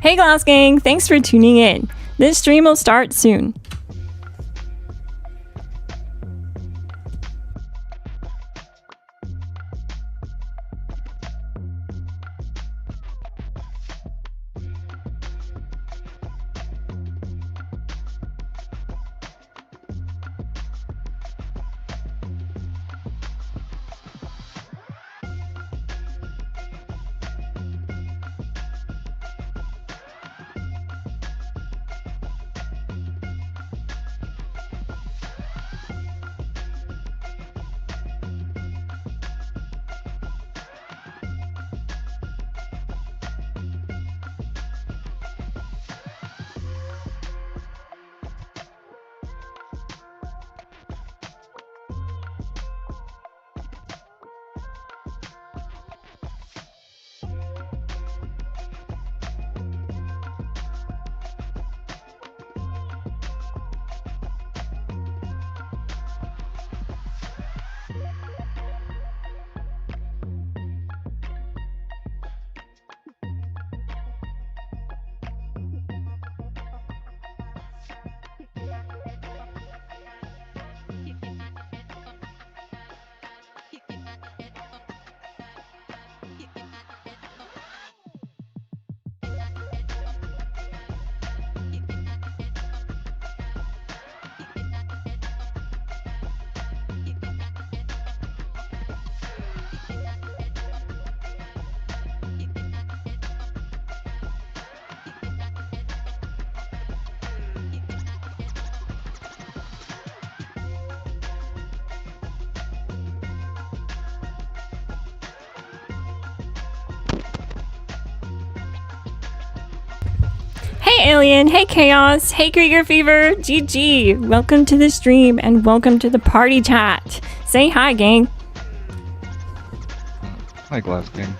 Hey Glass Gang, thanks for tuning in. This stream will start soon. Hey Alien, hey Chaos, hey Krieger Fever, GG. Welcome to the stream and welcome to the party chat. Say hi, gang. Hi, Glass Gang.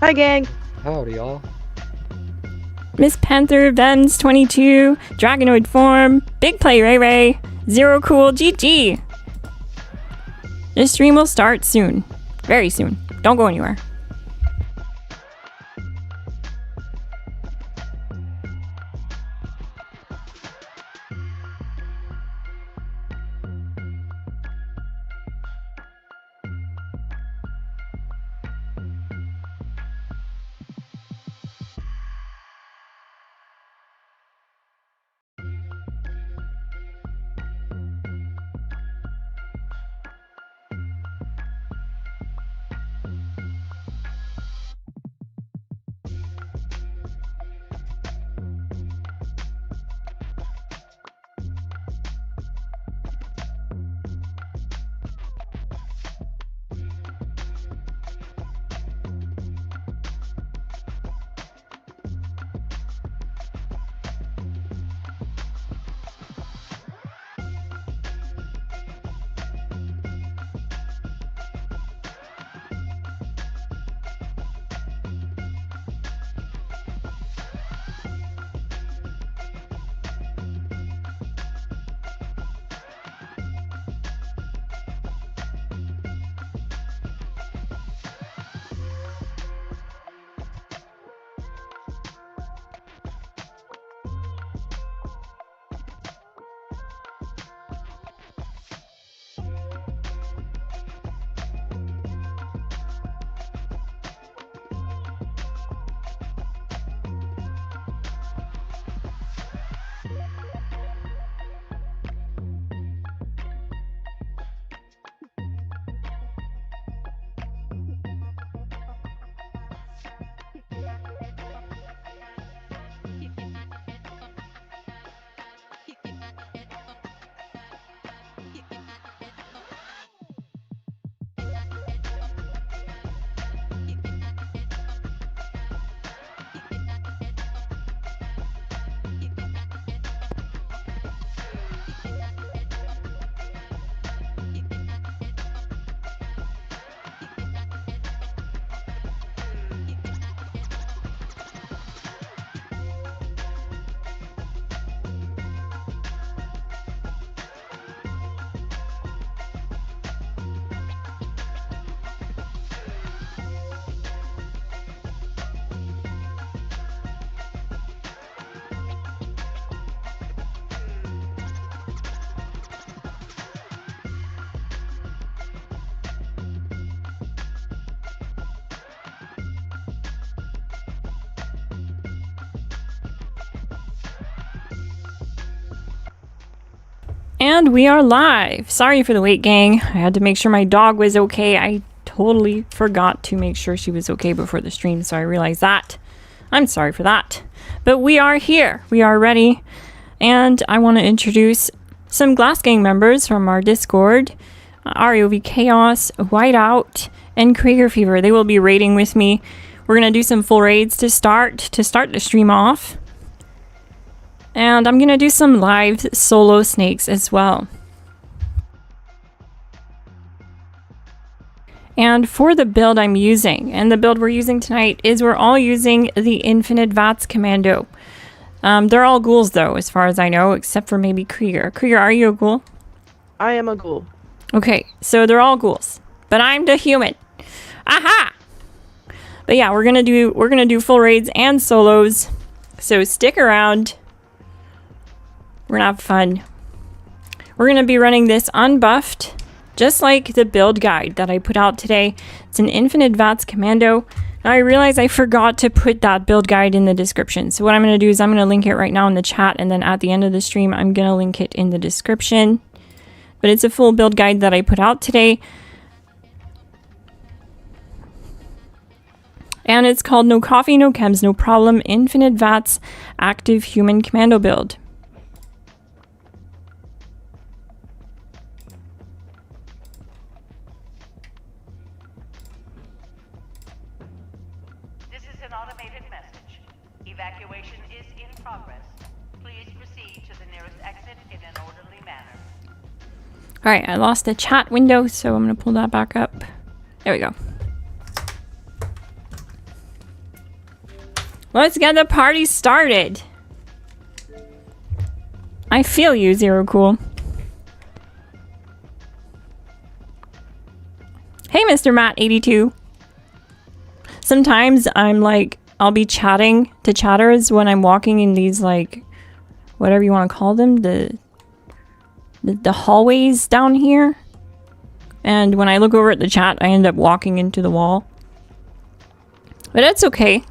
Hi, gang. Howdy, y'all. Miss Panther, Vens 22, Dragonoid Form, Big Play Ray Ray, Zero Cool, GG. This stream will start soon. Very soon. Don't go anywhere. And we are live. Sorry for the wait, gang. I had to make sure my dog was okay. I totally forgot to make sure she was okay before the stream, so I realized that. I'm sorry for that. But we are here. We are ready. And I want to introduce some Glass Gang members from our Discord. ROV Chaos, Whiteout, and Krieger Fever. They will be raiding with me. We're going to do some full raids to start the stream off. And I'm going to do some live solo snakes as well. And for the build I'm using, and the build we're using tonight, is we're all using the INF VATS Commando. They're all ghouls though, as far as I know, except for maybe Krieger. Krieger, are you a ghoul? I am a ghoul. Okay, so they're all ghouls, but I'm the human. Aha! But yeah, we're gonna do full raids and solos. So stick around. We're gonna have fun. We're gonna be running this unbuffed, just like the build guide that I put out today. It's an INF VATS Commando. Now I realize I forgot to put that build guide in the description. So what I'm gonna do is I'm gonna link it right now in the chat, and then at the end of the stream, I'm gonna link it in the description. But it's a full build guide that I put out today. And it's called No Coffee, No Chems, No Problem, Infinite VATS Active Human Commando Build. Evacuation is in progress. Please proceed to the nearest exit in an orderly manner. Alright, I lost the chat window, so I'm going to pull that back up. There we go. Let's get the party started. I feel you, Zero Cool. Hey, Mr. Matt82. Sometimes I'm like, I'll be chatting to chatters when I'm walking in these, like, whatever you want to call them, the hallways down here. And when I look over at the chat, I end up walking into the wall. But that's okay.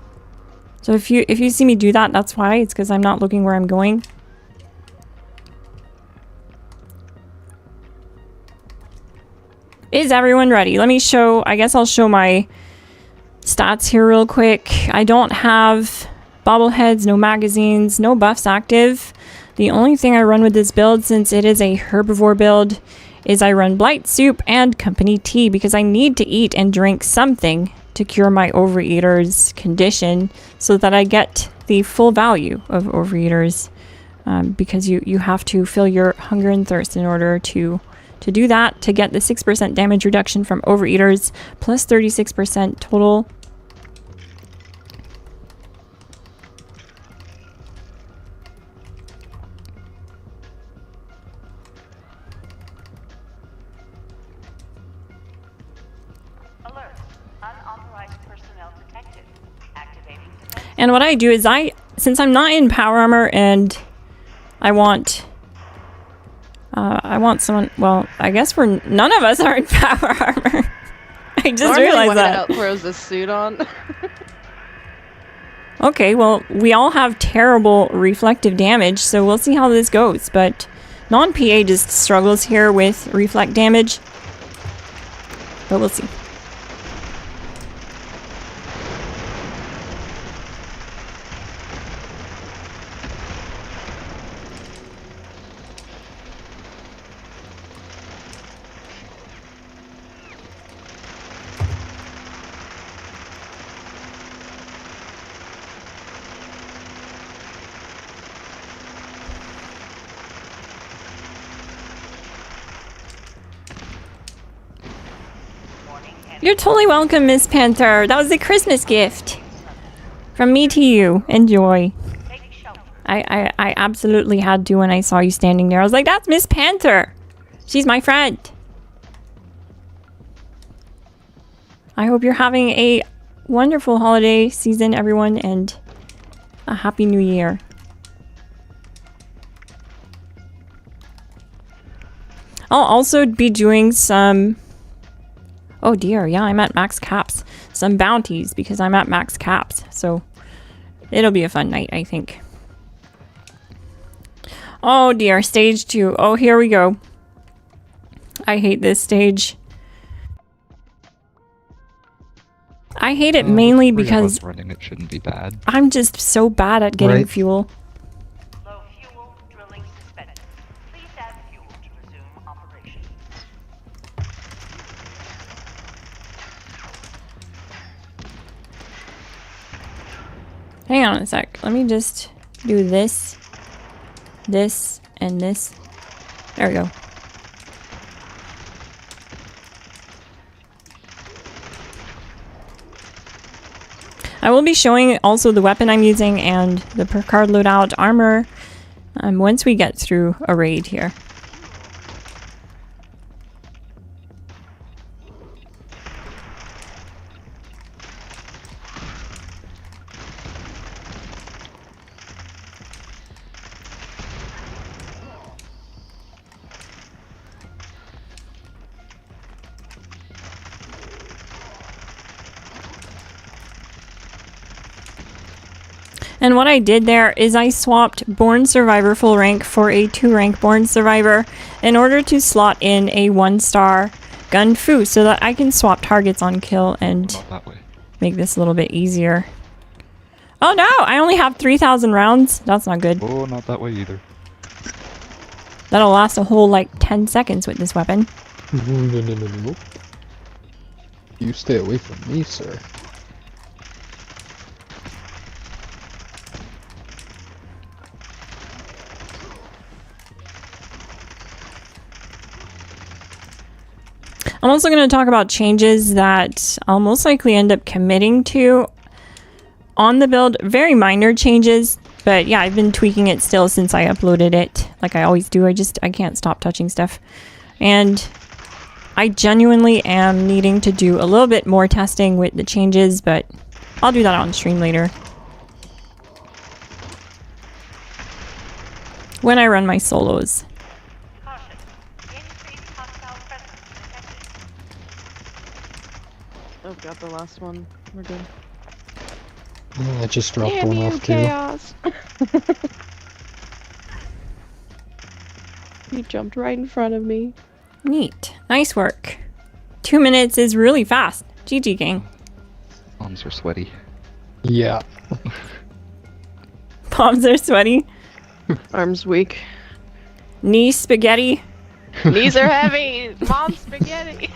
So if you see me do that, that's why. It's because I'm not looking where I'm going. Is everyone ready? Let me show, I guess I'll show my stats here real quick. I don't have bobbleheads, no magazines, no buffs active. The only thing I run with this build, since it is a herbivore build, is I run blight soup and company tea because I need to eat and drink something to cure my overeater's condition so that I get the full value of overeaters, because you have to fill your hunger and thirst in order to do that, to get the 6% damage reduction from overeaters, plus 36% total. Alert. Unauthorized personnel detected. Activating defense. And what I do is since I'm not in power armor and I want someone, well, I guess none of us are in power armor. I just realized that. Normally throws a suit on. Okay, well, we all have terrible reflective damage, so we'll see how this goes. But non-PA just struggles here with reflect damage. But we'll see. You're totally welcome, Miss Panther. That was a Christmas gift. From me to you. Enjoy. I absolutely had to when I saw you standing there. I was like, that's Miss Panther. She's my friend. I hope you're having a wonderful holiday season, everyone, and a happy new year. I'll also be doing some... Oh dear, yeah, I'm at max caps. Some bounties because I'm at max caps. So it'll be a fun night, I think. Oh dear, stage 2. Oh, here we go. I hate this stage. I hate it mainly with 3 of because us running, it shouldn't be bad. I'm just so bad at getting Right. fuel. Low fuel, drilling suspended. Please add fuel to resume operation. Hang on a sec. Let me just do this, this, and this. There we go. I will be showing also the weapon I'm using and the per card loadout armor once we get through a raid here. And what I did there is I swapped Born Survivor full rank for a 2 rank Born Survivor in order to slot in a 1-star gun foo so that I can swap targets on kill and Not that way. make this a little bit easier. Oh no, I only have 3,000 rounds. That's not good. Oh, not that way either. That'll last a whole like 10 seconds with this weapon. No. You stay away from me, sir. I'm also going to talk about changes that I'll most likely end up committing to on the build. Very minor changes, but yeah, I've been tweaking it still since I uploaded it, like I always do. I can't stop touching stuff. And I genuinely am needing to do a little bit more testing with the changes, but I'll do that on stream later. When I run my solos. Caution. Increased hostile presence detected. Oh, got the last one. We're good. I just dropped Damn one you, off too. chaos! You jumped right in front of me. Neat. Nice work. 2 minutes is really fast. GG gang. Arms are sweaty. Yeah. Palms are sweaty. Arms weak. Knee spaghetti. Knees are heavy! Mom spaghetti!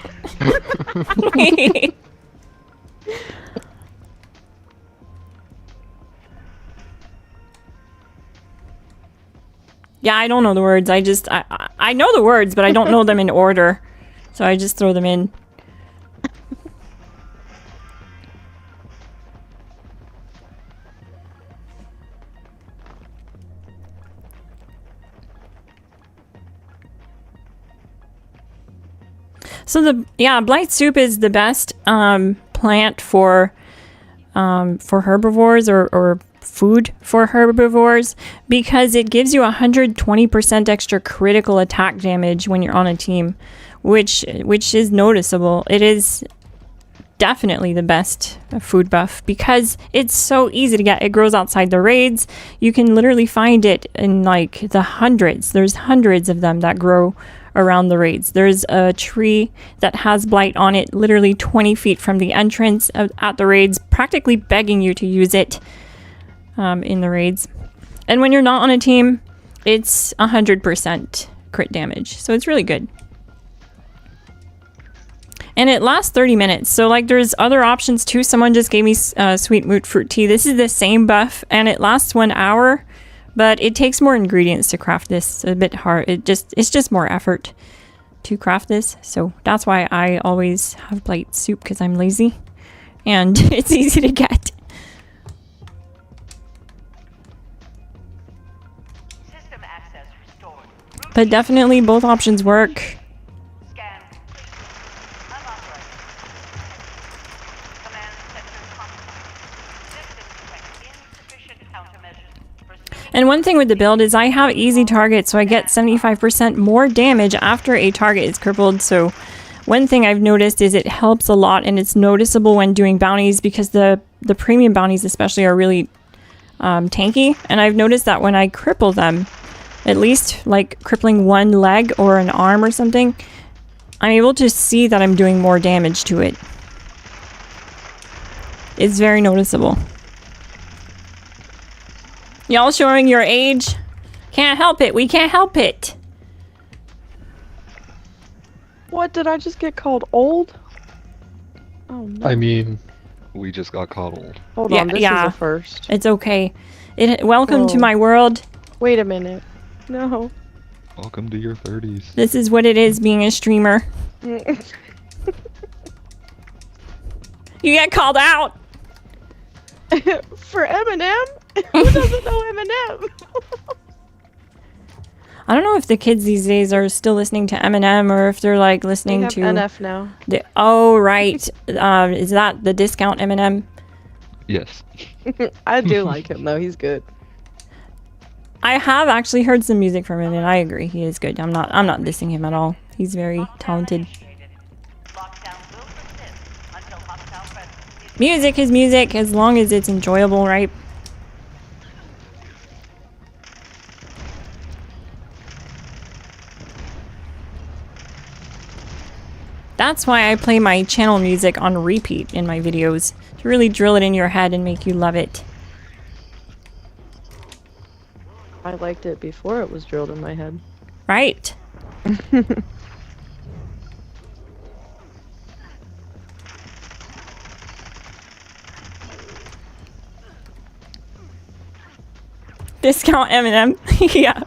Yeah, I don't know the words. I know the words, but I don't know them in order. So I just throw them in. So blight soup is the best plant for herbivores or food for herbivores because it gives you 120% extra critical attack damage when you're on a team, which is noticeable. It is definitely the best food buff because it's so easy to get. It grows outside the raids. You can literally find it in like the hundreds. There's hundreds of them that grow around the raids. There's a tree that has blight on it literally 20 feet from the entrance at the raids, practically begging you to use it in the raids. And when you're not on a team, it's 100% crit damage. So it's really good. And it lasts 30 minutes. So like there's other options too. Someone just gave me sweet moot fruit tea. This is the same buff and it lasts 1 hour, but it takes more ingredients to craft this. It's a bit hard. It's just more effort to craft this. So that's why I always have blight soup, because I'm lazy and it's easy to get. System access restored. But definitely both options work. Scan complete. Unauthorized. Command center compromised. System detects insufficient countermeasures. Proceed. And one thing with the build is I have easy targets, so I get 75% more damage after a target is crippled. So one thing I've noticed is it helps a lot, and it's noticeable when doing bounties because the premium bounties especially are really tanky. And I've noticed that when I cripple them, at least like crippling one leg or an arm or something, I'm able to see that I'm doing more damage to it. It's very noticeable. Y'all showing your age? Can't help it. We can't help it. What, did I just get called old? Oh no. I mean, We just got called old. Hold Yeah, on, this yeah. is a first. It's okay. Welcome to Oh. my world. Wait a minute. No. Welcome to your 30s. This is what it is being a streamer. You get called out. For Eminem? Who doesn't know Eminem? I don't know if the kids these days are still listening to Eminem or if they're like They listening have to NF now. oh right. Is that the discount Eminem? Yes. I do like him though, he's good. I have actually heard some music from him and I agree he is good. I'm not dissing him at all. He's very Lockdown talented. initiated. Lockdown will persist until hostile presence is Music is music as long as it's enjoyable, right? That's why I play my channel music on repeat in my videos, to really drill it in your head and make you love it. I liked it before it was drilled in my head. Right? Discount Eminem. Yeah.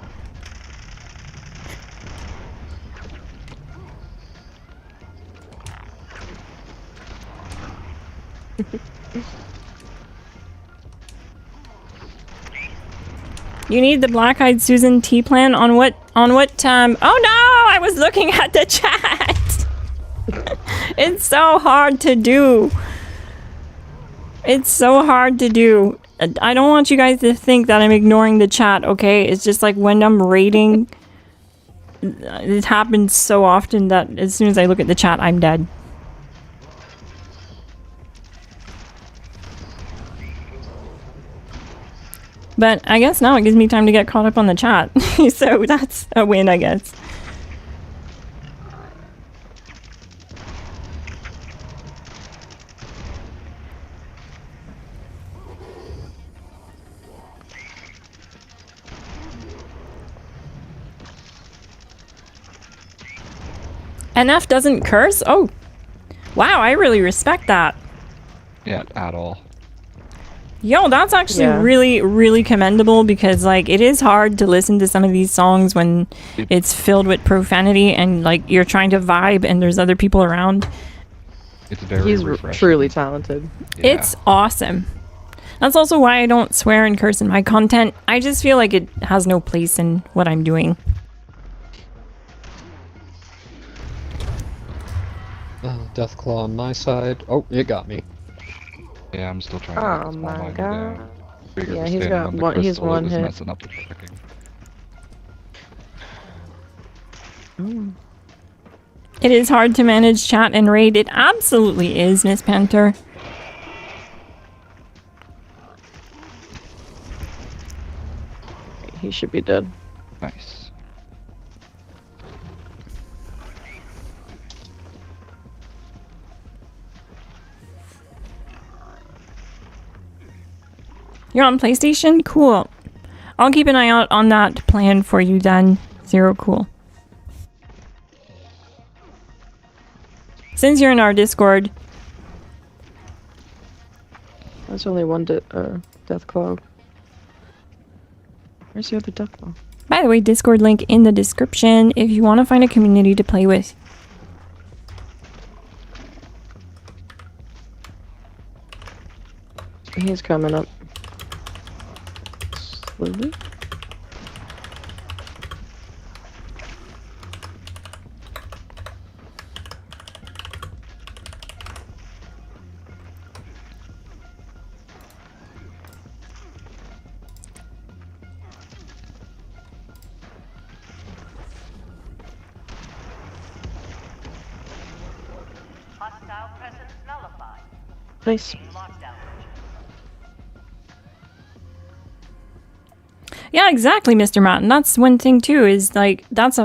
You need the Black-Eyed Susan tea plan on what oh no, I was looking at the chat. It's so hard to do. It's so hard to do. I don't want you guys to think that I'm ignoring the chat, okay? It's just like when I'm raiding, it happens so often that as soon as I look at the chat, I'm dead. But I guess now it gives me time to get caught up on the chat. So that's a win, I guess. NF doesn't curse? Oh. Wow, I really respect that. Yeah, at all. Yo, that's actually Yeah. really, really commendable because, like, it is hard to listen to some of these songs when it's filled with profanity and, like, you're trying to vibe and there's other people around. It's very He's refreshing. truly talented. Yeah. It's awesome. That's also why I don't swear and curse in my content. I just feel like it has no place in what I'm doing. Deathclaw on my side. Oh, it got me. Yeah, I'm still trying Oh to get this small my miner God. down. Figured Yeah, with he's standing got on the one- he's crystal, it one was hit. messing up the tracking. It is hard to manage chat and raid. It absolutely is, Miss Panther. He should be dead. Nice. You're on PlayStation? Cool. I'll keep an eye out on that plan for you then. Zero cool. Since you're in our Discord, There's only one Deathclaw. Where's the other Deathclaw? by the way, Discord link in the description if you want to find a community to play with. He's coming up. Slowly. hostile presence nullified. Nice. Lockdown. Yeah, exactly, Mr. Mountain. That's one thing too, is like that's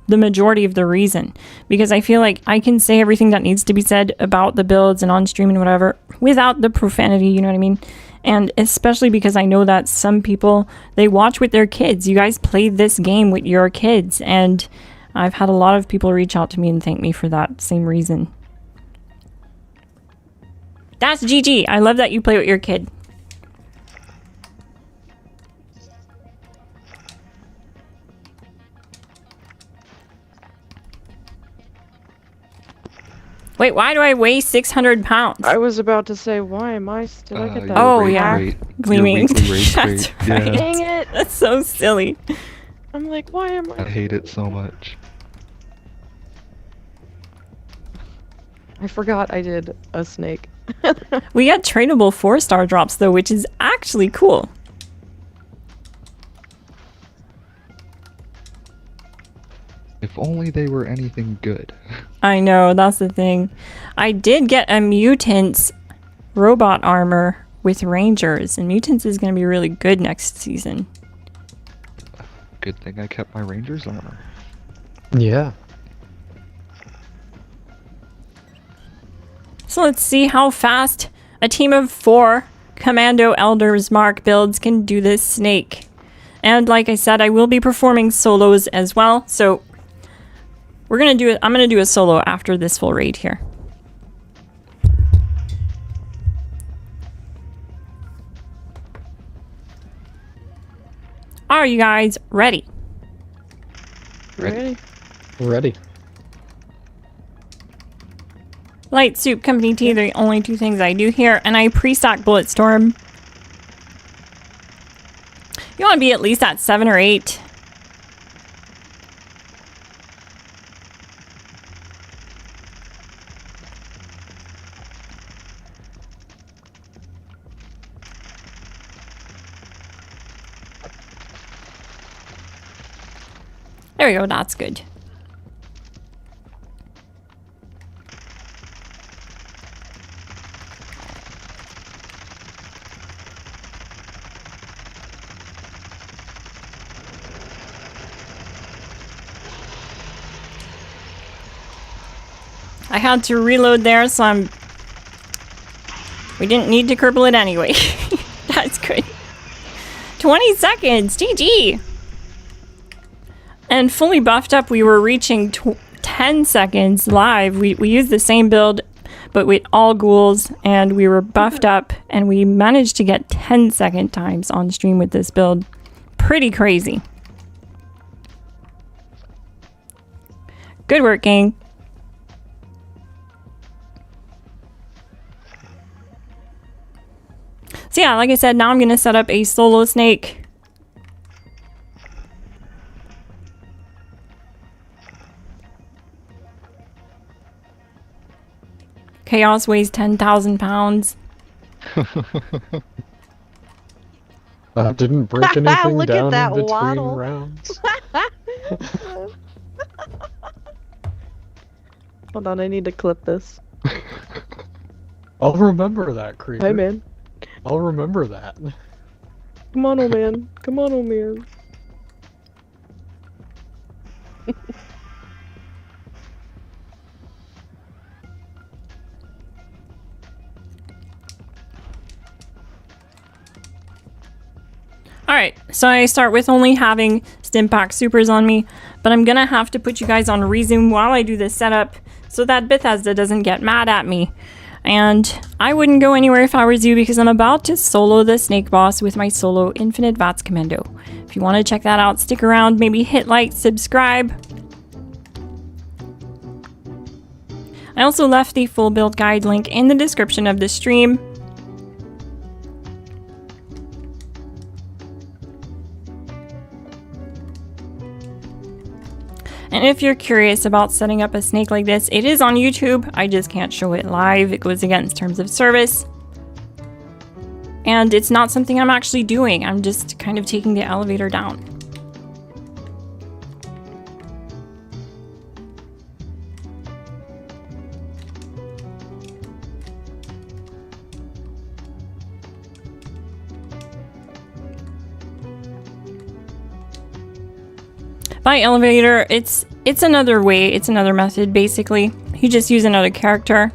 the majority of the reason. Because I feel like I can say everything that needs to be said about the builds and on stream and whatever without the profanity, you know what I mean? And especially because I know that some people, they watch with their kids. You guys played this game with your kids, and I've had a lot of people reach out to me and thank me for that same reason. That's GG. I love that you play with your kid. Wait, why do I weigh 600 pounds? I was about to say, why am I still? Look at that. Oh, rage yeah. rate- Gleaming. Your weekly rage That's rate. right. Yeah, Dang it! That's so silly. I'm like, why am I I? hate it so much. I forgot I did a snake. We got tradable 4-star drops though, which is actually cool. If only they were anything good. I know, that's the thing. I did get a mutants robot armor with rangers, and mutants is going to be really good next season. Good thing I kept my Rangers armor. Yeah. So let's see how fast a team of 4 Commando Elders Mark builds can do this snake. And like I said, I will be performing solos as well, so we're gonna do it. I'm gonna do a solo after this full raid here. Are you guys ready? Ready. Ready. Light soup, company tea, they're the only 2 things I do here, and I pre-stock Bulletstorm. You want to be at least at 7 or 8. There we go, that's good. I had to reload there, so we didn't need to cripple it anyway. That's good. 20 seconds, GG! And fully buffed up, we were reaching 10 seconds live. We used the same build, but with all ghouls, and we were buffed up, and we managed to get 10-second times on stream with this build. Pretty crazy. Good work, gang. So yeah, like I said, now I'm going to set up a solo snake. Chaos weighs 10,000 pounds. Didn't break anything Look at down that in between waddle. rounds. Hold on, I need to clip this. I'll remember that, creeper. Hey, man. I'll remember that. Come on, old man. Come on, old man. Alright, so I start with only having Stimpak supers on me, but I'm gonna have to put you guys on resume while I do this setup so that Bethesda doesn't get mad at me. And I wouldn't go anywhere if I was you, because I'm about to solo the snake boss with my solo Infinite VATS Commando. If you want to check that out, stick around, maybe hit like, subscribe. I also left the full build guide link in the description of the stream. And if you're curious about setting up a snake like this, it is on YouTube. I just can't show it live. It goes against terms of service. And it's not something I'm actually doing. I'm just kind of taking the elevator down. By elevator, it's another way, it's another method basically. You just use another character.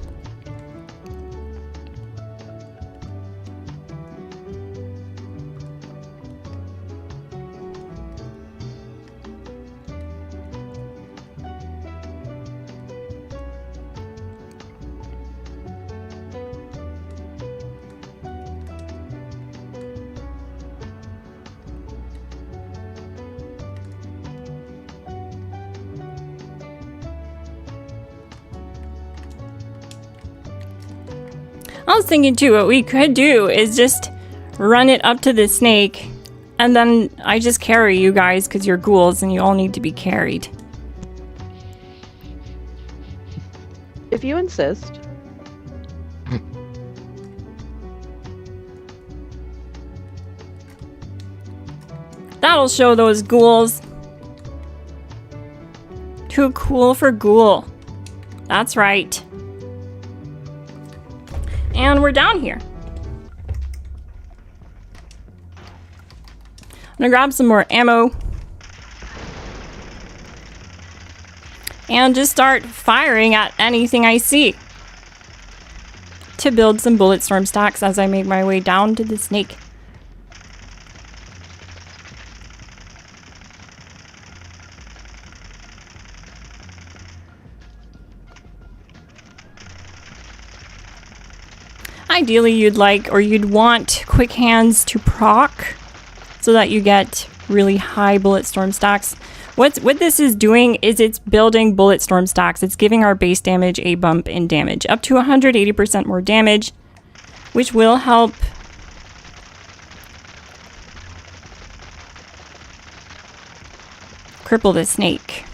I was thinking too, what we could do is just run it up to the snake, and then I just carry you guys because you're ghouls and you all need to be carried. If you insist. That'll show those ghouls. Too cool for ghoul. That's right. And we're down here. I'm gonna grab some more ammo. And just start firing at anything I see. To build some bullet storm stacks as I make my way down to the snake. Ideally, you'd want quick hands to proc so that you get really high bullet storm stacks. What this is doing is it's building bullet storm stacks. It's giving our base damage a bump in damage, up to 180% more damage, which will help cripple the snake.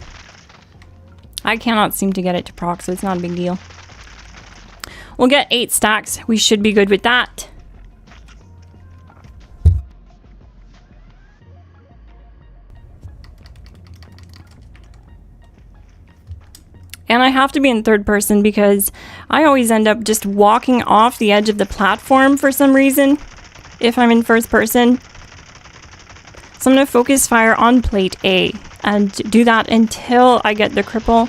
I cannot seem to get it to proc, so it's not a big deal. We'll get 8 stacks. We should be good with that. And I have to be in third person because I always end up just walking off the edge of the platform for some reason if I'm in first person. So I'm going to focus fire on plate A and do that until I get the cripple.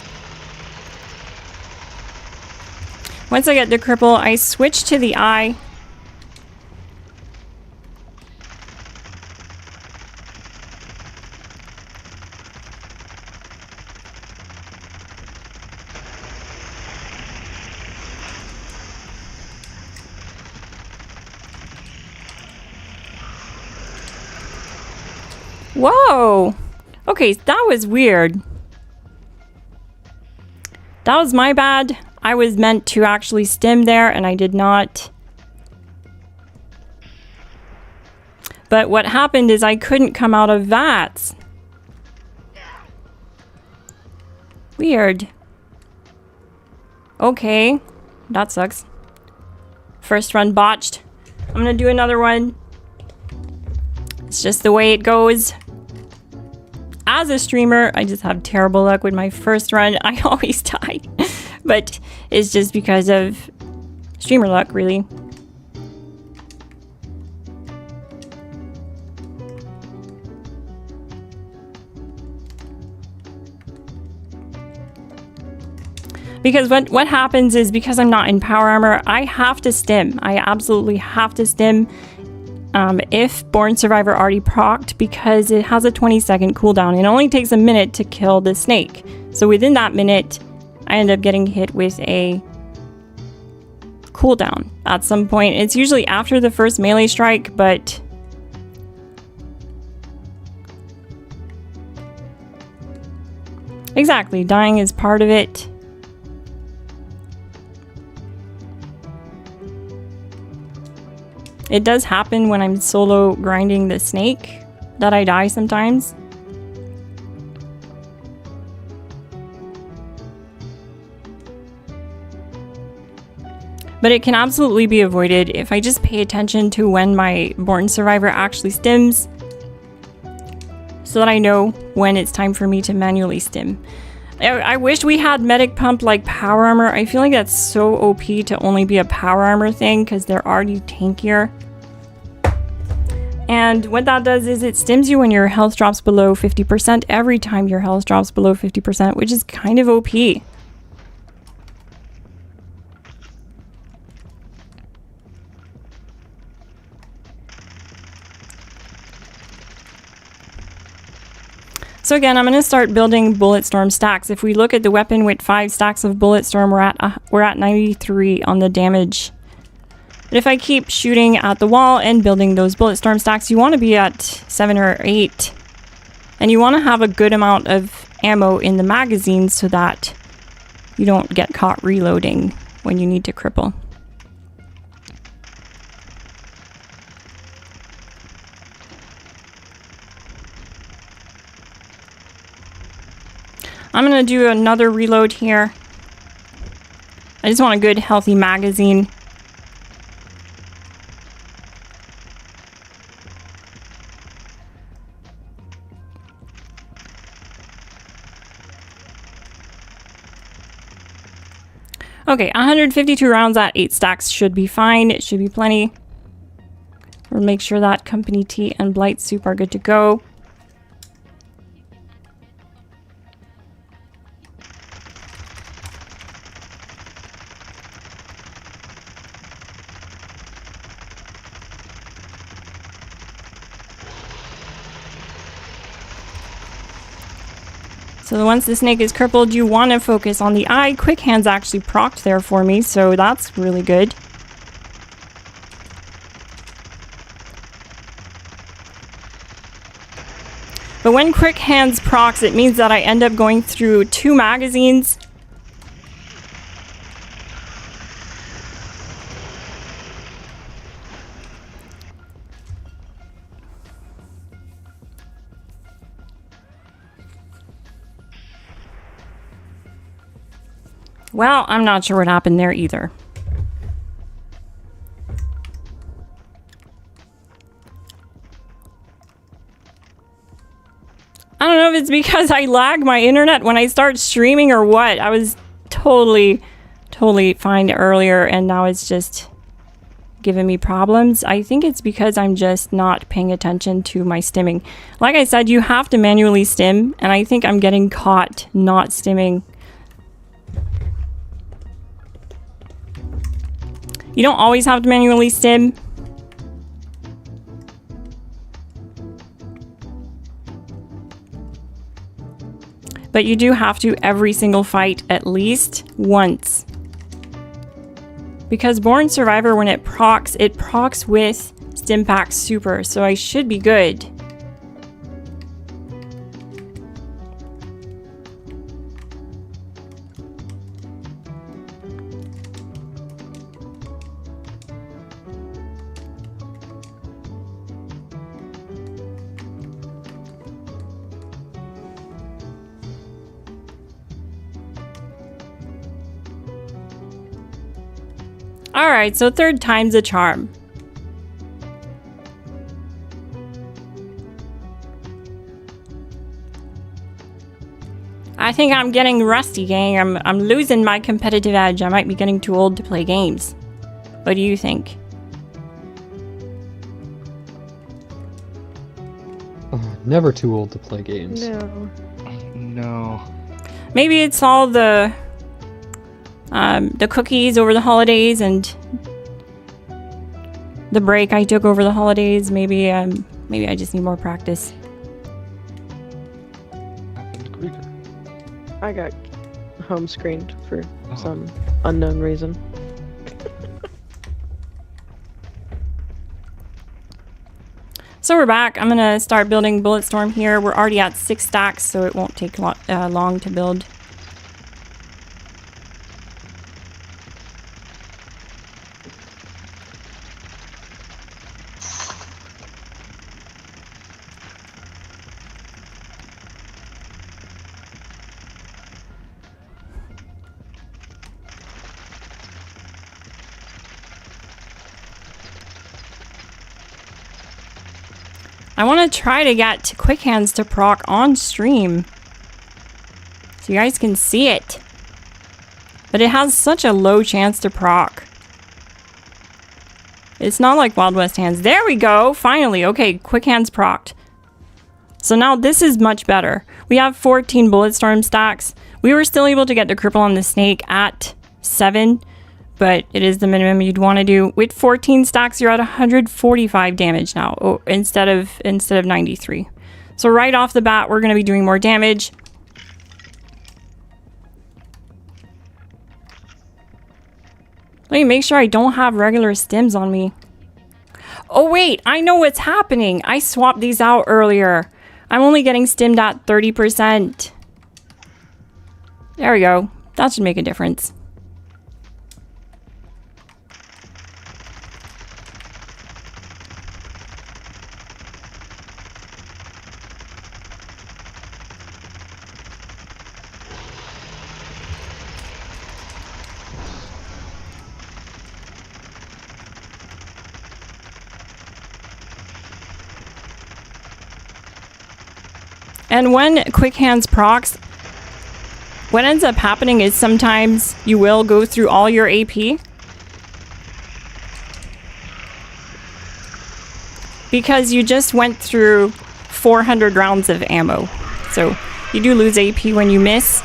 Once I get the cripple, I switch to the eye. Whoa! Okay, that was weird. That was my bad. I was meant to actually stim there and I did not. But what happened is I couldn't come out of VATS. Weird. Okay, that sucks. First run botched. I'm gonna do another one. It's just the way it goes. As a streamer, I just have terrible luck with my first run. I always die. But it's just because of streamer luck, really. Because what happens is, because I'm not in power armor, I have to stim. I absolutely have to stim if Born Survivor already procced, because it has a 20-second cooldown. It only takes a minute to kill the snake. So within that minute, I end up getting hit with a cooldown at some point. It's usually after the first melee strike, but exactly, dying is part of it. It does happen when I'm solo grinding the snake that I die sometimes. But it can absolutely be avoided if I just pay attention to when my Born Survivor actually stims, so that I know when it's time for me to manually stim. I wish we had medic pump like power armor. I feel like that's so OP to only be a power armor thing because they're already tankier. And what that does is it stims you when your health drops below 50% every time your health drops below 50%, which is kind of OP. So again, I'm going to start building bullet storm stacks. If we look at the weapon with 5 stacks of bullet storm, we're at 93 on the damage. But if I keep shooting at the wall and building those bullet storm stacks, you want to be at 7 or 8. And you want to have a good amount of ammo in the magazine so that you don't get caught reloading when you need to cripple. I'm going to do another reload here. I just want a good healthy magazine. Okay, 152 rounds at 8 stacks should be fine. It should be plenty. We'll make sure that Company T and Blight Soup are good to go. So once the snake is crippled, you want to focus on the eye. Quick Hands actually procced there for me, so that's really good. But when Quick Hands procs, it means that I end up going through 2 magazines. Well, I'm not sure what happened there either. I don't know if it's because I lag my internet when I start streaming or what. I was totally fine earlier and now it's just giving me problems. I think it's because I'm just not paying attention to my stimming. Like I said, you have to manually stim, and I think I'm getting caught not stimming. You don't always have to manually stim. But you do have to every single fight at least once. Because Born Survivor, when it procs with Stimpack Super, so I should be good. Alright, so 3rd time's a charm. I think I'm getting rusty, gang. I'm losing my competitive edge. I might be getting too old to play games. What do you think? Never too old to play games. No. No. Maybe it's all the cookies over the holidays and the break I took over the holidays. Maybe I just need more practice. I got home screened for some unknown reason. So we're back. I'm gonna start building Bulletstorm here. We're already at 6 stacks, so it won't take long to build. I want to try to get Quick Hands to proc on stream so you guys can see it. But it has such a low chance to proc. It's not like Wild West hands. There we go. Finally. Okay, quick hands procced. So now this is much better. We have 14 Bulletstorm stacks. We were still able to get the cripple on the snake at 7, but it is the minimum you'd want to do. With 14 stacks, you're at 145 damage now instead of 93. So right off the bat, we're going to be doing more damage. Let me make sure I don't have regular stims on me. Oh wait, I know what's happening. I swapped these out earlier. I'm only getting stimmed at 30%. There we go. That should make a difference. And when quick hands procs, what ends up happening is sometimes you will go through all your AP because you just went through 400 rounds of ammo. So you do lose AP when you miss.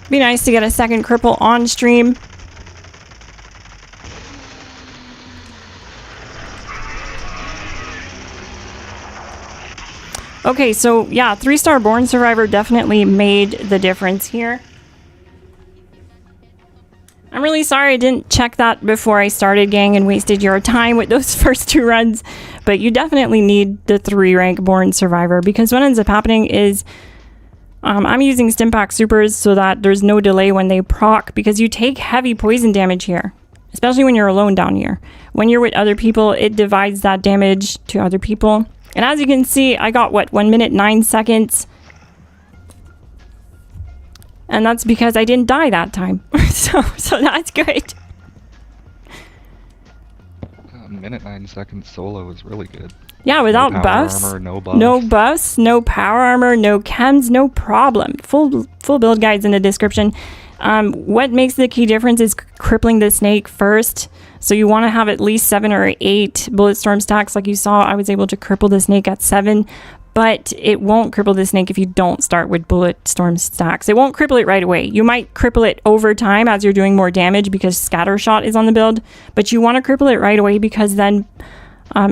Be nice to get a second cripple on stream. Okay, so yeah, 3-star Born Survivor definitely made the difference here. I'm really sorry I didn't check that before I started, gang, and wasted your time with those first 2 runs. But you definitely need the 3-rank Born Survivor, because what ends up happening is I'm using Stimpack Supers so that there's no delay when they proc, because you take heavy poison damage here, especially when you're alone down here. When you're with other people, it divides that damage to other people. And as you can see, I got, what, 1 minute 9 seconds? And that's because I didn't die that time. so that's good. A minute 9 seconds solo is really good. Yeah, without no buffs, armor, no buffs. No buffs, no power armor, no chems, no problem. Full build guides in the description. What makes the key difference is crippling the snake first. So you want to have at least 7 or 8 Bulletstorm stacks. Like you saw, I was able to cripple the snake at 7, but it won't cripple the snake if you don't start with Bulletstorm stacks. It won't cripple it right away. You might cripple it over time as you're doing more damage because Scatter Shot is on the build, but you want to cripple it right away because then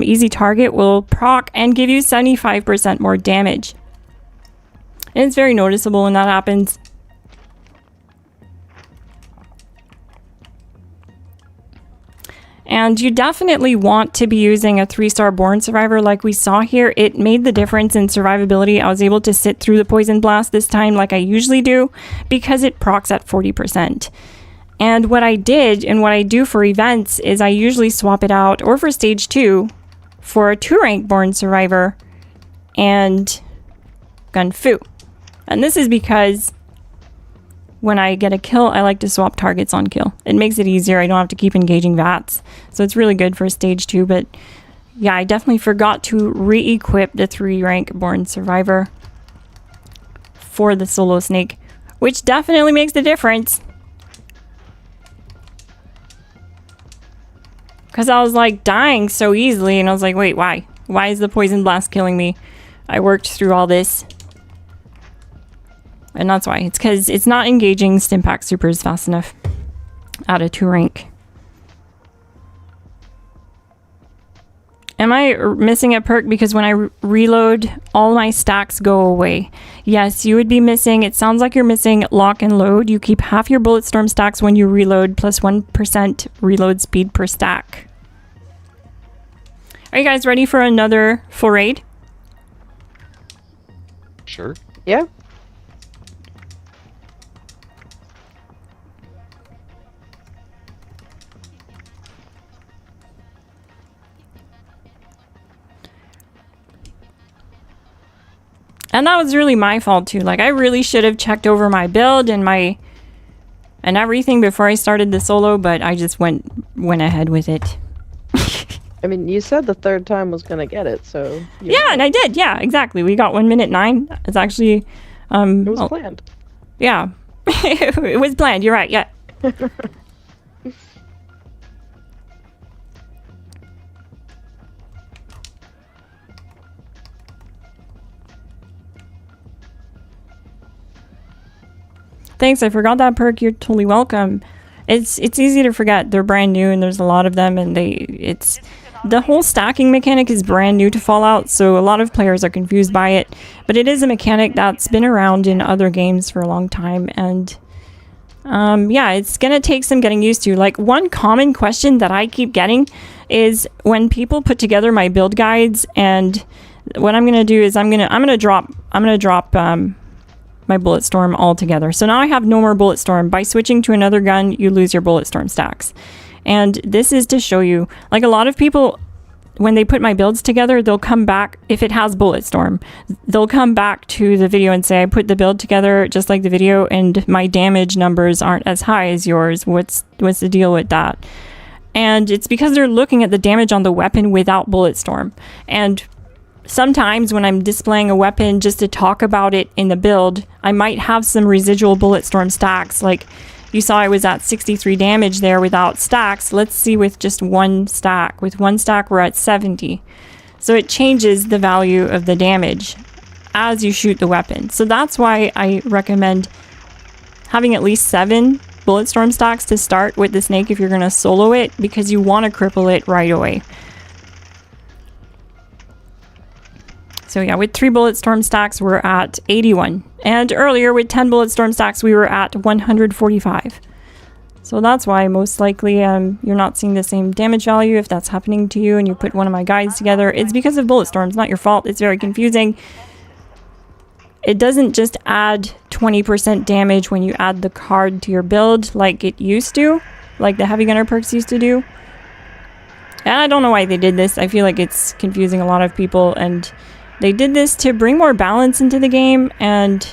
Easy Target will proc and give you 75% more damage. And it's very noticeable when that happens. And you definitely want to be using a 3-star Born Survivor like we saw here. It made the difference in survivability. I was able to sit through the Poison Blast this time like I usually do because it procs at 40%. And what I did and what I do for events is I usually swap it out, or for stage 2, for a 2-rank Born Survivor and Gun Fu. And this is because when I get a kill, I like to swap targets on kill. It makes it easier. I don't have to keep engaging VATS. So it's really good for stage 2. But yeah, I definitely forgot to re-equip the 3-rank Born Survivor for the solo snake, which definitely makes the difference. Because I was like dying so easily and I was like, wait, why? Why is the Poison Blast killing me? I worked through all this. And that's why. It's because it's not engaging Stimpack Supers fast enough at a 2-rank. Am I missing a perk because when I reload, all my stacks go away? Yes, you would be missing. It sounds like you're missing Lock and Load. You keep half your Bulletstorm stacks when you reload, plus 1% reload speed per stack. Are you guys ready for another full raid? Sure. Yeah. And that was really my fault too. Like, I really should have checked over my build and my and everything before I started the solo, but I just went ahead with it. I mean, you said the third time was gonna get it, so... Yeah, and I did. Yeah, exactly. We got 1 minute 9. It's actually... It was planned. Yeah. It was planned. You're right. Yeah. Thanks. I forgot that perk. You're totally welcome. It's easy to forget. They're brand new, and there's a lot of them, and the whole stacking mechanic is brand new to Fallout, so a lot of players are confused by it. But it is a mechanic that's been around in other games for a long time, and yeah, it's gonna take some getting used to. Like, one common question that I keep getting is when people put together my build guides, and what I'm gonna do is I'm gonna drop my bullet storm altogether. So now I have no more bullet storm. By switching to another gun, you lose your bullet storm stacks. And this is to show you, like, a lot of people, when they put my builds together, they'll come back, if it has bullet storm, they'll come back to the video and say, I put the build together just like the video and my damage numbers aren't as high as yours. What's the deal with that? And it's because they're looking at the damage on the weapon without bullet storm. And sometimes when I'm displaying a weapon just to talk about it in the build, I might have some residual bullet storm stacks. Like you saw, I was at 63 damage there without stacks. Let's see with just one stack. With one stack, we're at 70. So it changes the value of the damage as you shoot the weapon. So that's why I recommend having at least 7 bullet storm stacks to start with the snake if you're going to solo it, because you want to cripple it right away. So yeah, with 3 bullet storm stacks, we're at 81. And earlier with 10 bullet storm stacks, we were at 145. So that's why most likely you're not seeing the same damage value if that's happening to you and you put one of my guides together. It's because of bullet storms, not your fault. It's very confusing. It doesn't just add 20% damage when you add the card to your build like it used to, like the heavy gunner perks used to do. And I don't know why they did this. I feel like it's confusing a lot of people, and they did this to bring more balance into the game, and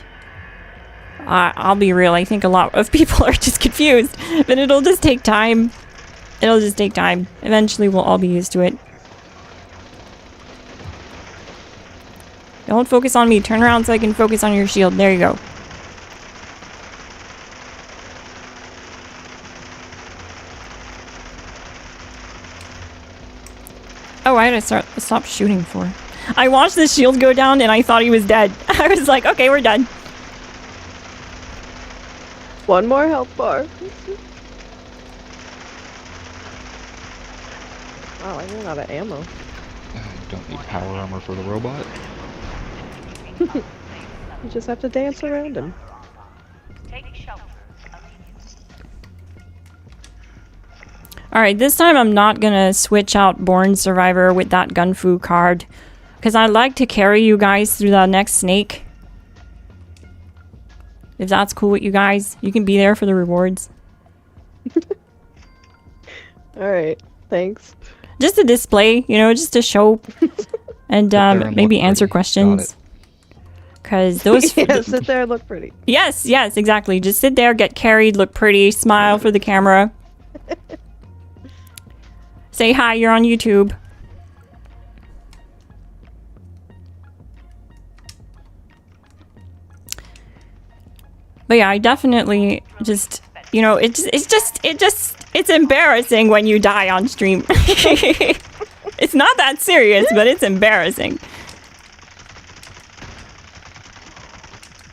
I'll be real, I think a lot of people are just confused, but it'll just take time. It'll just take time. Eventually we'll all be used to it. Don't focus on me. Turn around so I can focus on your shield. There you go. Oh, I had to stop shooting for. I watched the shield go down and I thought he was dead. I was like, okay, we're done. One more health bar. Wow, I ran out of ammo. Don't need power armor for the robot. You just have to dance around him. Take shelter. Alright, this time I'm not gonna switch out Born Survivor with that Gunfu card, because I like to carry you guys through the next snake. If that's cool with you guys, you can be there for the rewards. Alright, thanks. Just to display, you know, just to show and maybe answer questions. Because those... Yeah, sit there and look pretty. Yes, yes, exactly. Just sit there, get carried, look pretty, smile for the camera. Say hi, you're on YouTube. But yeah, I definitely just, you know, it's embarrassing when you die on stream. It's not that serious, but it's embarrassing.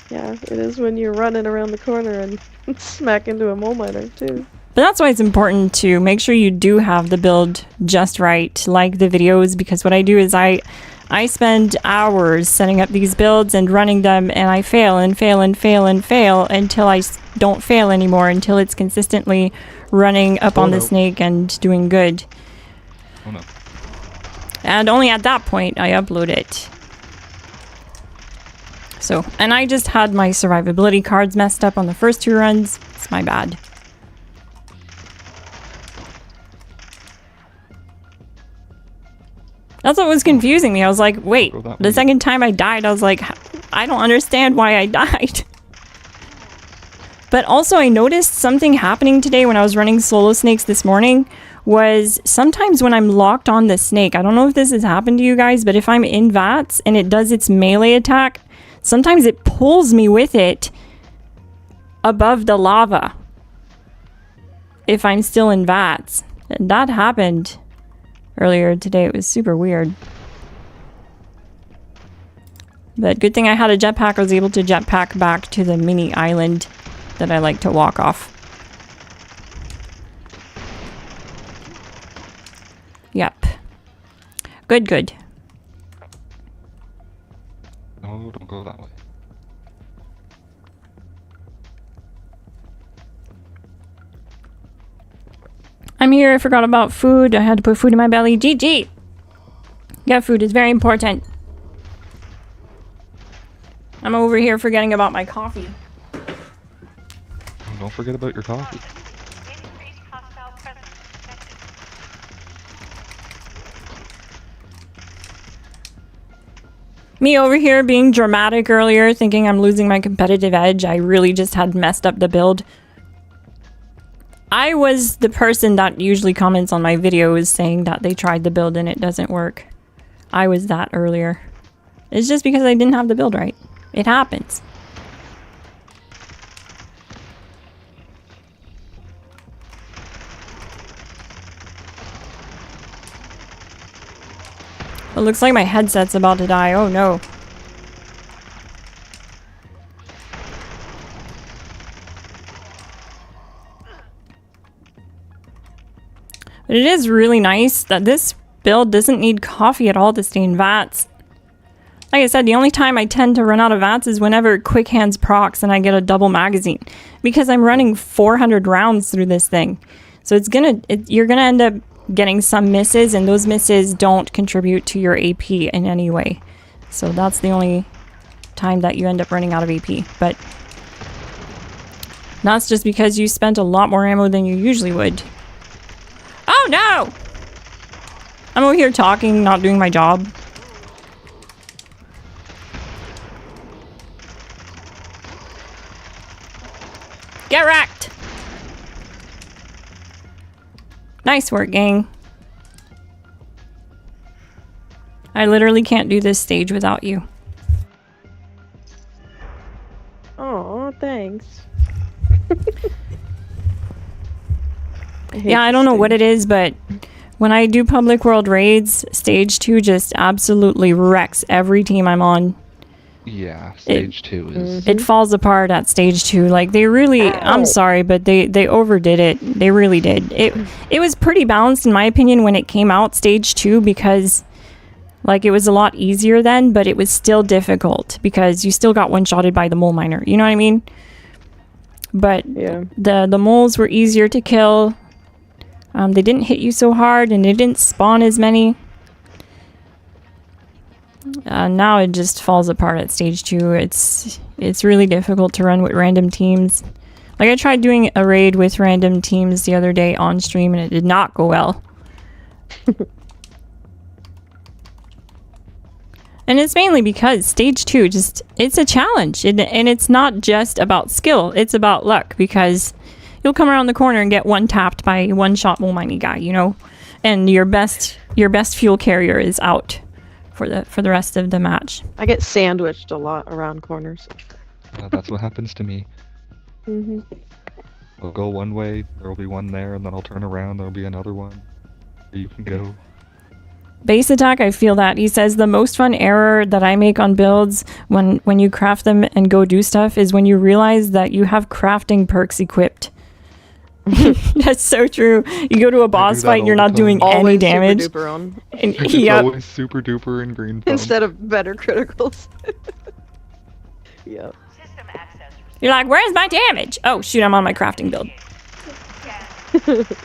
Yeah, it is when you're running around the corner and smack into a mole miner, too. But that's why it's important to make sure you do have the build just right, like the videos, because what I do is I spend hours setting up these builds and running them, and I fail and fail and fail and fail until I don't fail anymore, until it's consistently running up on the snake and doing good. Oh no. And only at that point I upload it. So, and I just had my survivability cards messed up on the first 2 runs. It's my bad. That's what was confusing me. I was like, wait, the second time I died, I was like, I don't understand why I died. But also I noticed something happening today when I was running solo snakes this morning was sometimes when I'm locked on the snake, I don't know if this has happened to you guys, but if I'm in VATS and it does its melee attack, sometimes it pulls me with it above the lava if I'm still in VATS. And that happened earlier today. It was super weird. But good thing I had a jetpack. I was able to jetpack back to the mini island that I like to walk off. Yep. Good, good. No, don't go that way. I'm here. I forgot about food. I had to put food in my belly. GG. Yeah, food is very important. I'm over here forgetting about my coffee. Oh, don't forget about your coffee. Increased hostile presence detected. Me over here being dramatic earlier, thinking I'm losing my competitive edge. I really just had messed up the build. I was the person that usually comments on my videos saying that they tried the build and it doesn't work. I was that earlier. It's just because I didn't have the build right. It happens. It looks like my headset's about to die. Oh no. But it is really nice that this build doesn't need coffee at all to stay in VATS. Like I said, the only time I tend to run out of VATS is whenever Quick Hands procs and I get a double magazine. Because I'm running 400 rounds through this thing. So you're gonna end up getting some misses, and those misses don't contribute to your AP in any way. So that's the only time that you end up running out of AP. But that's just because you spent a lot more ammo than you usually would. Oh no! I'm over here talking, not doing my job. Get wrecked! Nice work, gang. I literally can't do this stage without you. Oh, thanks. Yeah, I don't know what it is, but when I do public world raids, stage 2 just absolutely wrecks every team I'm on. Yeah, stage 2 is... It falls apart at stage 2. Like, they really... I'm sorry, but they overdid it. They really did. It was pretty balanced, in my opinion, when it came out, stage 2, because... Like, it was a lot easier then, but it was still difficult, because you still got one-shotted by the mole miner. You know what I mean? But Yeah. the moles were easier to kill. They didn't hit you so hard, and they didn't spawn as many. Now it just falls apart at stage 2. It's really difficult to run with random teams. Like, I tried doing a raid with random teams the other day on stream, and it did not go well. And it's mainly because stage 2 it's a challenge, and it's not just about skill, it's about luck, because you'll come around the corner and get one tapped by a one-shot mole mining guy, you know, and your best fuel carrier is out for the rest of the match. I get sandwiched a lot around corners. that's what happens to me. Mm-hmm. I'll go one way, there'll be one there, and then I'll turn around, there'll be another one. You can go. Base attack, I feel that. He says the most fun error that I make on builds when you craft them and go do stuff is when you realize that you have crafting perks equipped. That's so true. You go to a boss fight and you're not doing any damage. Super duper on. And, It's yep. always super duper and green thumb. Instead of better criticals. Yep. System access You're like, where's my damage? Oh, shoot, I'm on my crafting build. unauthorized.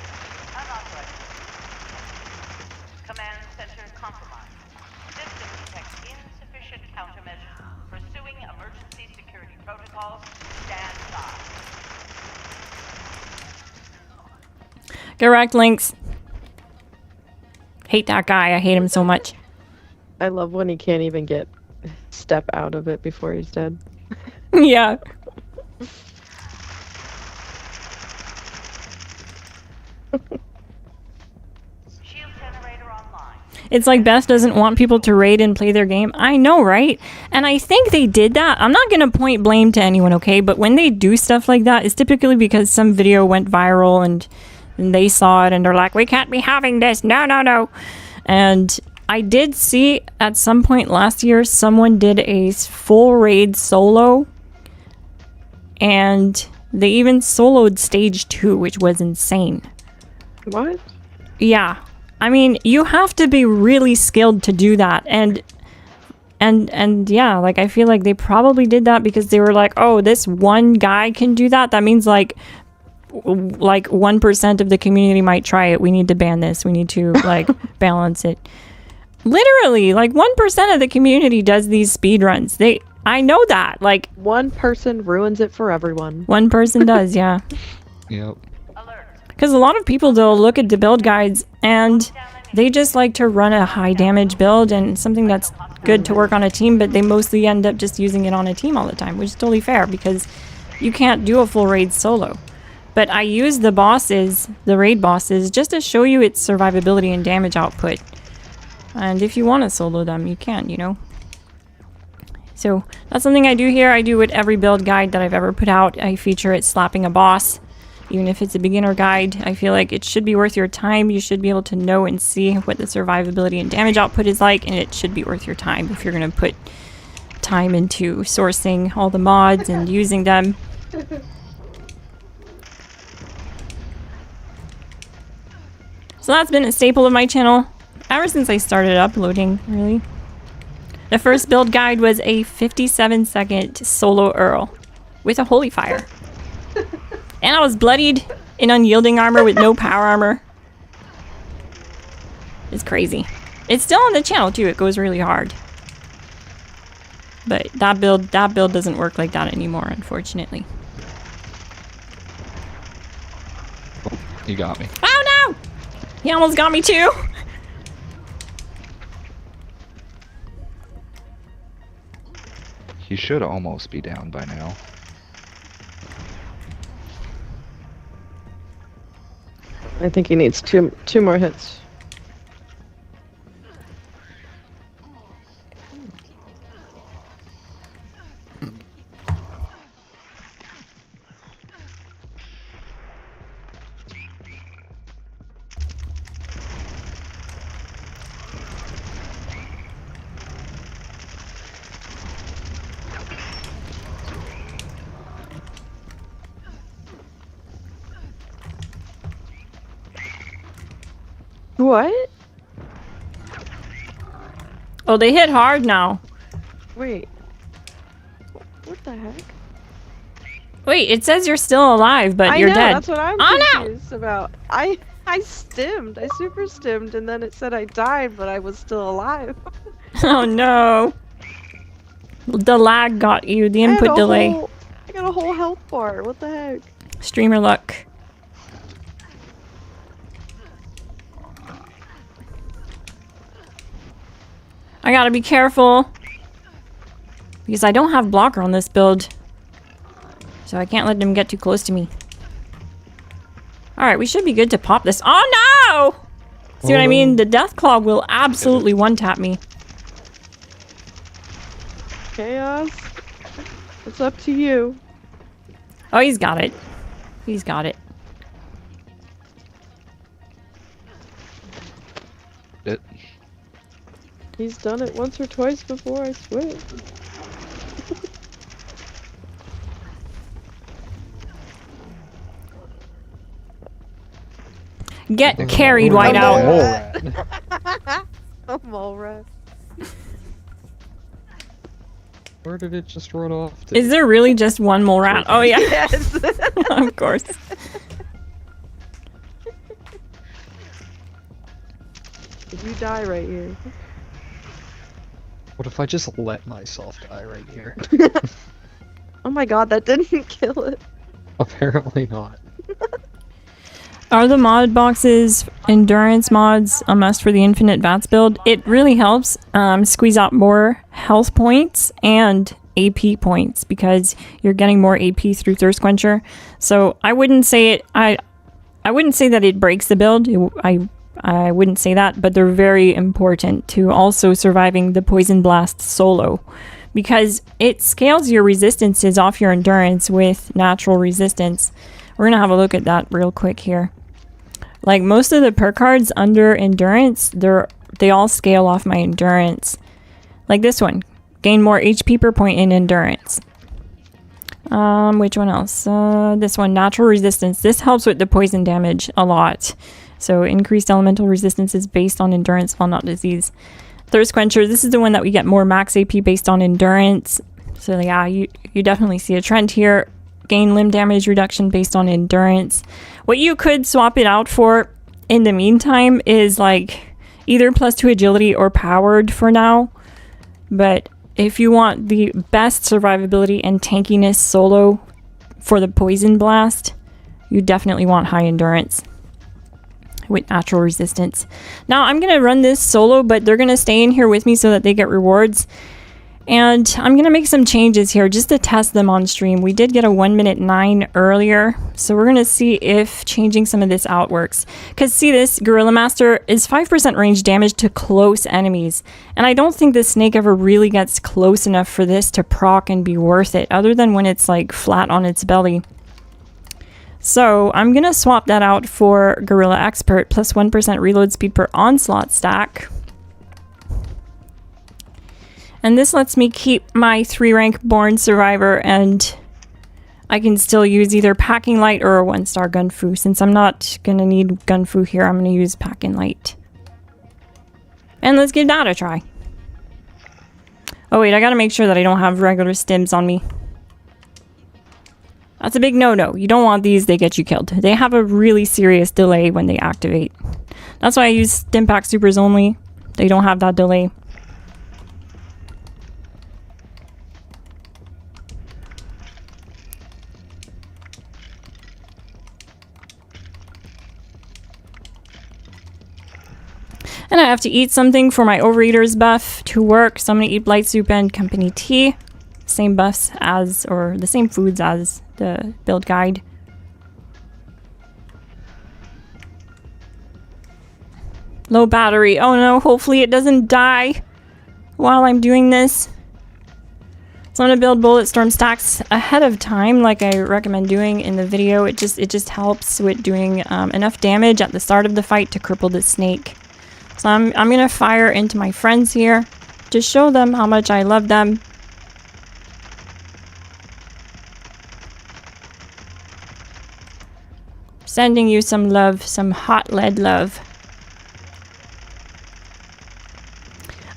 Command center compromised. System detects insufficient countermeasures. Pursuing emergency security protocols. Stand by. Get wrecked, Lynx. Hate that guy. I hate him so much. I love when he can't even step out of it before he's dead. Yeah. It's like Beth doesn't want people to raid and play their game. I know, right? And I think they did that. I'm not going to point blame to anyone, okay? But when they do stuff like that, it's typically because some video went viral and they saw it and they're like, we can't be having this. No, no, no. And I did see at some point last year, someone did a full raid solo. And they even soloed stage 2, which was insane. What? Yeah. I mean, you have to be really skilled to do that. And yeah, like I feel like they probably did that because they were like, oh, this one guy can do that. That means like 1% of the community might try it. We need to ban this. We need to like balance it. Literally, like 1% of the community does these speed runs. I know that. Like One person ruins it for everyone. one person does, yeah. Yep. Because a lot of people, they'll look at the build guides and they just like to run a high damage build and something that's good to work on a team, but they mostly end up just using it on a team all the time, which is totally fair because you can't do a full raid solo. But I use the bosses, the raid bosses, just to show you its survivability and damage output. And if you want to solo them, you can, you know. So that's something I do here. I do with every build guide that I've ever put out. I feature it slapping a boss. Even if it's a beginner guide, I feel like it should be worth your time. You should be able to know and see what the survivability and damage output is like, and it should be worth your time if you're going to put time into sourcing all the mods and using them. So that's been a staple of my channel ever since I started uploading, really. The first build guide was a 57-second solo Earl with a holy fire. And I was bloodied in unyielding armor with no power armor. It's crazy. It's still on the channel too. It goes really hard. But that build doesn't work like that anymore, unfortunately. You got me. Oh no! He almost got me too. He should almost be down by now. I think he needs two more hits. What? Oh, they hit hard now. Wait. What the heck? Wait, it says you're still alive, but you're dead. That's what I'm confused about. I stimmed. I super stimmed, and then it said I died, but I was still alive. Oh no. The lag got you, the input delay. I got a whole health bar. What the heck? Streamer luck. I gotta be careful. Because I don't have blocker on this build. So I can't let them get too close to me. Alright, we should be good to pop this. Oh no! See what I mean? The Deathclaw will absolutely one-tap me. Chaos. It's up to you. Oh, he's got it. He's got it. He's done it once or twice before, I swear. Get carried, Whiteout. A mole rat. Where did it just run off to? Is there really just one mole rat? Oh yeah. Yes. Of course. You die right here. What if I just let myself die right here? Oh my god, that didn't kill it. Apparently not. Are the mod boxes endurance mods a must for the infinite VATS build? It really helps squeeze out more health points and AP points because you're getting more AP through Thirst Quencher. So I wouldn't say it. I wouldn't say that it breaks the build. I I wouldn't say that, but they're very important to also surviving the poison blast solo, because it scales your resistances off your endurance with natural resistance. We're gonna have a look at that real quick here. Like most of the perk cards under endurance, they all scale off my endurance. Like this one, gain more HP per point in endurance. Which one else? This one, natural resistance. This helps with the poison damage a lot. So increased elemental resistance is based on endurance, while not disease. Thirst quencher. This is the one that we get more max AP based on endurance. So yeah, you definitely see a trend here. Gain limb damage reduction based on endurance. What you could swap it out for in the meantime is like either +2 agility or powered for now. But if you want the best survivability and tankiness solo for the poison blast, you definitely want high endurance with natural resistance. Now I'm going to run this solo, but they're going to stay in here with me so that they get rewards. And I'm going to make some changes here just to test them on stream. We did get a 1:09 earlier, so we're going to see if changing some of this out works. Because see, this Gorilla Master is 5% range damage to close enemies. And I don't think the snake ever really gets close enough for this to proc and be worth it, other than when it's like flat on its belly. So I'm going to swap that out for Gorilla Expert, plus 1% reload speed per onslaught stack. And this lets me keep my 3-rank Born Survivor, and I can still use either Packing Light or a 1-star Gunfu. Since I'm not going to need Gunfu here, I'm going to use Packing Light. And let's give that a try. Oh wait, I got to make sure that I don't have regular stims on me. That's a big no-no. You don't want these, they get you killed. They have a really serious delay when they activate. That's why I use Stim Pack Supers only. They don't have that delay. And I have to eat something for my Overeaters buff to work, so I'm going to eat Blight Soup and Company Tea. Same buffs as, or the same foods as the build guide. Low battery. Oh no, hopefully it doesn't die while I'm doing this. So I'm going to build Bullet Storm stacks ahead of time, like I recommend doing in the video. It just helps with doing enough damage at the start of the fight to cripple the snake. So I'm going to fire into my friends here to show them how much I love them. Sending you some love, some hot lead love.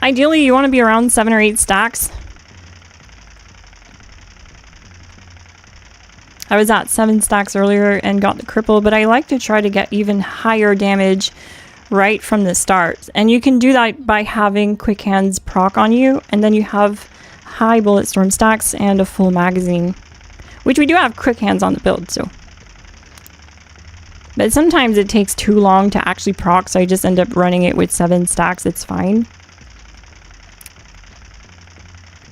Ideally, you want to be around 7 or 8 stacks. I was at 7 stacks earlier and got the cripple, but I like to try to get even higher damage right from the start. And you can do that by having Quick Hands proc on you, and then you have high Bullet Storm stacks and a full magazine, which we do have Quick Hands on the build, so. But sometimes it takes too long to actually proc, so I just end up running it with 7 stacks. It's fine.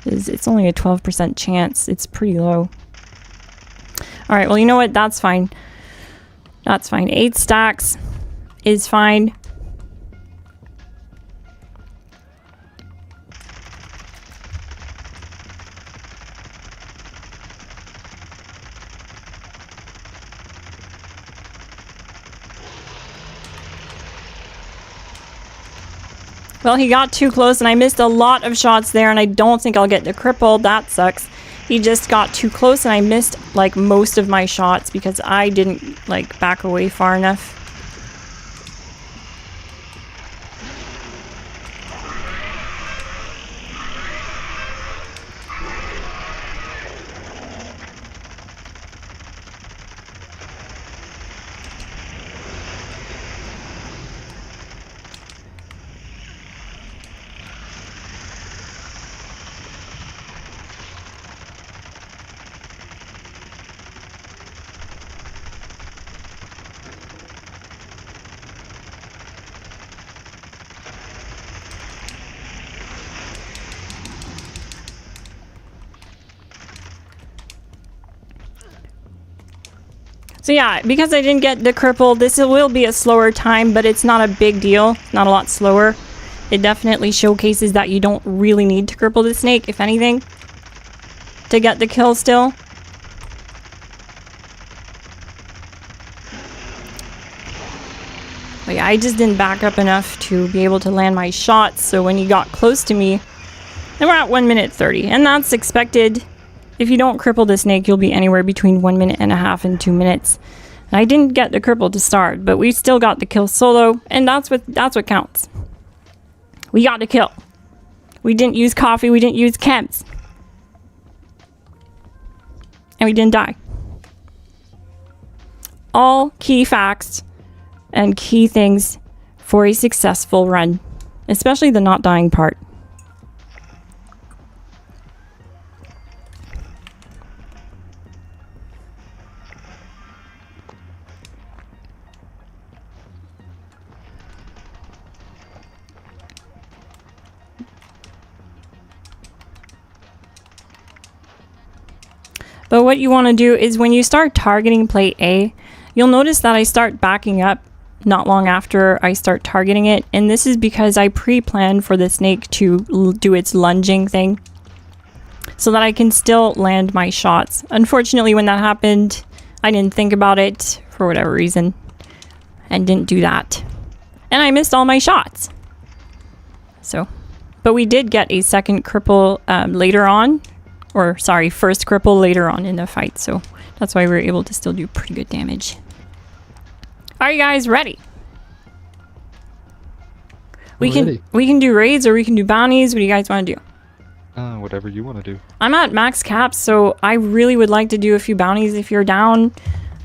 It's only a 12% chance. It's pretty low. Alright, well, you know what? That's fine. That's fine. 8 stacks is fine. Well, he got too close and I missed a lot of shots there, and I don't think I'll get the cripple. That sucks. He just got too close and I missed like most of my shots because I didn't like back away far enough. So yeah, because I didn't get the cripple, this will be a slower time, but it's not a big deal. Not a lot slower. It definitely showcases that you don't really need to cripple the snake, if anything, to get the kill still. But yeah, I just didn't back up enough to be able to land my shots, so when he got close to me, and we're at 1 minute 30, and that's expected. If you don't cripple the snake, you'll be anywhere between 1.5 minutes and 2 minutes. And I didn't get the cripple to start, but we still got the kill solo, and that's what counts. We got the kill. We didn't use coffee, we didn't use chems. And we didn't die. All key facts and key things for a successful run, especially the not dying part. But what you want to do is when you start targeting plate A, you'll notice that I start backing up not long after I start targeting it. And this is because I pre-planned for the snake to do its lunging thing so that I can still land my shots. Unfortunately, when that happened, I didn't think about it for whatever reason and didn't do that. And I missed all my shots. So, but we did get a second cripple later on. Or, sorry, first cripple later on in the fight, so that's why we were able to still do pretty good damage. Are you guys ready? We can do raids or we can do bounties. What do you guys want to do? Whatever you want to do. I'm at max caps, so I really would like to do a few bounties if you're down.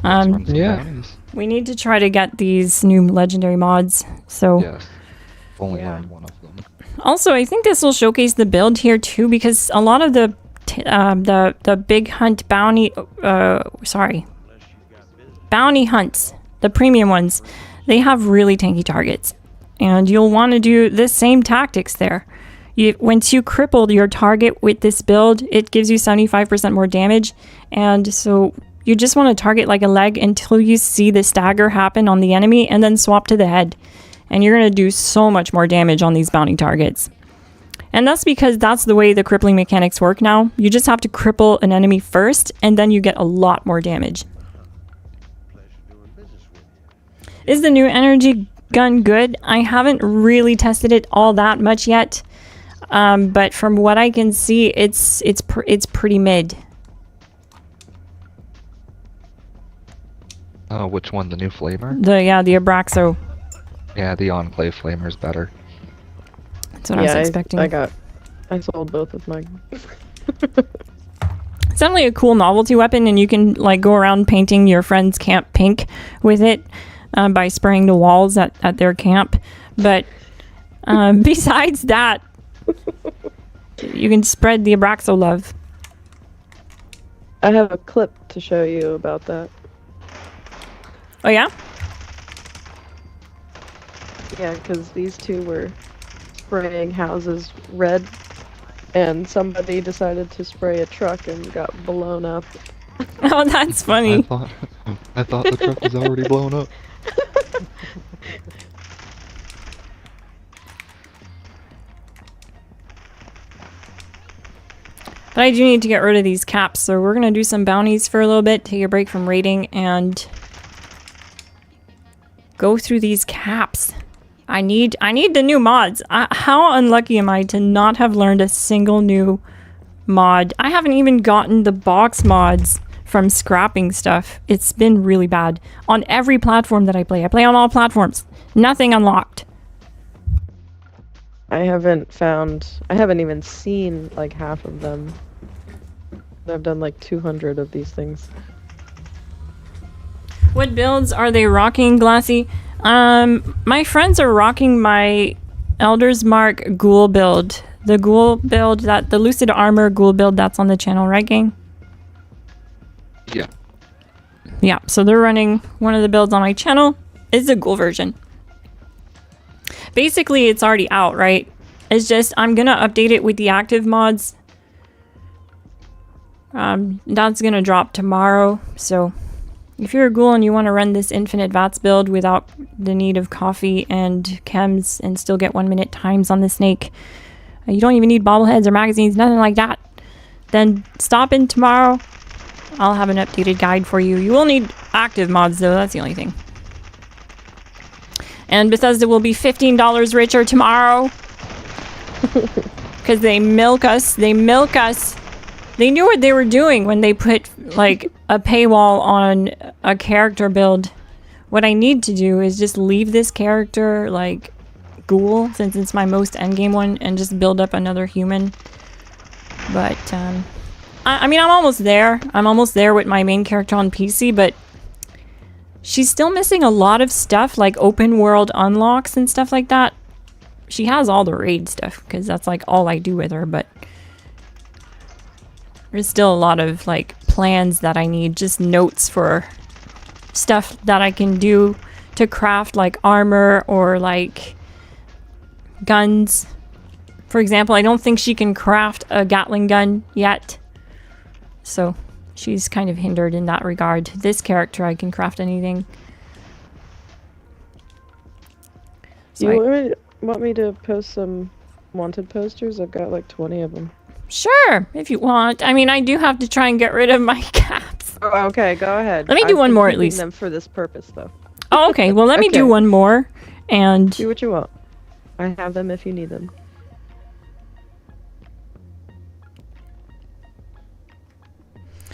Yeah. We need to try to get these new legendary mods, so... Yes. Only learned one of them. Also, I think this will showcase the build here too, because a lot of the big hunt bounty, bounty hunts, the premium ones, they have really tanky targets, and you'll want to do the same tactics there. Once you crippled your target with this build, it gives you 75% more damage, and so you just want to target like a leg until you see the stagger happen on the enemy, and then swap to the head, and you're going to do so much more damage on these bounty targets. And that's because that's the way the crippling mechanics work now. You just have to cripple an enemy first, and then you get a lot more damage. Is the new energy gun good? I haven't really tested it all that much yet, but from what I can see, it's pretty mid. Oh, which one? The new flamer? The Abraxo. Yeah, the Enclave flamer is better. That's what I was expecting. I sold both of mine. It's definitely a cool novelty weapon, and you can like go around painting your friend's camp pink with it by spraying the walls at their camp. But besides that, you can spread the Abraxo love. I have a clip to show you about that. Oh yeah? Yeah, because these two were spraying houses red, and somebody decided to spray a truck and got blown up. Oh, that's funny. I thought the truck was already blown up. But I do need to get rid of these caps, so we're gonna do some bounties for a little bit, take a break from raiding, and go through these caps. I need the new mods. How unlucky am I to not have learned a single new mod? I haven't even gotten the box mods from scrapping stuff. It's been really bad. On every platform that I play on all platforms. Nothing unlocked. I haven't even seen like half of them. I've done like 200 of these things. What builds are they rocking, Glassy? My friends are rocking my Elder's Mark Ghoul build. The Ghoul build, the Lucid Armor Ghoul build that's on the channel, right, gang? Yeah. Yeah, so they're running one of the builds on my channel. It's the Ghoul version. Basically, it's already out, right? It's just, I'm gonna update it with the active mods. That's gonna drop tomorrow, so If you're a ghoul and you want to run this infinite VATS build without the need of coffee and chems and still get 1 minute times on the snake, you don't even need bobbleheads or magazines, nothing like that, then stop in tomorrow. I'll have an updated guide for you. You will need active mods though, that's the only thing. And Bethesda will be $15 richer tomorrow. Because they milk us. They milk us. They knew what they were doing when they put, like, a paywall on a character build. What I need to do is just leave this character, like, Ghoul, since it's my most endgame one, and just build up another human. But, I mean, I'm almost there. I'm almost there with my main character on PC, but she's still missing a lot of stuff, like open world unlocks and stuff like that. She has all the raid stuff, because that's, like, all I do with her, but there's still a lot of, like, plans that I need, just notes for stuff that I can do to craft, like, armor or, like, guns. For example, I don't think she can craft a Gatling gun yet. So, she's kind of hindered in that regard. This character, I can craft anything. So You want me to post some wanted posters? I've got like 20 of them. sure, if you want. I mean, I do have to try and get rid of my caps. Oh, okay, go ahead. Let me do I've one been more at keeping least. them for this purpose, though. Oh, okay. Well, let me do Okay. one more. And Do what you want. I have them if you need them.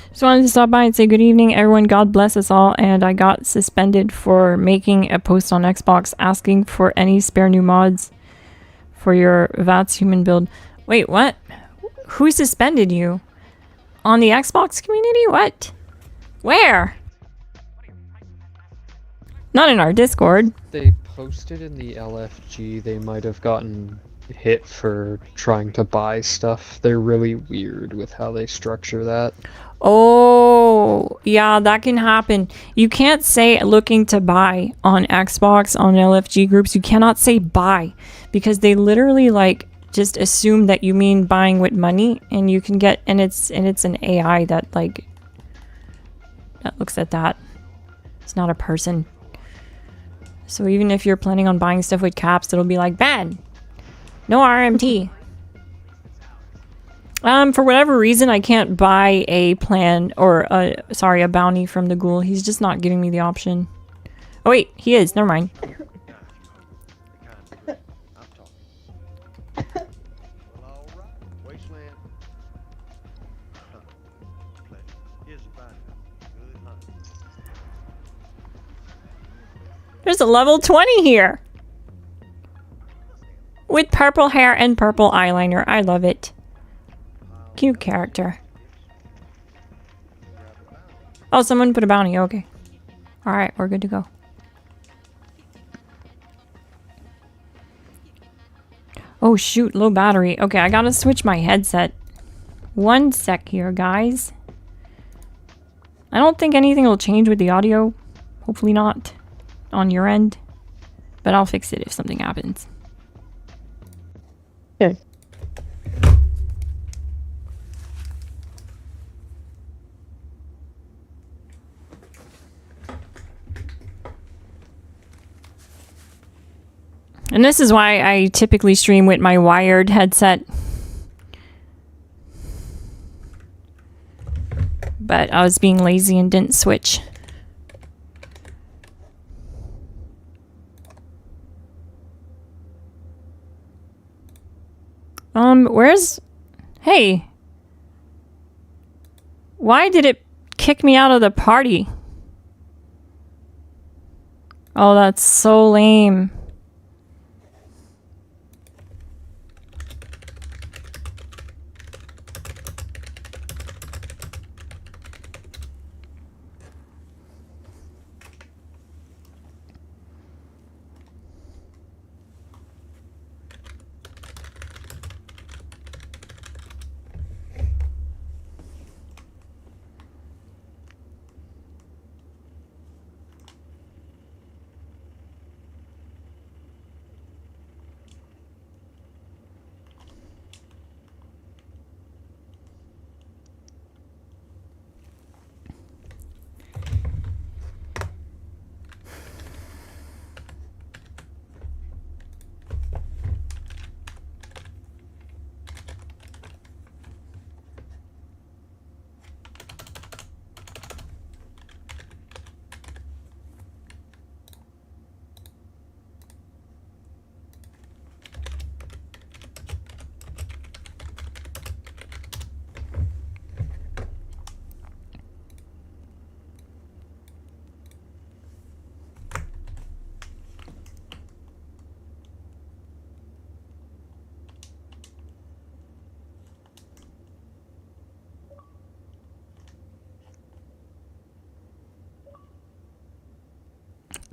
just wanted to stop by and say good evening, everyone. God bless us all. And I got suspended for making a post on Xbox asking for any spare new mods for your VATS Human build. Wait, what? Who suspended you? On the Xbox community? What? Where? Not in our Discord. They posted in the LFG they might have gotten hit for trying to buy stuff. They're really weird with how they structure that. Oh, yeah, that can happen. You can't say looking to buy on Xbox, on LFG groups. You cannot say buy because they literally like just assume that you mean buying with money, and you can get, and it's an AI that like that looks at that. It's not a person. So even if you're planning on buying stuff with caps, it'll be like banned. No RMT. For whatever reason, I can't buy a plan or a bounty from the Ghoul. He's just not giving me the option. Oh wait, he is. Never mind. There's a level 20 here. With purple hair and purple eyeliner. I love it. Cute character. Oh, someone put a bounty. Okay. Alright, we're good to go. Oh shoot, low battery. Okay, I gotta switch my headset. One sec here, guys. I don't think anything will change with the audio. Hopefully not. On your end. But I'll fix it if something happens. Okay. And this is why I typically stream with my wired headset. But I was being lazy and didn't switch. Where's... Hey. Why did it kick me out of the party? Oh, that's so lame.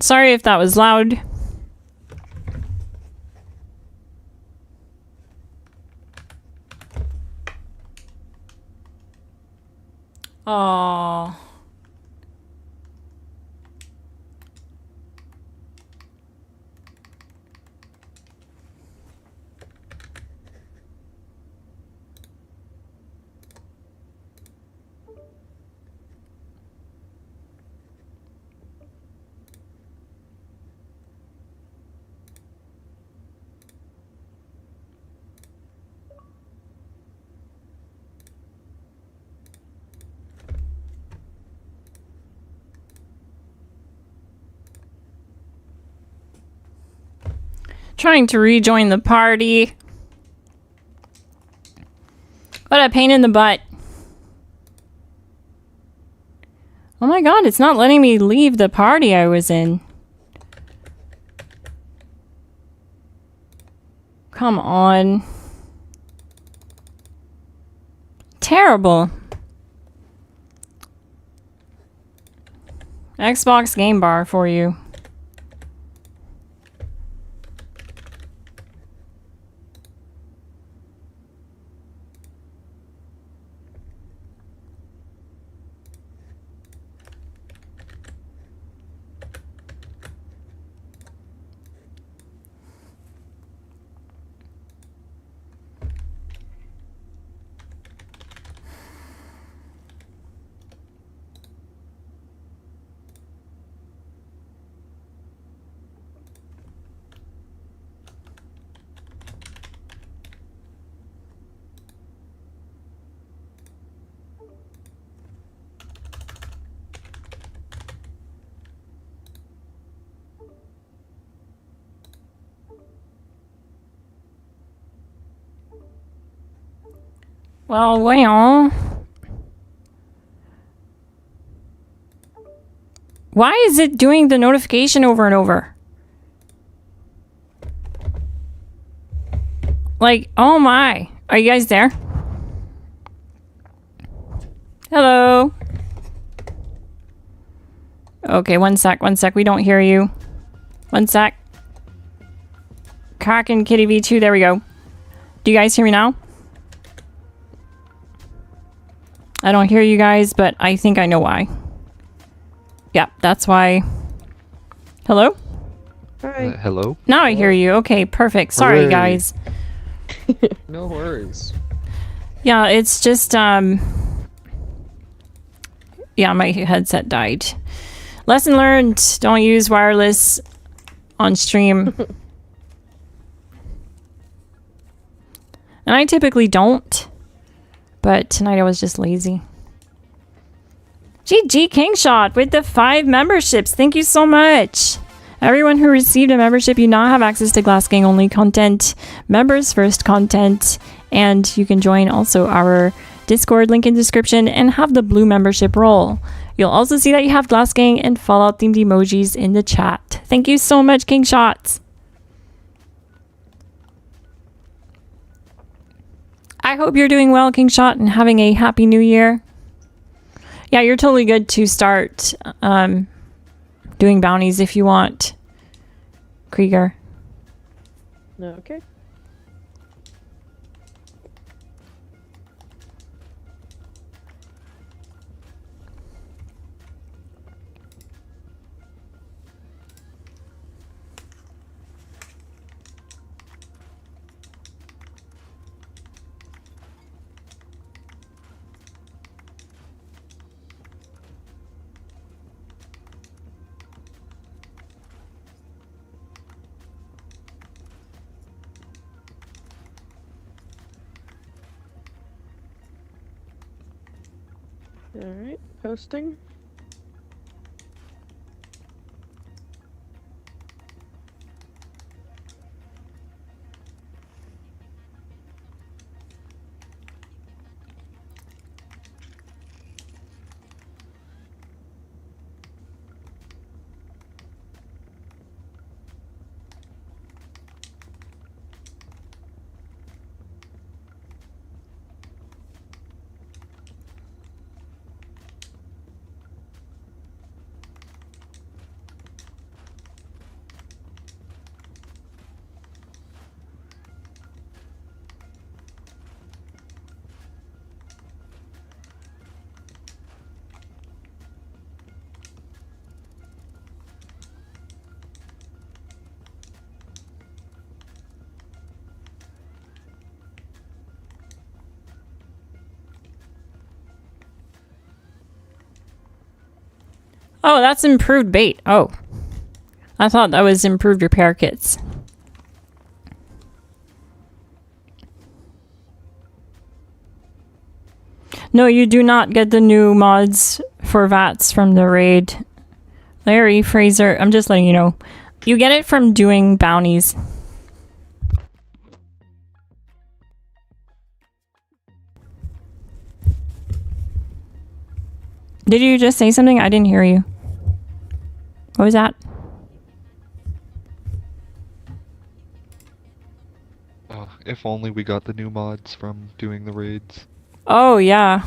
Sorry if that was loud. Oh. Trying to rejoin the party. What a pain in the butt. Oh my god, it's not letting me leave the party I was in. Come on. Terrible. Xbox game bar for you. Well. Why is it doing the notification over and over? Like, oh my. Are you guys there? Hello. Okay, one sec. We don't hear you. One sec. Cock and Kitty V2, there we go. Do you guys hear me now? I don't hear you guys, but I think I know why. Yeah, that's why. Hello? Hi. Hello? Now I hear you. Okay, perfect. Sorry, Hooray. guys. No worries. Yeah, it's just, yeah, my headset died. Lesson learned. Don't use wireless on stream. And I typically don't. But tonight I was just lazy. GG Kingshot with the 5 memberships. Thank you so much. Everyone who received a membership, you now have access to Glass Gang only content, members first content, and you can join also our Discord link in description and have the blue membership role. You'll also see that you have Glass Gang and Fallout themed emojis in the chat. Thank you so much, Kingshots. I hope you're doing well, Kingshot, and having a happy new year. Yeah, you're totally good to start doing bounties if you want, Krieger. Okay. Alright, posting. Oh, that's improved bait. Oh. I thought that was improved repair kits. No, you do not get the new mods for VATS from the raid. Larry, Fraser, I'm just letting you know. You get it from doing bounties. Did you just say something? I didn't hear you. What was that? If only we got the new mods from doing the raids. Oh, yeah.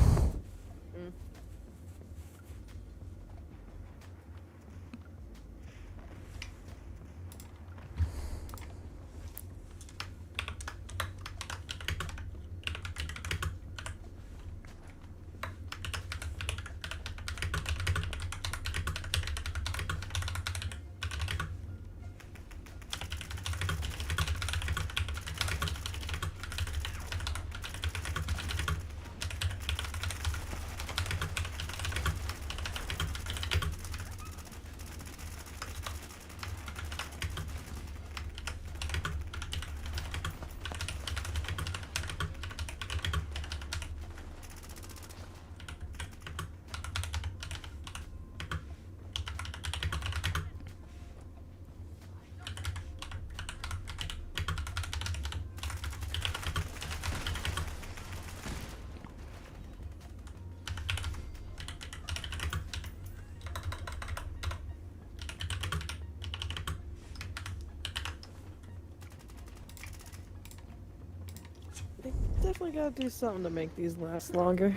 They definitely gotta do something to make these last longer.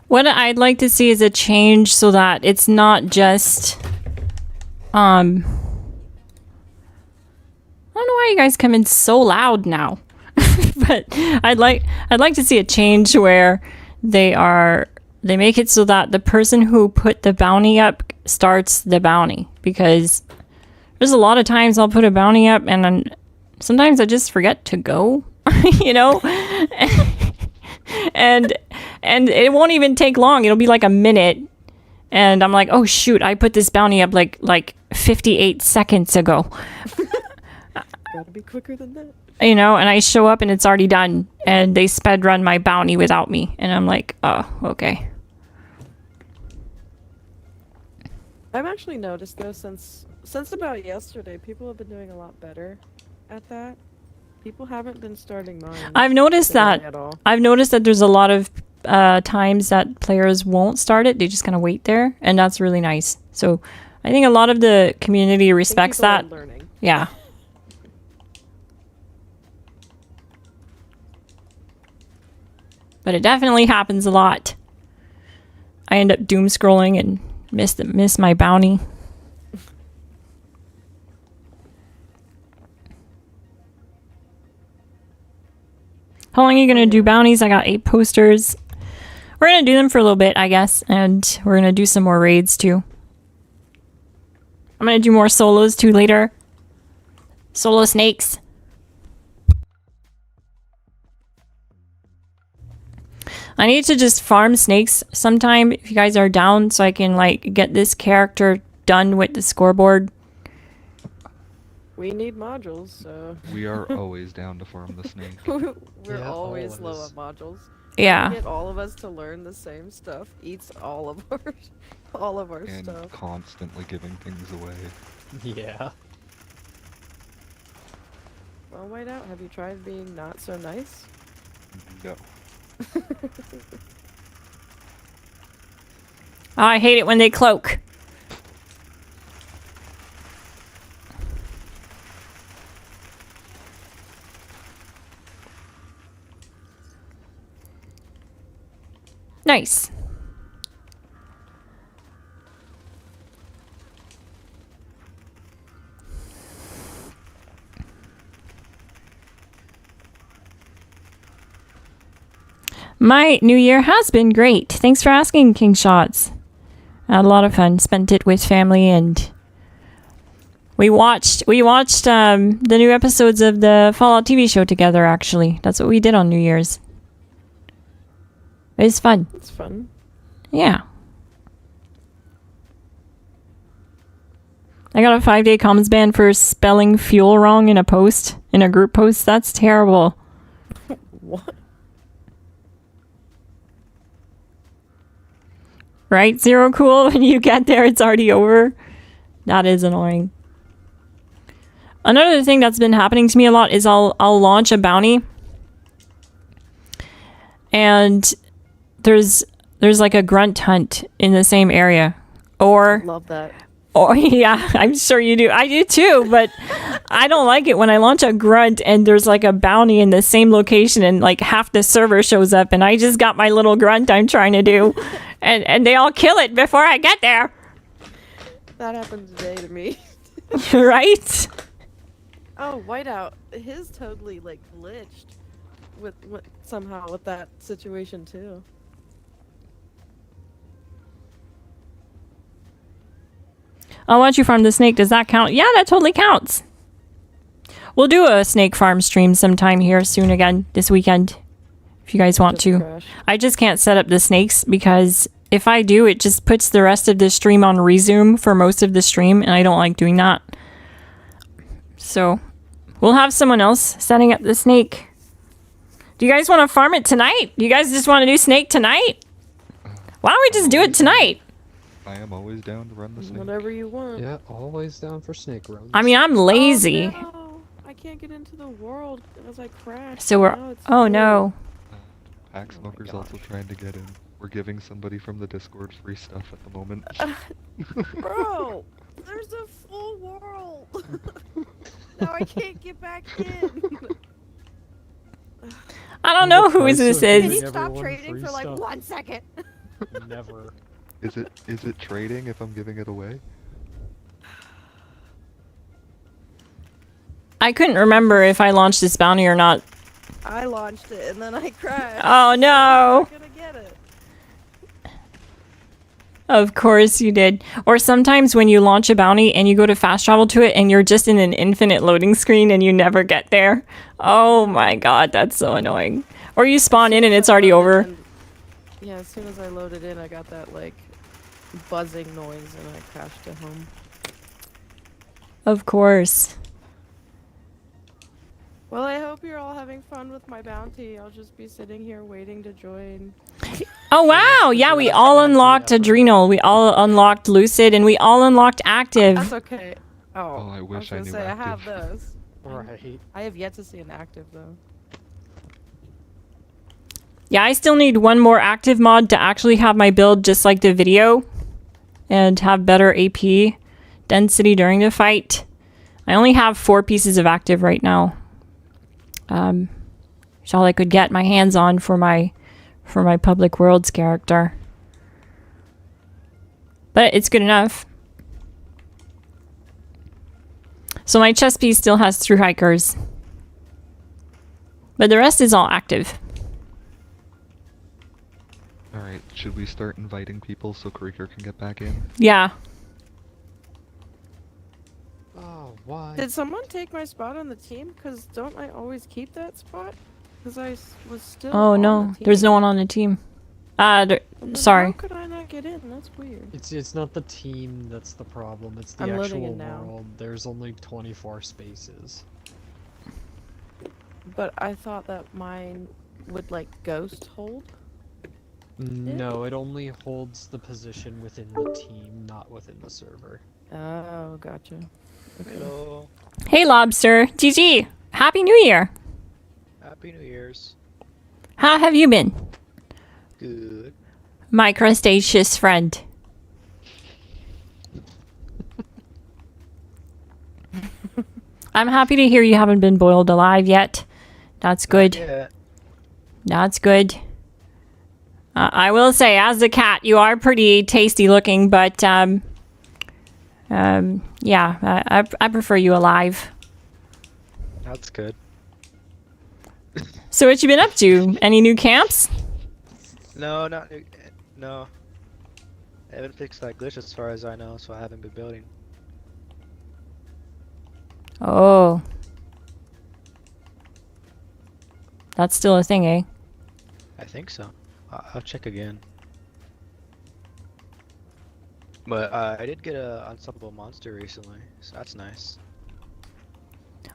What I'd like to see is a change so that it's not just I don't know why you guys come in so loud now. But I'd like to see a change where they make it so that the person who put the bounty up starts the bounty, because there's a lot of times I'll put a bounty up and then sometimes I just forget to go, you know? and it won't even take long. It'll be like a minute and I'm like, "Oh shoot, I put this bounty up like 58 seconds ago." Gotta be quicker than that. You know, and I show up and it's already done and they sped run my bounty without me and I'm like, "Oh, okay." I've actually noticed though, since about yesterday, people have been doing a lot better at that. People haven't been starting mine. I've noticed today that. at all. I've noticed that there's a lot of times that players won't start it. They just kind of wait there, and that's really nice. So I think a lot of the community I think respects people are that. learning. Yeah. But it definitely happens a lot. I end up doom scrolling and miss my bounty. How long are you going to do bounties? I got 8 posters. We're going to do them for a little bit, I guess. And we're going to do some more raids, too. I'm going to do more solos, too, later. Solo snakes. I need to just farm snakes sometime, if you guys are down, so I can, like, get this character done with the scoreboard. We need modules, so We are always down to farm the snake. we're Yeah, always low always. at modules. Yeah. Get all of us to learn the same stuff eats all of our And stuff. constantly giving things away. Yeah. Well, Whiteout, have you tried being not so nice? No. Oh, I hate it when they cloak. Nice. My new year has been great. Thanks for asking, King Shots. I had a lot of fun. Spent it with family and we watched the new episodes of the Fallout TV show together, actually. That's what we did on New Year's. It was fun. It's fun. Yeah. I got a 5-day comms ban for spelling fuel wrong in a post, in a group post. That's terrible. What? Right? Zero cool. When you get there, it's already over. That is annoying. Another thing that's been happening to me a lot is I'll launch a bounty. And there's like a grunt hunt in the same area. Or Love that. oh yeah, I'm sure you do. I do too, but I don't like it when I launch a grunt and there's like a bounty in the same location and like half the server shows up and I just got my little grunt I'm trying to do and they all kill it before I get there. That happened today to me. Right? Oh, Whiteout. His totally like glitched with somehow with that situation too. I'll watch you farm the snake. Does that count? Yeah, that totally counts. We'll do a snake farm stream sometime here soon again this weekend. If you guys want Just to. crash. I just can't set up the snakes because if I do, it just puts the rest of the stream on resume for most of the stream and I don't like doing that. So we'll have someone else setting up the snake. Do you guys want to farm it tonight? Do you guys just want to do snake tonight? Why don't we just do it tonight? I am always down to run the snake. Whatever you want. Yeah, always down for snake runs. I mean, I'm lazy. Oh, no. I can't get into the world because I crashed. So we're... Now it's Oh full. no. Pack Smoker's also trying to get in. We're giving somebody from the Discord free stuff at the moment. Bro, there's a full world. Now I can't get back in. I don't know who price this of Can giving you is. stop everyone trading free for like stuff. 1 second? Never. Is it trading if I'm giving it away? I couldn't remember if I launched this bounty or not. I launched it and then I crashed. Oh no. I'm gonna get it. Of course you did. Or sometimes when you launch a bounty and you go to fast travel to it and you're just in an infinite loading screen and you never get there. Oh my god, that's so annoying. Or you spawn in and it's already over. Yeah, as soon as I loaded in, I got that like buzzing noise and I crashed to home. Of course. Well, I hope you're all having fun with my bounty. I'll just be sitting here waiting to join. Oh wow, yeah, we all unlocked Adrenal, we all unlocked Lucid, and we all unlocked Active. That's okay. Oh, I wish I was knew gonna say, I have active. those. Right. I have yet to see an active though. Yeah, I still need one more active mod to actually have my build just like the video and have better AP density during the fight. I only have 4 pieces of active right now. It's all I could get my hands on for my Public Worlds character. But it's good enough. So my chess piece still has through hikers. But the rest is all active. Alright, should we start inviting people so Krieger can get back in? Yeah. Oh, why? Did someone take my spot on the team? Because don't I always keep that spot? Because I was still. Oh on no, the team. there's no one on the team. Then Sorry. How could I not get in? That's weird. It's not the team that's the problem. It's the I'm loading actual in now. world. There's only 24 spaces. But I thought that mine would like ghost hold. No, it only holds the position within the team, not within the server. Oh, gotcha. Okay. Hello. Hey Lobster, GG, Happy New Year. Happy New Year's. How have you been, Good. my crustaceous friend? I'm happy to hear you haven't been boiled alive yet. That's good. Yeah. That's good. I will say, as a cat, you are pretty tasty looking, but yeah, I prefer you alive. That's good. So what you been up to? Any new camps? No, not new. No. I haven't fixed that glitch as far as I know, so I haven't been building. Oh. That's still a thing, eh? I think so. I'll check again. But I did get a unstoppable monster recently, so that's nice.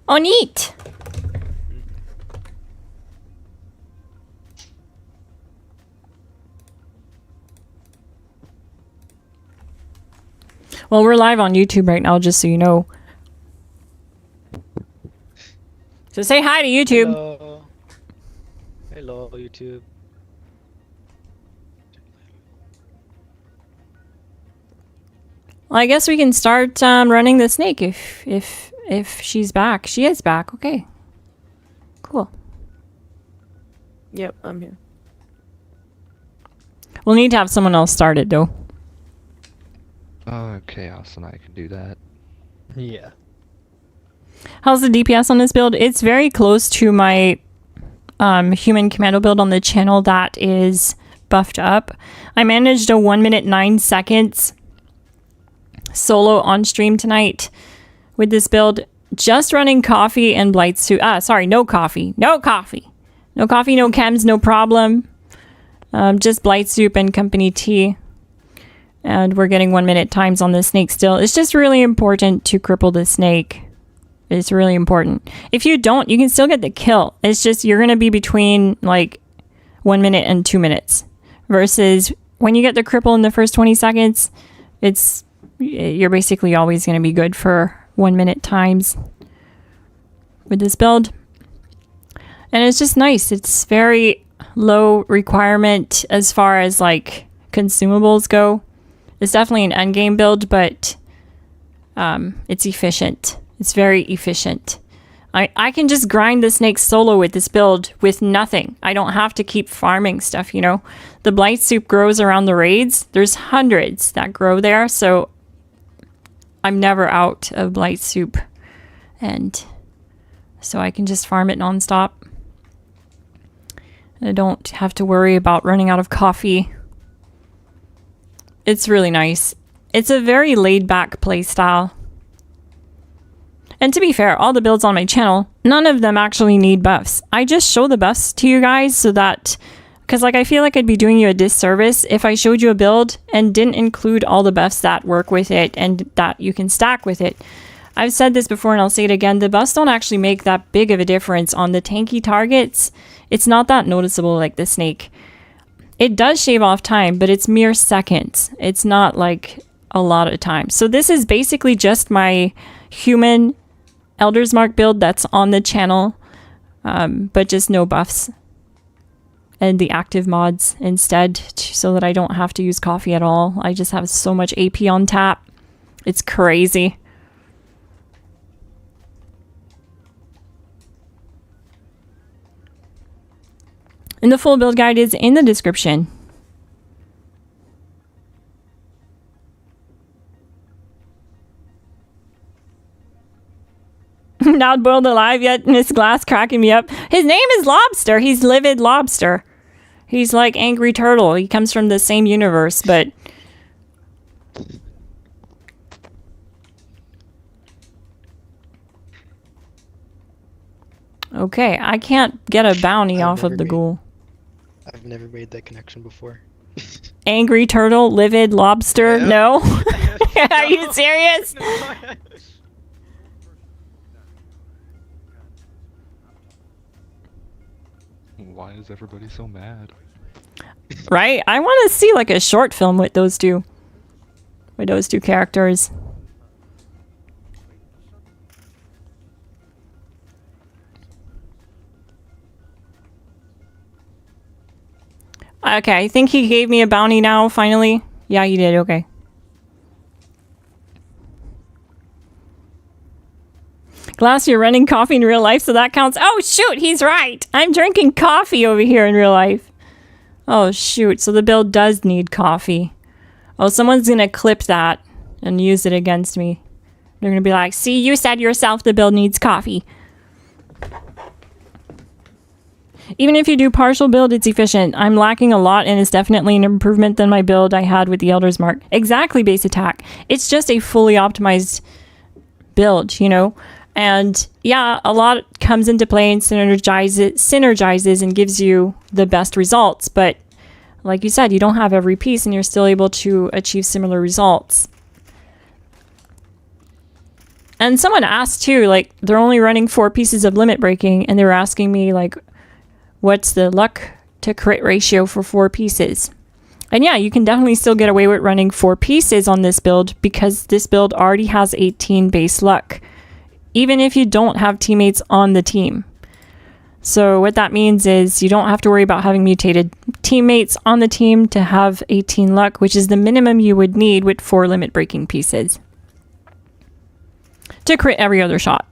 Oh, neat! Well, we're live on YouTube right now, just so you know. So say hi to YouTube. Hello. Hello, YouTube. Well, I guess we can start running the snake if she's back. She is back. Okay. Cool. Yep, I'm here. We'll need to have someone else start it though. Chaos and I can do that. Yeah. How's the DPS on this build? It's very close to my human commando build on the channel that is buffed up. I managed a 1 minute 9 seconds solo on stream tonight with this build, just running coffee and blight suit. Sorry, no coffee. No coffee. No coffee, no chems, no problem. Just blight soup and company tea. And we're getting 1 minute times on the snake still. It's just really important to cripple the snake. It's really important. If you don't, you can still get the kill. It's just you're going to be between like 1 minute and 2 minutes. Versus when you get the cripple in the first 20 seconds, you're basically always going to be good for 1 minute times with this build. And it's just nice. It's very low requirement as far as like consumables go. It's definitely an endgame build, but it's efficient. It's very efficient. I can just grind the snake solo with this build with nothing. I don't have to keep farming stuff, you know. The blight soup grows around the raids. There's hundreds that grow there, so I'm never out of blight soup. And so I can just farm it nonstop. I don't have to worry about running out of coffee. It's really nice. It's a very laid-back playstyle. And to be fair, all the builds on my channel, none of them actually need buffs. I just show the buffs to you guys so that... Because like I feel like I'd be doing you a disservice if I showed you a build and didn't include all the buffs that work with it and that you can stack with it. I've said this before and I'll say it again. The buffs don't actually make that big of a difference on the tanky targets. It's not that noticeable like the snake. It does shave off time, but it's mere seconds. It's not like a lot of time. So this is basically just my human Elder's Mark build that's on the channel, but just no buffs. And the active mods instead, so that I don't have to use coffee at all. I just have so much AP on tap. It's crazy. And the full build guide is in the description. Not boiled alive yet, Miss Glass cracking me up. His name is Lobster. He's Livid Lobster. He's like Angry Turtle. He comes from the same universe, but... Okay, I can't get a bounty off of the ghoul. I've never made that connection before. Angry Turtle, Livid Lobster? Yeah. No? Are you serious? Why is everybody so mad? Right? I want to see like a short film with those two. With those two characters. Okay, I think he gave me a bounty now, finally. Yeah, he did, okay. Glass, you're running coffee in real life, so that counts. Oh, shoot, he's right. I'm drinking coffee over here in real life. Oh, shoot, so the build does need coffee. Oh, someone's gonna clip that and use it against me. They're gonna be like, see, you said yourself the build needs coffee. Even if you do partial build, it's efficient. I'm lacking a lot, and it's definitely an improvement than my build I had with the Elder's Mark. Exactly, base attack. It's just a fully optimized build, you know? And yeah, a lot comes into play and synergizes and gives you the best results. But like you said, you don't have every piece and you're still able to achieve similar results. And someone asked too, like, they're only running 4 pieces of limit breaking, and they were asking me, like, what's the luck to crit ratio for 4 pieces? And yeah, you can definitely still get away with running 4 pieces on this build, because this build already has 18 base luck, even if you don't have teammates on the team. So what that means is you don't have to worry about having mutated teammates on the team to have 18 luck, which is the minimum you would need with 4 limit breaking pieces to crit every other shot.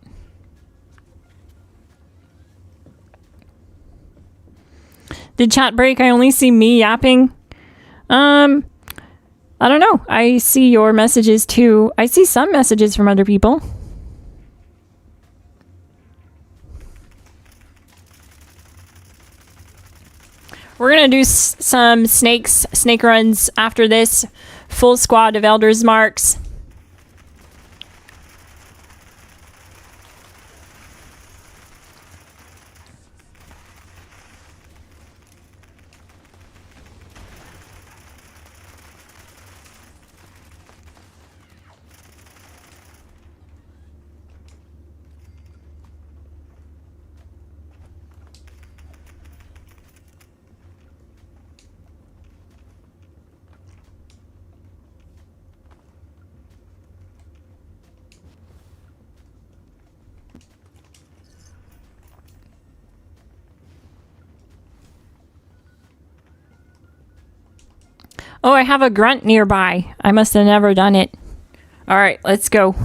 Did chat break? I only see me yapping. I don't know. I see your messages too. I see some messages from other people. We're gonna do some snake runs after this. Full squad of Elders Marks. Oh, I have a grunt nearby. I must have never done it. All right, let's go.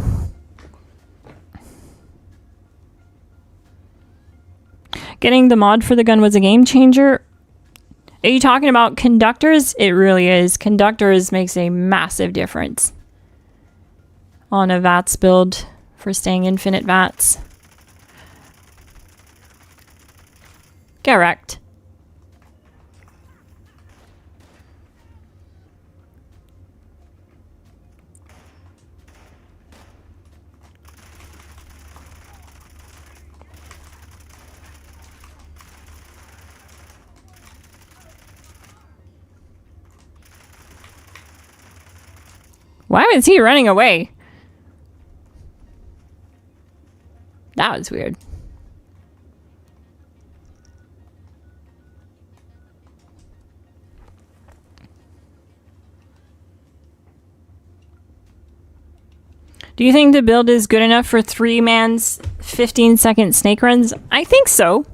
Getting the mod for the gun was a game changer. Are you talking about conductors? It really is. Conductors makes a massive difference on a VATS build for staying infinite VATS. Correct. Why was he running away? That was weird. Do you think the build is good enough for 3-man's 15-second snake runs? I think so.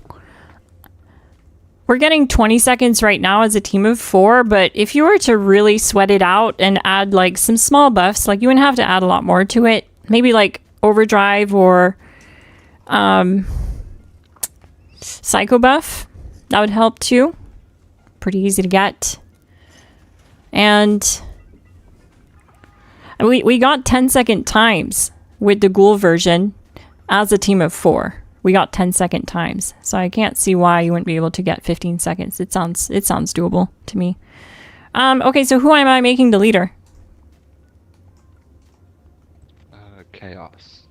We're getting 20 seconds right now as a team of 4, but if you were to really sweat it out and add like some small buffs, like you wouldn't have to add a lot more to it. Maybe like overdrive or psycho buff. That would help too. Pretty easy to get. And we got 10-second times with the Ghoul version as a team of 4. We got 10-second times, so I can't see why you wouldn't be able to get 15 seconds. It sounds doable to me. Okay, so who am I making the leader? Chaos.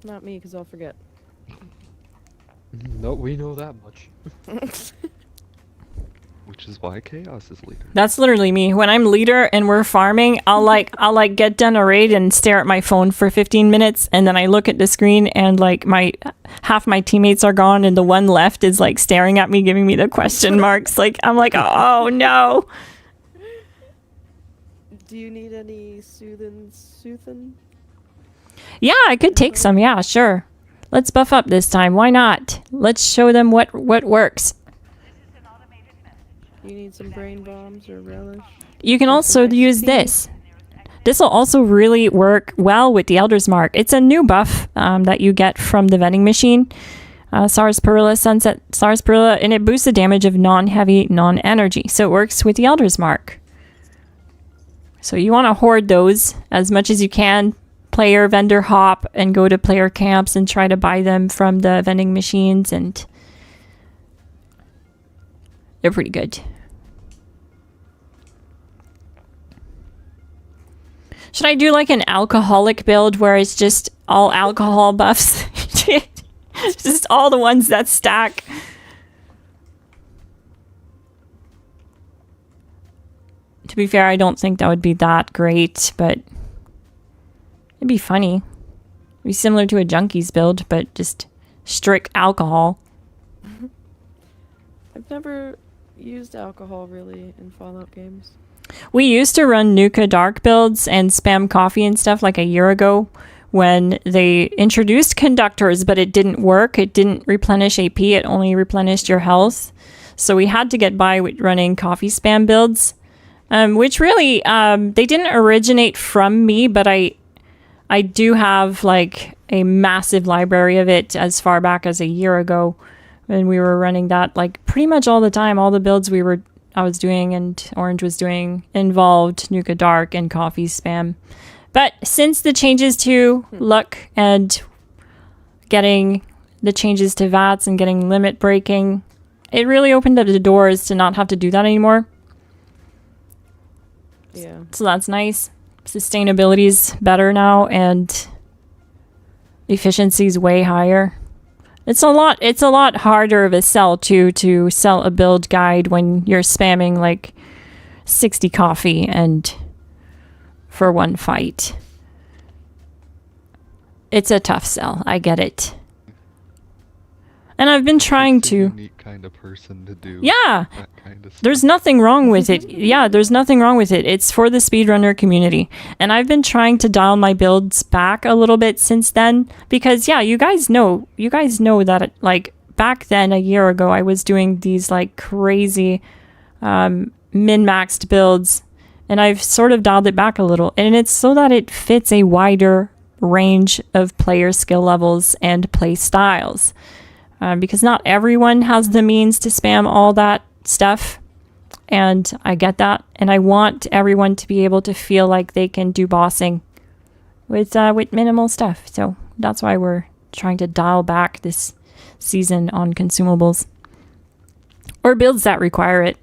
Not me, because I'll forget. No, we know that much. Which is why Chaos is leader. That's literally me. When I'm leader and we're farming, I'll get done a raid and stare at my phone for 15 minutes, and then I look at the screen and like half my teammates are gone and the one left is like staring at me, giving me the question marks. Like I'm like, oh no. Do you need any soothing? Yeah, I could take some. Yeah, sure. Let's buff up this time. Why not? Let's show them what works. You need some brain bombs or relish? You can also use this. This will also really work well with the Elder's Mark. It's a new buff that you get from the vending machine. Sarsaparilla, Sunset Sarsaparilla, and it boosts the damage of non-heavy, non-energy. So it works with the Elder's Mark. So you want to hoard those as much as you can. Player vendor hop and go to player camps and try to buy them from the vending machines, and they're pretty good. Should I do like an alcoholic build where it's just all alcohol buffs? Just all the ones that stack. To be fair, I don't think that would be that great, but it'd be funny. It'd be similar to a Junkies build, but just strict alcohol. I've never used alcohol really in Fallout games. We used to run Nuka Dark builds and spam coffee and stuff like a year ago when they introduced conductors, but it didn't work. It didn't replenish AP. It only replenished your health. So we had to get by with running coffee spam builds, which really, they didn't originate from me, but I do have like a massive library of it as far back as a year ago when we were running that like pretty much all the time. All the builds I was doing and Orange was doing involved Nuka Dark and coffee spam. But since the changes to luck and getting the changes to VATS and getting limit breaking, it really opened up the doors to not have to do that anymore. Yeah. So that's nice. Sustainability's better now and efficiency's way higher. It's a lot harder of a sell to sell a build guide when you're spamming like 60 coffee and for one fight. It's a tough sell. I get it. And I've been trying It's a to. unique kind of person to do Yeah. that kind of stuff. There's nothing wrong with it. Yeah, there's nothing wrong with it. It's for the speedrunner community. And I've been trying to dial my builds back a little bit since then because yeah, you guys know that like back then a year ago I was doing these like crazy min-maxed builds and I've sort of dialed it back a little and it's so that it fits a wider range of player skill levels and play styles. Because not everyone has the means to spam all that stuff. And I get that. And I want everyone to be able to feel like they can do bossing with minimal stuff. So that's why we're trying to dial back this season on consumables. Or builds that require it.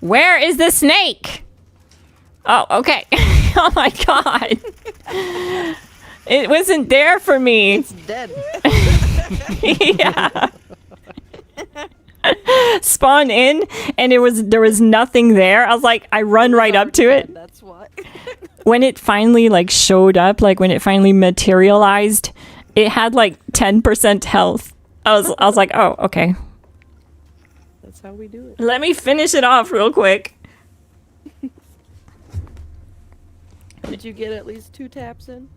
Where is the snake? Oh, okay. Oh my god. It wasn't there for me. It's dead. Yeah. Spawn in and there was nothing there. I was like, I run right up to it. That's why. When it finally like showed up, like when it finally materialized, it had like 10% health. I was like, oh, okay. That's how we do it. Let me finish it off real quick. Did you get at least 2 taps in?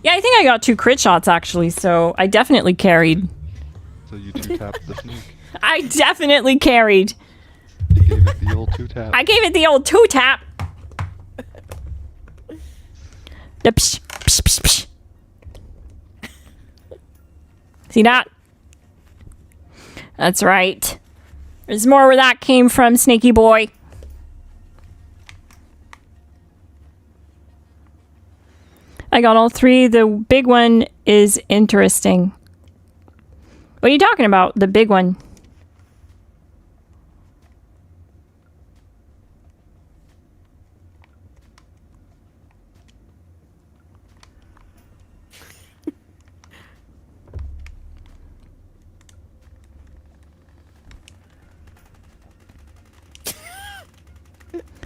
Yeah, I think I got 2 crit shots actually, so I definitely carried. So you 2-tapped the snake. I definitely carried. You gave it the old 2-tap. I gave it the old 2-tap. The psh, psh, psh, psh. See that? That's right. There's more where that came from, Snaky Boy. I got all 3. The big one is interesting. What are you talking about? The big one.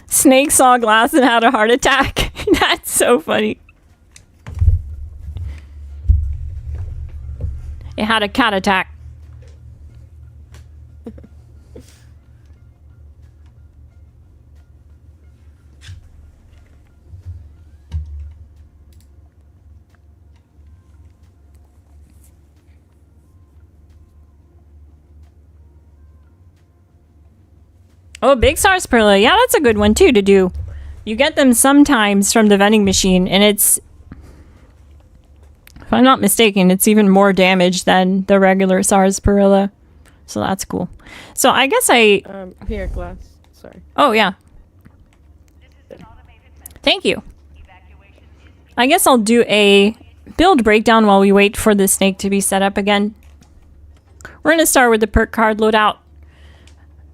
Snake saw glass and had a heart attack. That's so funny. It had a cat attack. Oh, big sarsaparilla. Yeah, that's a good one too to do. You get them sometimes from the vending machine, and it's, if I'm not mistaken, it's even more damage than the regular sarsaparilla. So that's cool. So I guess Here, glass. Sorry. oh yeah. Thank you. I guess I'll do a build breakdown while we wait for the snake to be set up again. We're going to start with the perk card loadout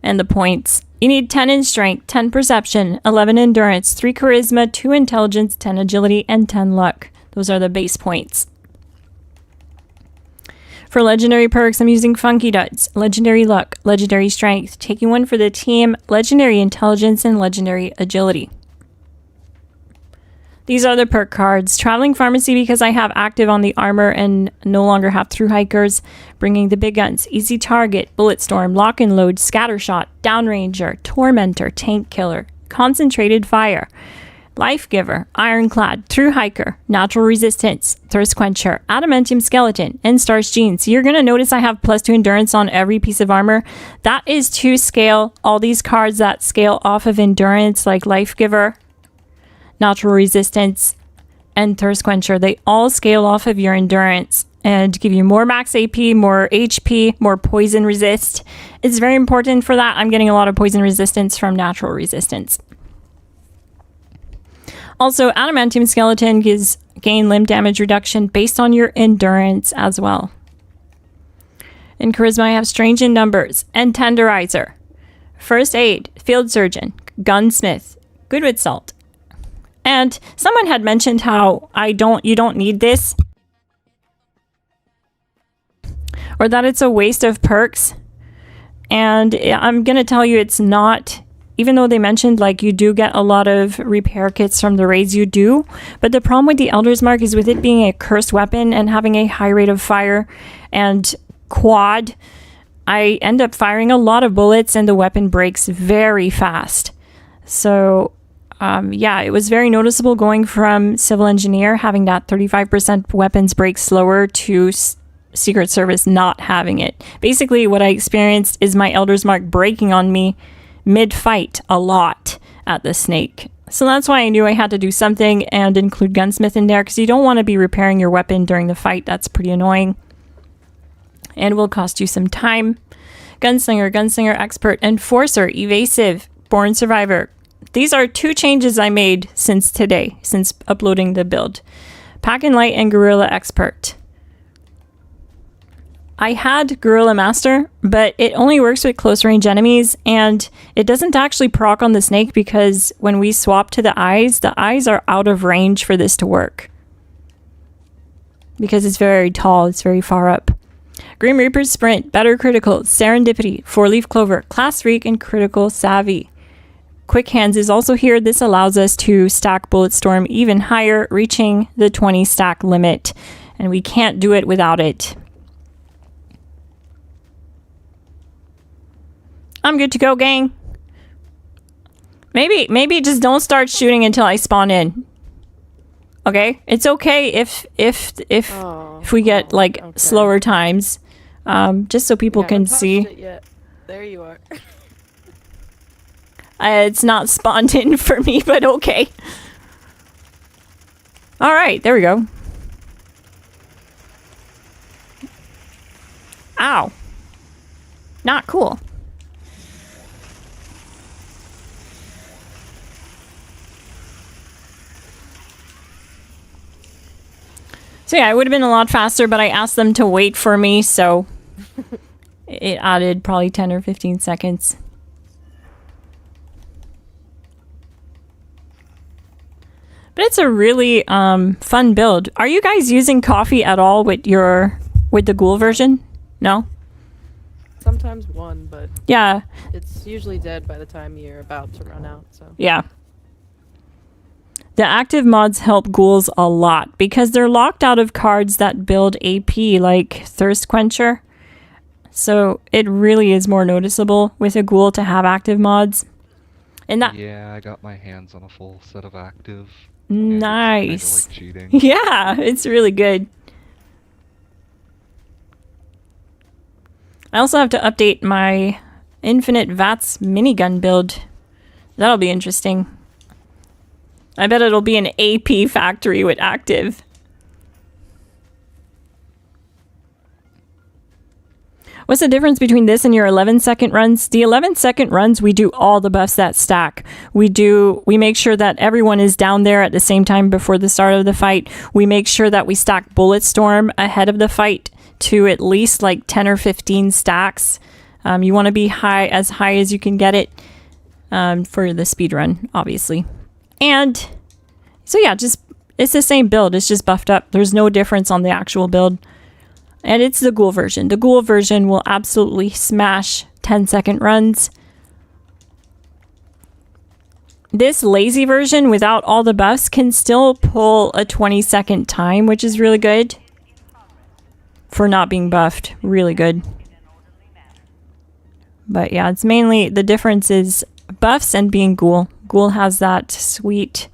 and the points. You need 10 in strength, 10 perception, 11 endurance, 3 charisma, 2 intelligence, 10 agility, and 10 luck. Those are the base points. For legendary perks, I'm using Funky Duds, Legendary Luck, Legendary Strength, taking one for the team, Legendary Intelligence, and Legendary Agility. These are the perk cards. Traveling Pharmacy because I have active on the armor and no longer have through hikers. Bringing the big guns, Easy Target, Bullet Storm, Lock and Load, Scattershot, Downranger, Tormentor, Tank Killer, Concentrated Fire, Life Giver, Ironclad, Through Hiker, Natural Resistance, Thirst Quencher, Adamantium Skeleton, and Starch Jeans. You're going to notice I have +2 endurance on every piece of armor. That is to scale all these cards that scale off of endurance, like Life Giver, Natural Resistance, and Thirst Quencher. They all scale off of your endurance and give you more max AP, more HP, more poison resist. It's very important for that. I'm getting a lot of poison resistance from Natural Resistance. Also, Adamantium Skeleton gain limb damage reduction based on your endurance as well. In Charisma, I have Strange in Numbers and Tenderizer. First Aid, Field Surgeon, Gunsmith, Good with Salt. And someone had mentioned how you don't need this, or that it's a waste of perks. And I'm going to tell you it's not, even though they mentioned like you do get a lot of repair kits from the raids, you do. But the problem with the Elder's Mark is with it being a cursed weapon and having a high rate of fire and quad, I end up firing a lot of bullets and the weapon breaks very fast. So yeah, it was very noticeable going from Civil Engineer having that 35% weapons break slower to Secret Service not having it. Basically, what I experienced is my Elder's Mark breaking on me mid-fight a lot at the Snake. So that's why I knew I had to do something and include Gunsmith in there, because you don't want to be repairing your weapon during the fight. That's pretty annoying and will cost you some time. Gunslinger, Gunslinger Expert, Enforcer, Evasive, Born Survivor. These are 2 changes I made since today, since uploading the build. Pack and Light and Guerrilla Expert. I had Guerrilla Master, but it only works with close range enemies, and it doesn't actually proc on the Snake because when we swap to the eyes are out of range for this to work. Because it's very tall, it's very far up. Grim Reaper's Sprint, Better Critical, Serendipity, 4-Leaf Clover, Class Freak, and Critical Savvy. Quick Hands is also here. This allows us to stack Bullet Storm even higher, reaching the 20 stack limit, and we can't do it without it. I'm good to go, gang. Maybe just don't start shooting until I spawn in. Okay? It's okay if we get like slower times. Just so people can see. It yet. There you are. It's not spawned in for me, but okay. Alright, there we go. Ow. Not cool. So yeah, it would have been a lot faster, but I asked them to wait for me, so it added probably 10 or 15 seconds. But it's a really fun build. Are you guys using coffee at all with the Ghoul version? No? Sometimes one, but yeah, it's usually dead by the time you're about to run out. So yeah. The active mods help ghouls a lot because they're locked out of cards that build AP like Thirst Quencher. So it really is more noticeable with a ghoul to have active mods. And that Yeah, I got my hands on a full set of active. and nice. It's kinda like cheating. Yeah, it's really good. I also have to update my Infinite VATS minigun build. That'll be interesting. I bet it'll be an AP factory with active. What's the difference between this and your 11-second runs? The 11-second runs, we do all the buffs that stack. We make sure that everyone is down there at the same time before the start of the fight. We make sure that we stack Bullet Storm ahead of the fight to at least like 10 or 15 stacks. You want to be as high as you can get it for the speed run, obviously. And so yeah, it's the same build. It's just buffed up. There's no difference on the actual build. And it's the Ghoul version. The Ghoul version will absolutely smash 10-second runs. This lazy version without all the buffs can still pull a 20-second time, which is really good for not being buffed. Really good. But yeah, it's mainly the difference is buffs and being Ghoul. Ghoul has that sweet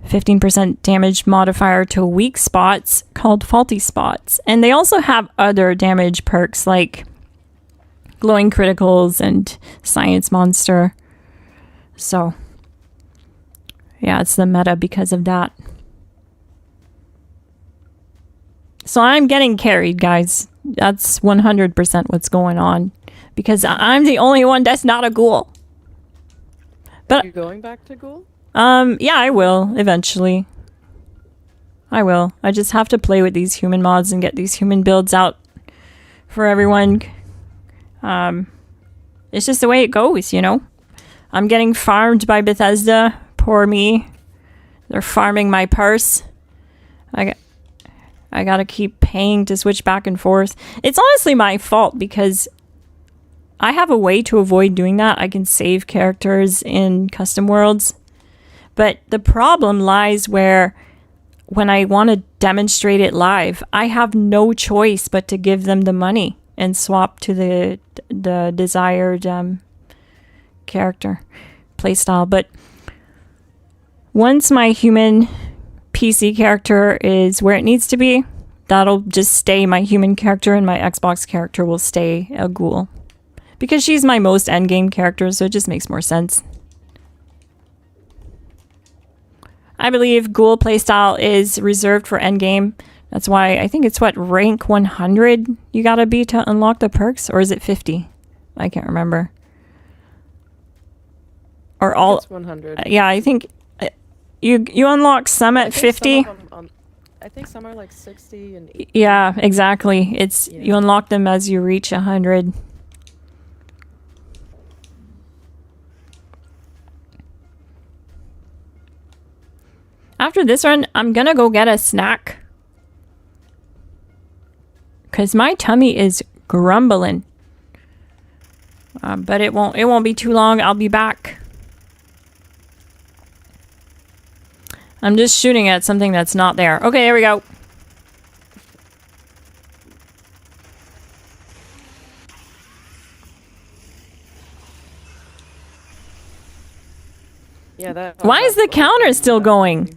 15% damage modifier to weak spots called faulty spots. And they also have other damage perks like glowing criticals and science monster. So yeah, it's the meta because of that. So I'm getting carried, guys. That's 100% what's going on. Because I'm the only one that's not a Ghoul. But You going back to Ghoul? yeah, I will eventually. I will. I just have to play with these human mods and get these human builds out for everyone. It's just the way it goes, you know? I'm getting farmed by Bethesda. Poor me. They're farming my purse. I gotta keep paying to switch back and forth. It's honestly my fault because I have a way to avoid doing that. I can save characters in custom worlds. But the problem lies where when I want to demonstrate it live, I have no choice but to give them the money and swap to the desired character playstyle. But once my human PC character is where it needs to be, that'll just stay my human character and my Xbox character will stay a Ghoul. Because she's my most endgame character, so it just makes more sense. I believe Ghoul playstyle is reserved for endgame. That's why I think it's what, rank 100 you gotta be to unlock the perks? Or is it 50? I can't remember. Or all... It's 100. Yeah, I think you unlock some at 50. I think some are like 60 and 80. Yeah, exactly. It's you unlock them as you reach 100. After this run, I'm gonna go get a snack. Cause my tummy is grumbling. But it won't be too long. I'll be back. I'm just shooting at something that's not there. Okay, here we go. Yeah, Why is the counter still going?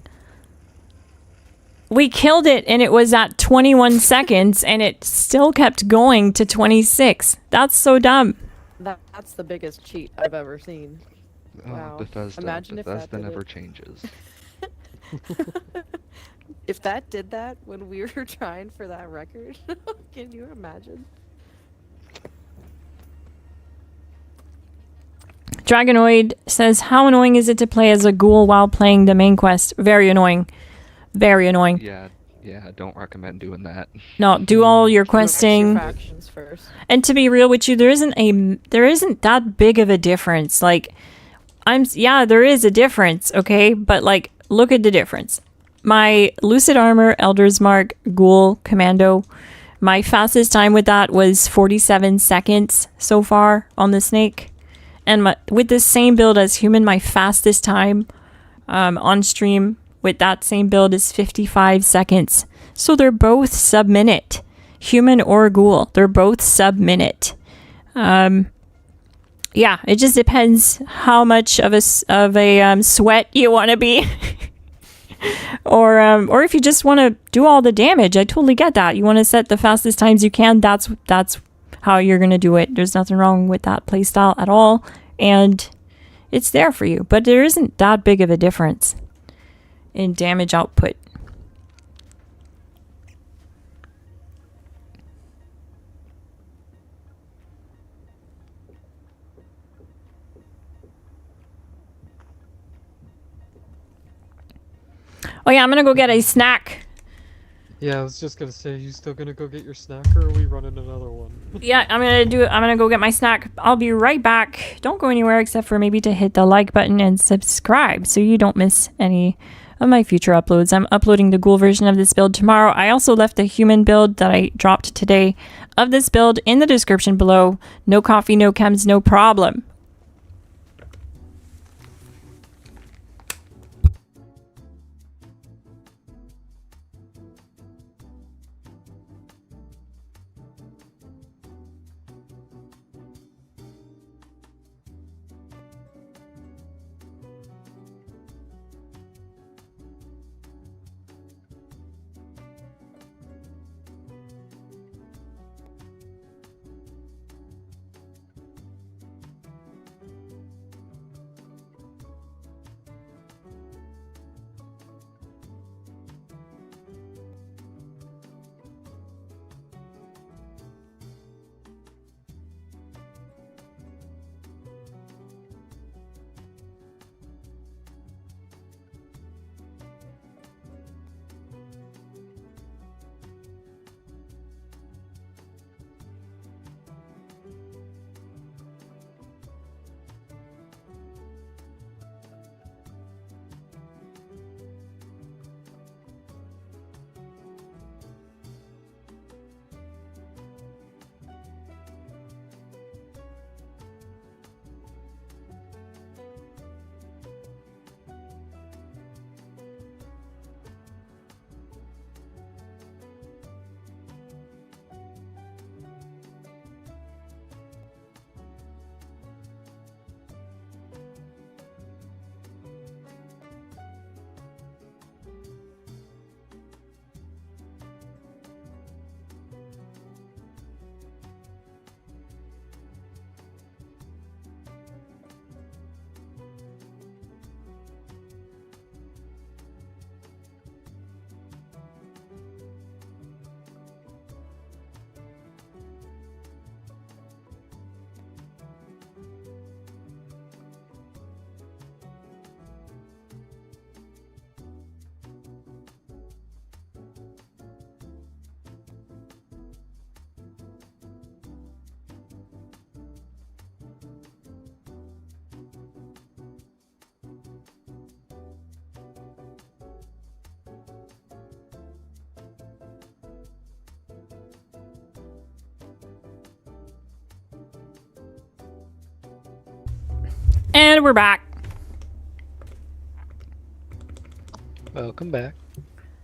We killed it and it was at 21 seconds and it still kept going to 26. That's so dumb. That's the biggest cheat I've ever seen. Oh, Wow. Bethesda. Imagine if that Bethesda did never it. changes. If that did that when we were trying for that record, can you imagine? Dragonoid says, how annoying is it to play as a Ghoul while playing the main quest? Very annoying. Very annoying. Yeah, don't recommend doing that. No, do all your questing. Factions first. And to be real with you, there isn't that big of a difference. Like, there is a difference, okay? But like, look at the difference. My Lucid Armor, Elder's Mark, Ghoul, Commando, my fastest time with that was 47 seconds so far on the Snake. And with the same build as Human, my fastest time on stream with that same build is 55 seconds. So they're both sub-minute. Human or Ghoul, they're both sub-minute. Yeah, it just depends how much of a sweat you want to be. Or if you just want to do all the damage. I totally get that. You want to set the fastest times you can. That's how you're going to do it. There's nothing wrong with that playstyle at all. And it's there for you. But there isn't that big of a difference in damage output. Oh yeah, I'm gonna go get a snack. Yeah, I was just gonna say, you still gonna go get your snack, or are we running another one? Yeah, I'm gonna go get my snack. I'll be right back. Don't go anywhere except for maybe to hit the like button and subscribe so you don't miss any of my future uploads. I'm uploading the Ghoul version of this build tomorrow. I also left the human build that I dropped today of this build in the description below. No coffee, no chems, no problem. And we're back. Welcome back.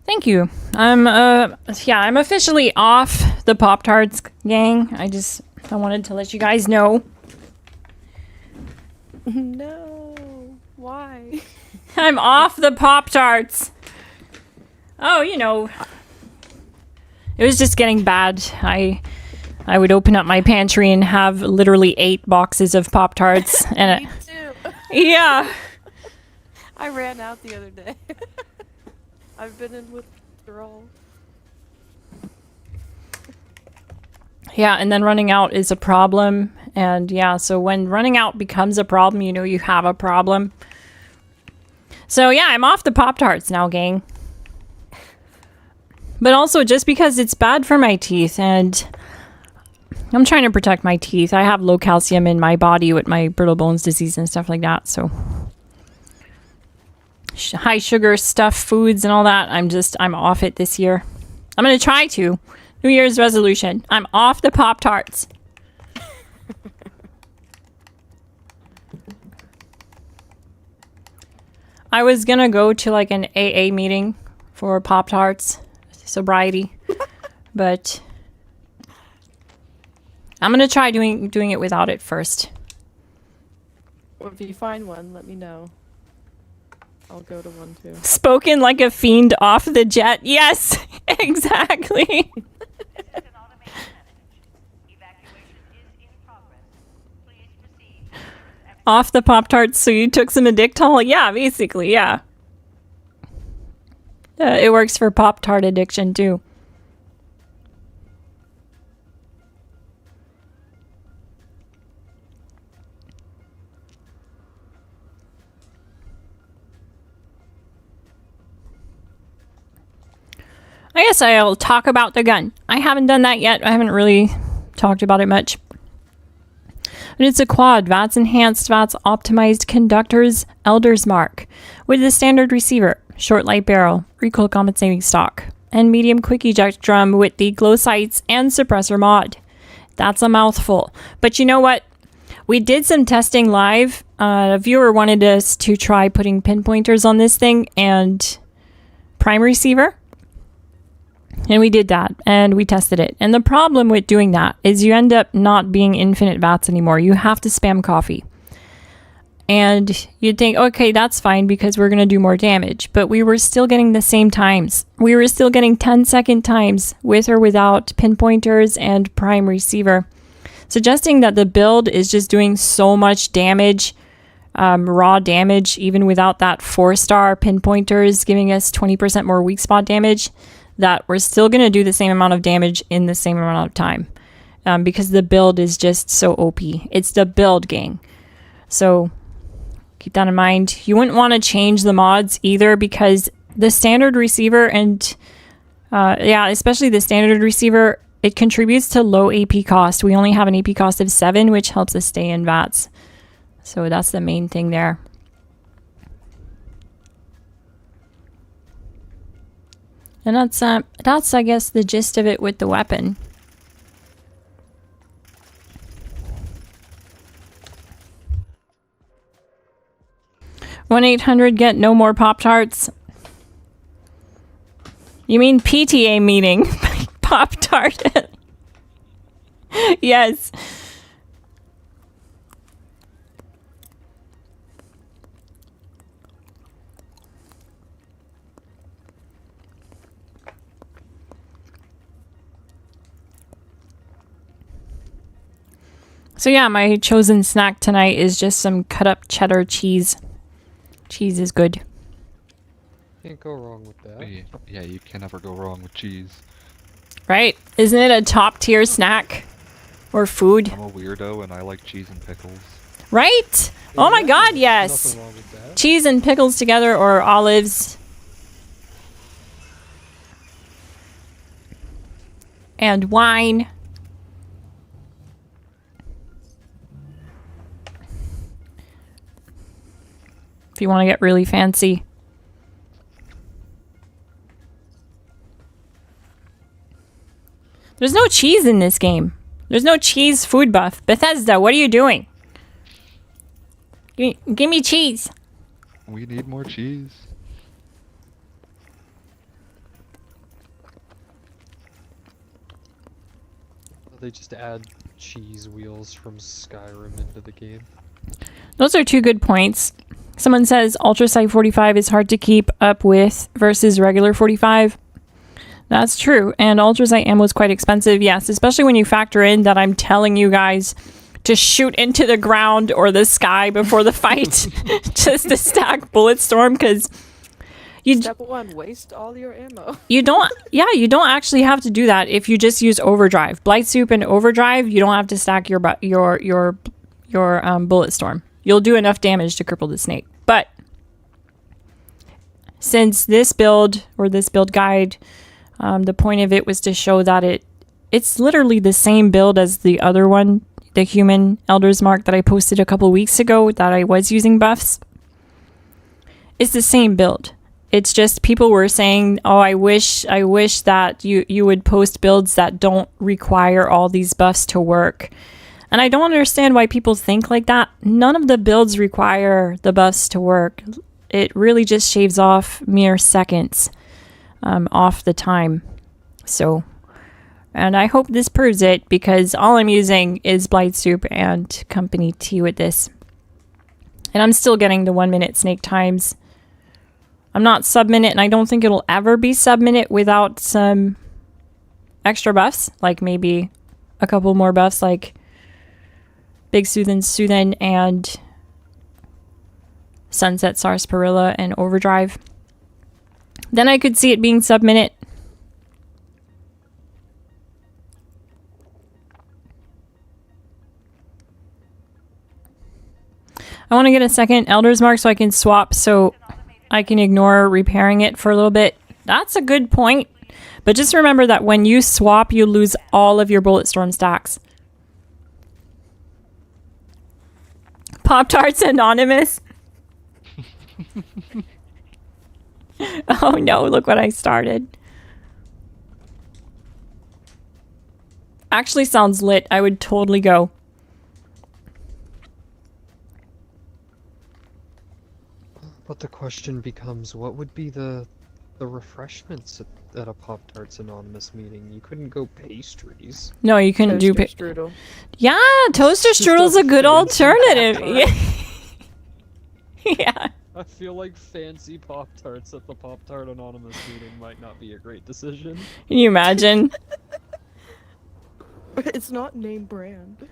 Thank you. I'm officially off the Pop-Tarts gang. I wanted to let you guys know. No. Why? I'm off the Pop-Tarts. Oh, you know, it was just getting bad. I would open up my pantry and have literally 8 boxes of Pop-Tarts. And Me too. yeah. I ran out the other day. I've been in withdrawal. Yeah, and then running out is a problem. And yeah, so when running out becomes a problem, you know you have a problem. So yeah, I'm off the Pop-Tarts now, gang. But also just because it's bad for my teeth, and I'm trying to protect my teeth. I have low calcium in my body with my brittle bones disease and stuff like that, so high sugar stuff, foods and all that, I'm off it this year. I'm gonna try to. New Year's resolution. I'm off the Pop-Tarts. I was gonna go to like an AA meeting for Pop-Tarts sobriety, but I'm gonna try doing it without it first. Well, if you find one, let me know. I'll go to one too. Spoken like a fiend off the jet. Yes, exactly. This is an automated message. Evacuation is in progress. Please proceed to the nearest exit. Off the Pop-Tarts, so you took some Addictol? Yeah, basically, yeah. It works for Pop-Tart addiction too. I guess I'll talk about the gun. I haven't done that yet. I haven't really talked about it much. But it's a quad, VATS enhanced, VATS optimized conductors, Elder's Mark, with the standard receiver, short light barrel, recoil compensating stock, and medium quick eject drum with the glow sights and suppressor mod. That's a mouthful. But you know what? We did some testing live. A viewer wanted us to try putting pinpointers on this thing and prime receiver. And we did that, and we tested it. And the problem with doing that is you end up not being infinite VATS anymore. You have to spam coffee. And you'd think, okay, that's fine because we're going to do more damage. But we were still getting the same times. We were still getting 10-second times with or without pinpointers and prime receiver. Suggesting that the build is just doing so much damage, raw damage, even without that 4-star pinpointers giving us 20% more weak spot damage, that we're still going to do the same amount of damage in the same amount of time. Because the build is just so OP. It's the build, gang. So keep that in mind. You wouldn't want to change the mods either because the standard receiver and, especially the standard receiver, it contributes to low AP cost. We only have an AP cost of 7, which helps us stay in VATS. So that's the main thing there. And that's I guess the gist of it with the weapon. One 800 get no more Pop-Tarts. You mean PTA meeting? Pop-Tart. Yes. So yeah, my chosen snack tonight is just some cut up cheddar cheese. Cheese is good. Can't go wrong with that. Yeah, you can never go wrong with cheese. Right? Isn't it a top tier snack? Or food? I'm a weirdo and I like cheese and pickles. Right? Oh my god, yes! Nothing wrong with that. Cheese and pickles together or olives. And wine. If you want to get really fancy. There's no cheese in this game. There's no cheese food buff. Bethesda, what are you doing? Give me cheese. We need more cheese. They just add cheese wheels from Skyrim into the game. Those are two good points. Someone says Ultrasight 45 is hard to keep up with versus regular 45. That's true. And Ultrasight ammo is quite expensive. Yes, especially when you factor in that I'm telling you guys to shoot into the ground or the sky before the fight just to stack bullet storm because Step 1, waste all your ammo. you don't actually have to do that if you just use overdrive. Blight Soup and overdrive, you don't have to stack your bullet storm. You'll do enough damage to cripple the snake. But since this build or this build guide, the point of it was to show that it's literally the same build as the other one, the human Elder's Mark that I posted a couple weeks ago that I was using buffs. It's the same build. It's just people were saying, oh, I wish that you would post builds that don't require all these buffs to work. And I don't understand why people think like that. None of the builds require the buffs to work. It really just shaves off mere seconds off the time. So, and I hope this proves it because all I'm using is Blight Soup and Company Tea with this. And I'm still getting the 1 minute snake times. I'm not sub-minute and I don't think it'll ever be sub-minute without some extra buffs. Like maybe a couple more buffs like Big Soothin' and Sunset Sarsaparilla and Overdrive. Then I could see it being sub-minute. I want to get a second Elder's Mark so I can swap so I can ignore repairing it for a little bit. That's a good point. But just remember that when you swap, you lose all of your Bulletstorm stacks. Pop-Tarts Anonymous. Oh no, look what I started. Actually sounds lit. I would totally go. But the question becomes, what would be the refreshments at a Pop-Tarts Anonymous meeting? You couldn't go pastries. No, you couldn't do Toaster strudel. Yeah, toaster strudel's a good alternative. Yeah. Yeah. I feel like fancy Pop-Tarts at the Pop-Tart Anonymous meeting might not be a great decision. Can you imagine? It's not name brand.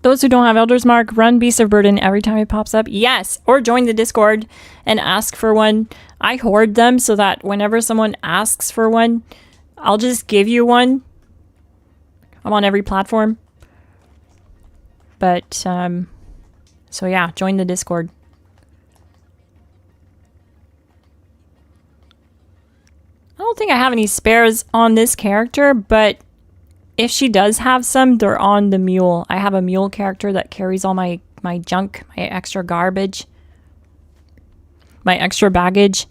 Those who don't have Elder's Mark, run Beast of Burden every time it pops up. Yes, or join the Discord and ask for one. I hoard them so that whenever someone asks for one, I'll just give you one. I'm on every platform. But, so yeah, join the Discord. I don't think I have any spares on this character, but if she does have some, they're on the mule. I have a mule character that carries all my junk, my extra garbage, my extra baggage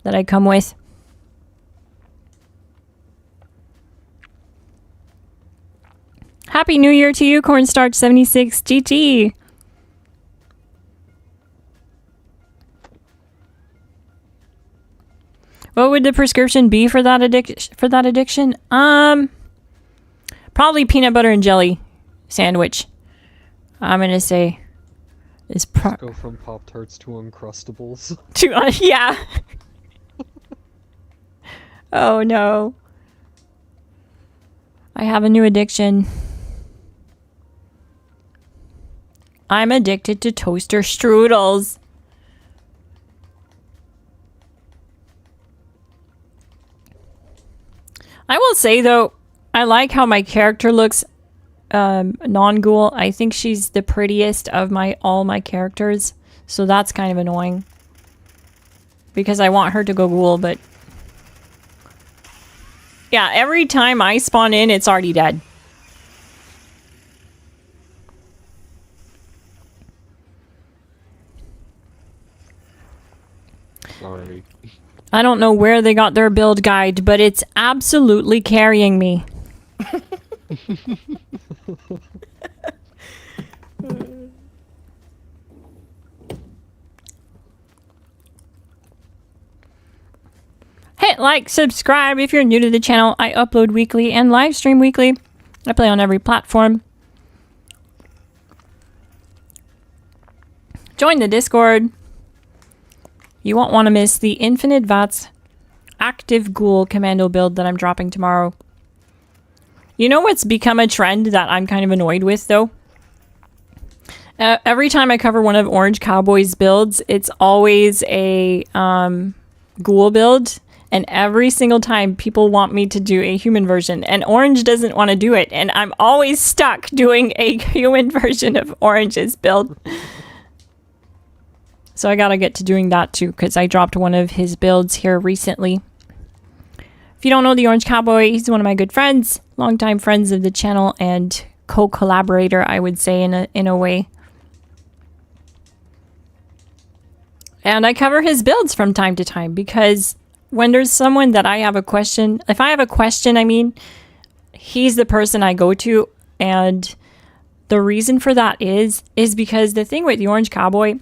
that I come with. Happy New Year to you, Cornstarch76 GT. What would the prescription be for that addiction? Probably peanut butter and jelly sandwich. I'm gonna say is Go from Pop-Tarts to Uncrustables. Yeah. Oh no. I have a new addiction. I'm addicted to toaster strudels. I will say though, I like how my character looks non-ghoul. I think she's the prettiest of all my characters, so that's kind of annoying. Because I want her to go ghoul, but yeah, every time I spawn in, it's already dead. Sorry. I don't know where they got their build guide, but it's absolutely carrying me. Hit like, subscribe if you're new to the channel. I upload weekly and live stream weekly. I play on every platform. Join the Discord. You won't want to miss the Infinite VATS active Ghoul Commando build that I'm dropping tomorrow. You know what's become a trend that I'm kind of annoyed with, though? Every time I cover one of Orange Cowboy's builds, it's always a Ghoul build. And every single time people want me to do a human version. And Orange doesn't want to do it. And I'm always stuck doing a human version of Orange's build. So I gotta get to doing that too, because I dropped one of his builds here recently. If you don't know the Orange Cowboy, he's one of my good friends, longtime friends of the channel, and co-collaborator, I would say, in a way. And I cover his builds from time to time, because when there's someone that I have a question, if I have a question, I mean, he's the person I go to, and the reason for that is because the thing with the Orange Cowboy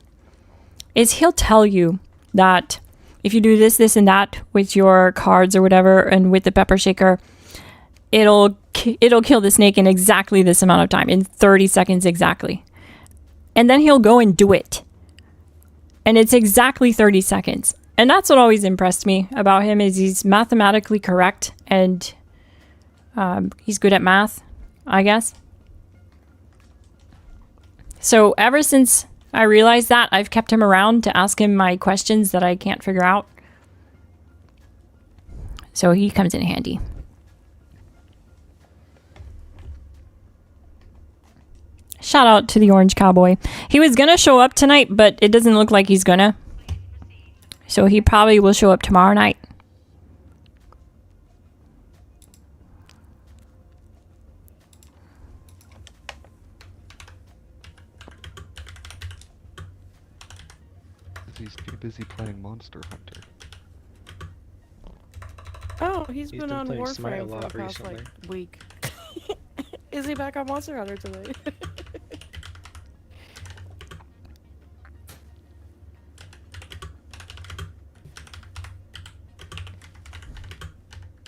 is he'll tell you that if you do this, this, and that with your cards or whatever, and with the pepper shaker, it'll kill the snake in exactly this amount of time, in 30 seconds exactly. And then he'll go and do it. And it's exactly 30 seconds. And that's what always impressed me about him, is he's mathematically correct, and he's good at math, I guess. So ever since I realized that, I've kept him around to ask him my questions that I can't figure out. So he comes in handy. Shout out to the Orange Cowboy. He was gonna show up tonight, but it doesn't look like he's gonna. So he probably will show up tomorrow night. He's too busy playing Monster Hunter. Oh, he's He's been been on playing Smite a Warframe for lot the past recently. like week. Is he back on Monster Hunter today?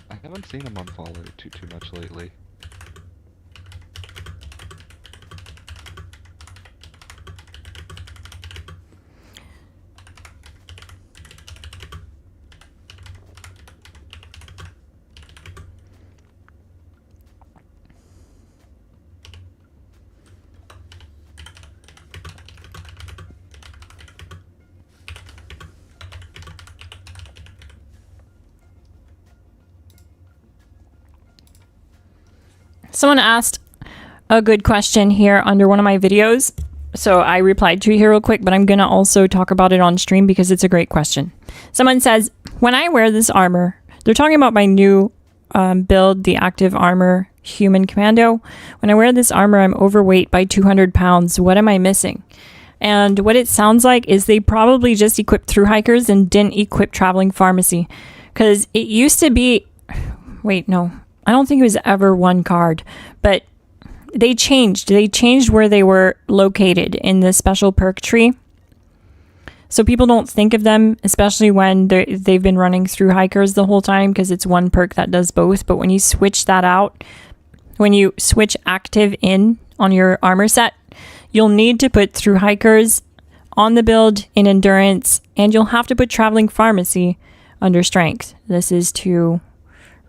I haven't seen him on Fallout too much lately. Someone asked a good question here under one of my videos. So I replied to it here real quick, but I'm going to also talk about it on stream because it's a great question. Someone says, when I wear this armor, they're talking about my new build, the active armor human commando. When I wear this armor, I'm overweight by 200 pounds. What am I missing? And what it sounds like is they probably just equipped through hikers and didn't equip traveling pharmacy. Because it used to be, wait, no, I don't think it was ever one card, but they changed. They changed where they were located in the special perk tree. So people don't think of them, especially when they've been running through hikers the whole time, because it's one perk that does both. But when you switch that out, when you switch active in on your armor set, you'll need to put through hikers on the build in endurance, and you'll have to put traveling pharmacy under strength. This is to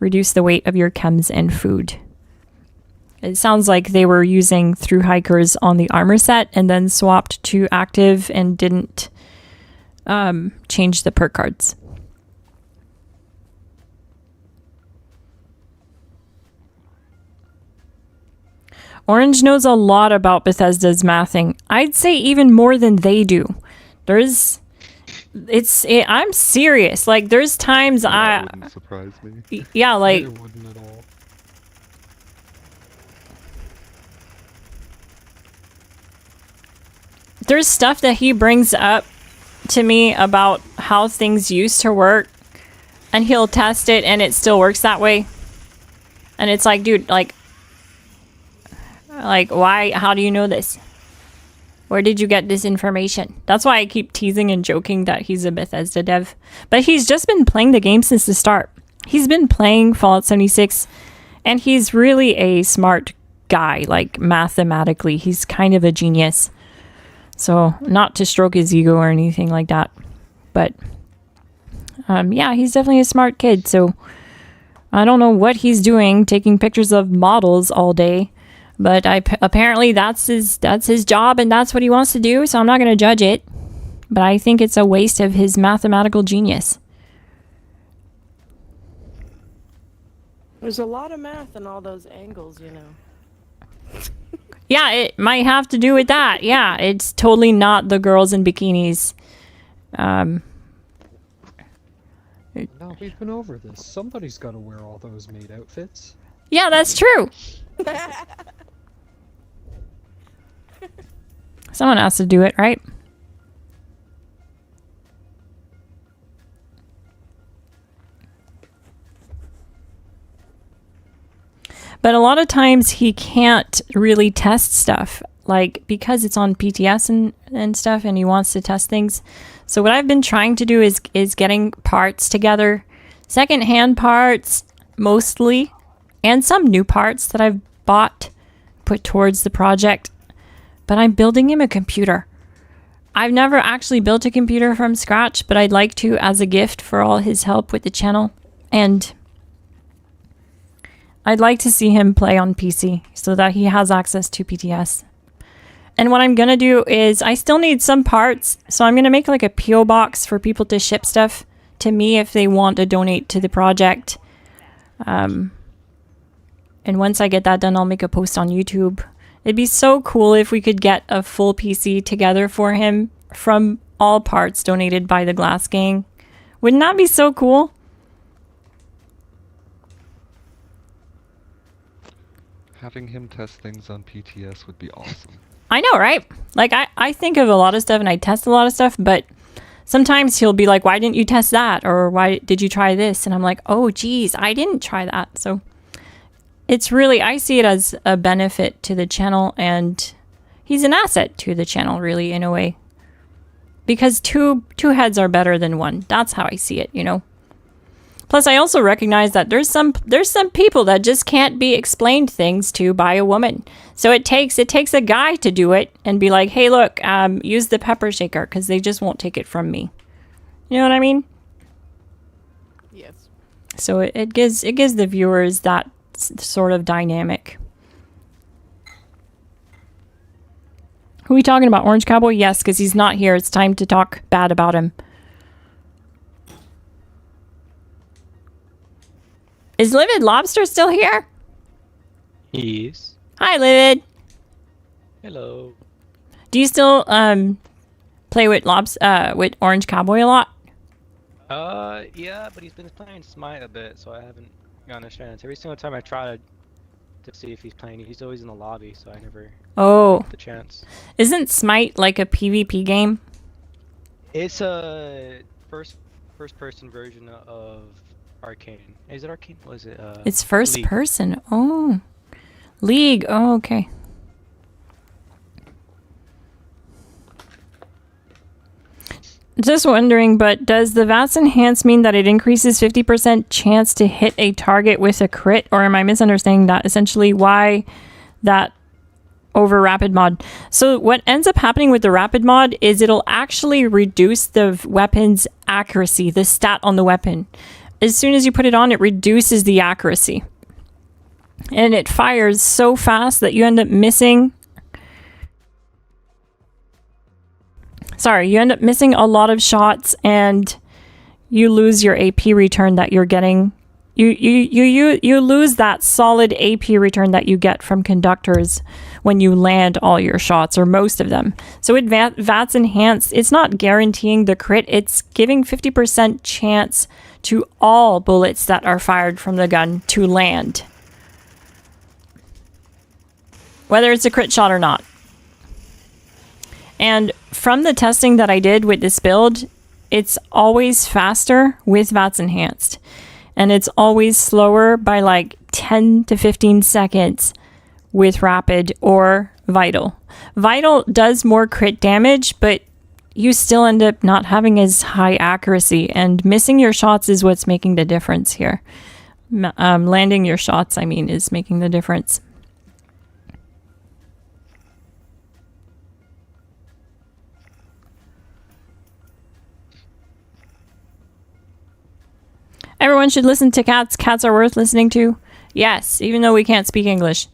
reduce the weight of your chems and food. It sounds like they were using through hikers on the armor set and then swapped to active and didn't change the perk cards. Orange knows a lot about Bethesda's mathing. I'd say even more than they do. I'm serious. Like, there's times That wouldn't surprise me. yeah, like, It wouldn't at all. there's stuff that he brings up to me about how things used to work, and he'll test it and it still works that way. And it's like, dude, like why, how do you know this? Where did you get this information? That's why I keep teasing and joking that he's a Bethesda dev. But he's just been playing the game since the start. He's been playing Fallout 76, and he's really a smart guy, like mathematically. He's kind of a genius. So, not to stroke his ego or anything like that. But, yeah, he's definitely a smart kid. So, I don't know what he's doing, taking pictures of models all day. But apparently that's his job and that's what he wants to do, so I'm not going to judge it. But I think it's a waste of his mathematical genius. There's a lot of math in all those angles, you know. Yeah, it might have to do with that. Yeah, it's totally not the girls in bikinis. No, we've been over this. Somebody's got to wear all those maid outfits. Yeah, that's true. Someone has to do it, right? But a lot of times he can't really test stuff, like because it's on PTS and stuff, and he wants to test things. So what I've been trying to do is getting parts together, secondhand parts mostly, and some new parts that I've bought, put towards the project. But I'm building him a computer. I've never actually built a computer from scratch, but I'd like to as a gift for all his help with the channel. And I'd like to see him play on PC so that he has access to PTS. And what I'm going to do is I still need some parts. So I'm going to make like a PO box for people to ship stuff to me if they want to donate to the project. And once I get that done, I'll make a post on YouTube. It'd be so cool if we could get a full PC together for him from all parts donated by the Glass Gang. Wouldn't that be so cool? Having him test things on PTS would be awesome. I know, right? Like, I think of a lot of stuff and I test a lot of stuff, but sometimes he'll be like, why didn't you test that? Or why did you try this? And I'm like, oh, geez, I didn't try that. So it's really, I see it as a benefit to the channel, and he's an asset to the channel, really, in a way. Because two heads are better than one. That's how I see it, you know? Plus, I also recognize that there's some people that just can't be explained things to by a woman. So it takes a guy to do it and be like, hey, look, use the pepper shaker, because they just won't take it from me. You know what I mean? Yes. So it gives the viewers that sort of dynamic. Who are we talking about? Orange Cowboy? Yes, because he's not here. It's time to talk bad about him. Is Livid Lobster still here? Yes. Hi, Livid. Hello. Do you still play with with Orange Cowboy a lot? Yeah, but he's been playing Smite a bit, so I haven't gotten a chance. Every single time I try to see if he's playing, he's always in the lobby, so I never get the chance. Isn't Smite like a PvP game? It's a first person version of Arcane. Is it Arcane? Was it? It's first League. person. Oh, League. Oh, okay. Just wondering, but does the VATS enhance mean that it increases 50% chance to hit a target with a crit, or am I misunderstanding that? Essentially, why that over rapid mod? So what ends up happening with the rapid mod is it'll actually reduce the weapon's accuracy, the stat on the weapon. As soon as you put it on, it reduces the accuracy. And it fires so fast that you end up missing... Sorry, you end up missing a lot of shots, and you lose your AP return that you're getting. You lose that solid AP return that you get from conductors when you land all your shots, or most of them. So with VATS Enhanced, it's not guaranteeing the crit, it's giving 50% chance to all bullets that are fired from the gun to land. Whether it's a crit shot or not. And from the testing that I did with this build, it's always faster with VATS Enhanced. And it's always slower by like 10 to 15 seconds with Rapid or Vital. Vital does more crit damage, but you still end up not having as high accuracy. And missing your shots is what's making the difference here. Landing your shots, I mean, is making the difference. Everyone should listen to cats. Cats are worth listening to. Yes, even though we can't speak English.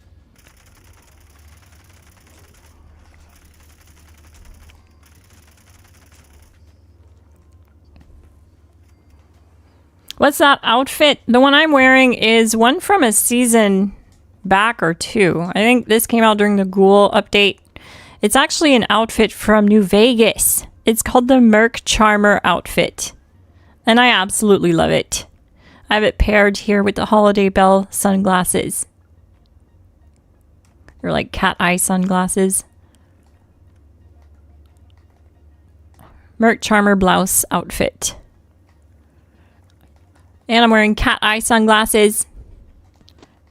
What's that outfit? The one I'm wearing is one from a season back or two. I think this came out during the Ghoul update. It's actually an outfit from New Vegas. It's called the Merc Charmer outfit. And I absolutely love it. I have it paired here with the Holiday Bell sunglasses. They're like cat eye sunglasses. Merc Charmer blouse outfit. And I'm wearing cat eye sunglasses.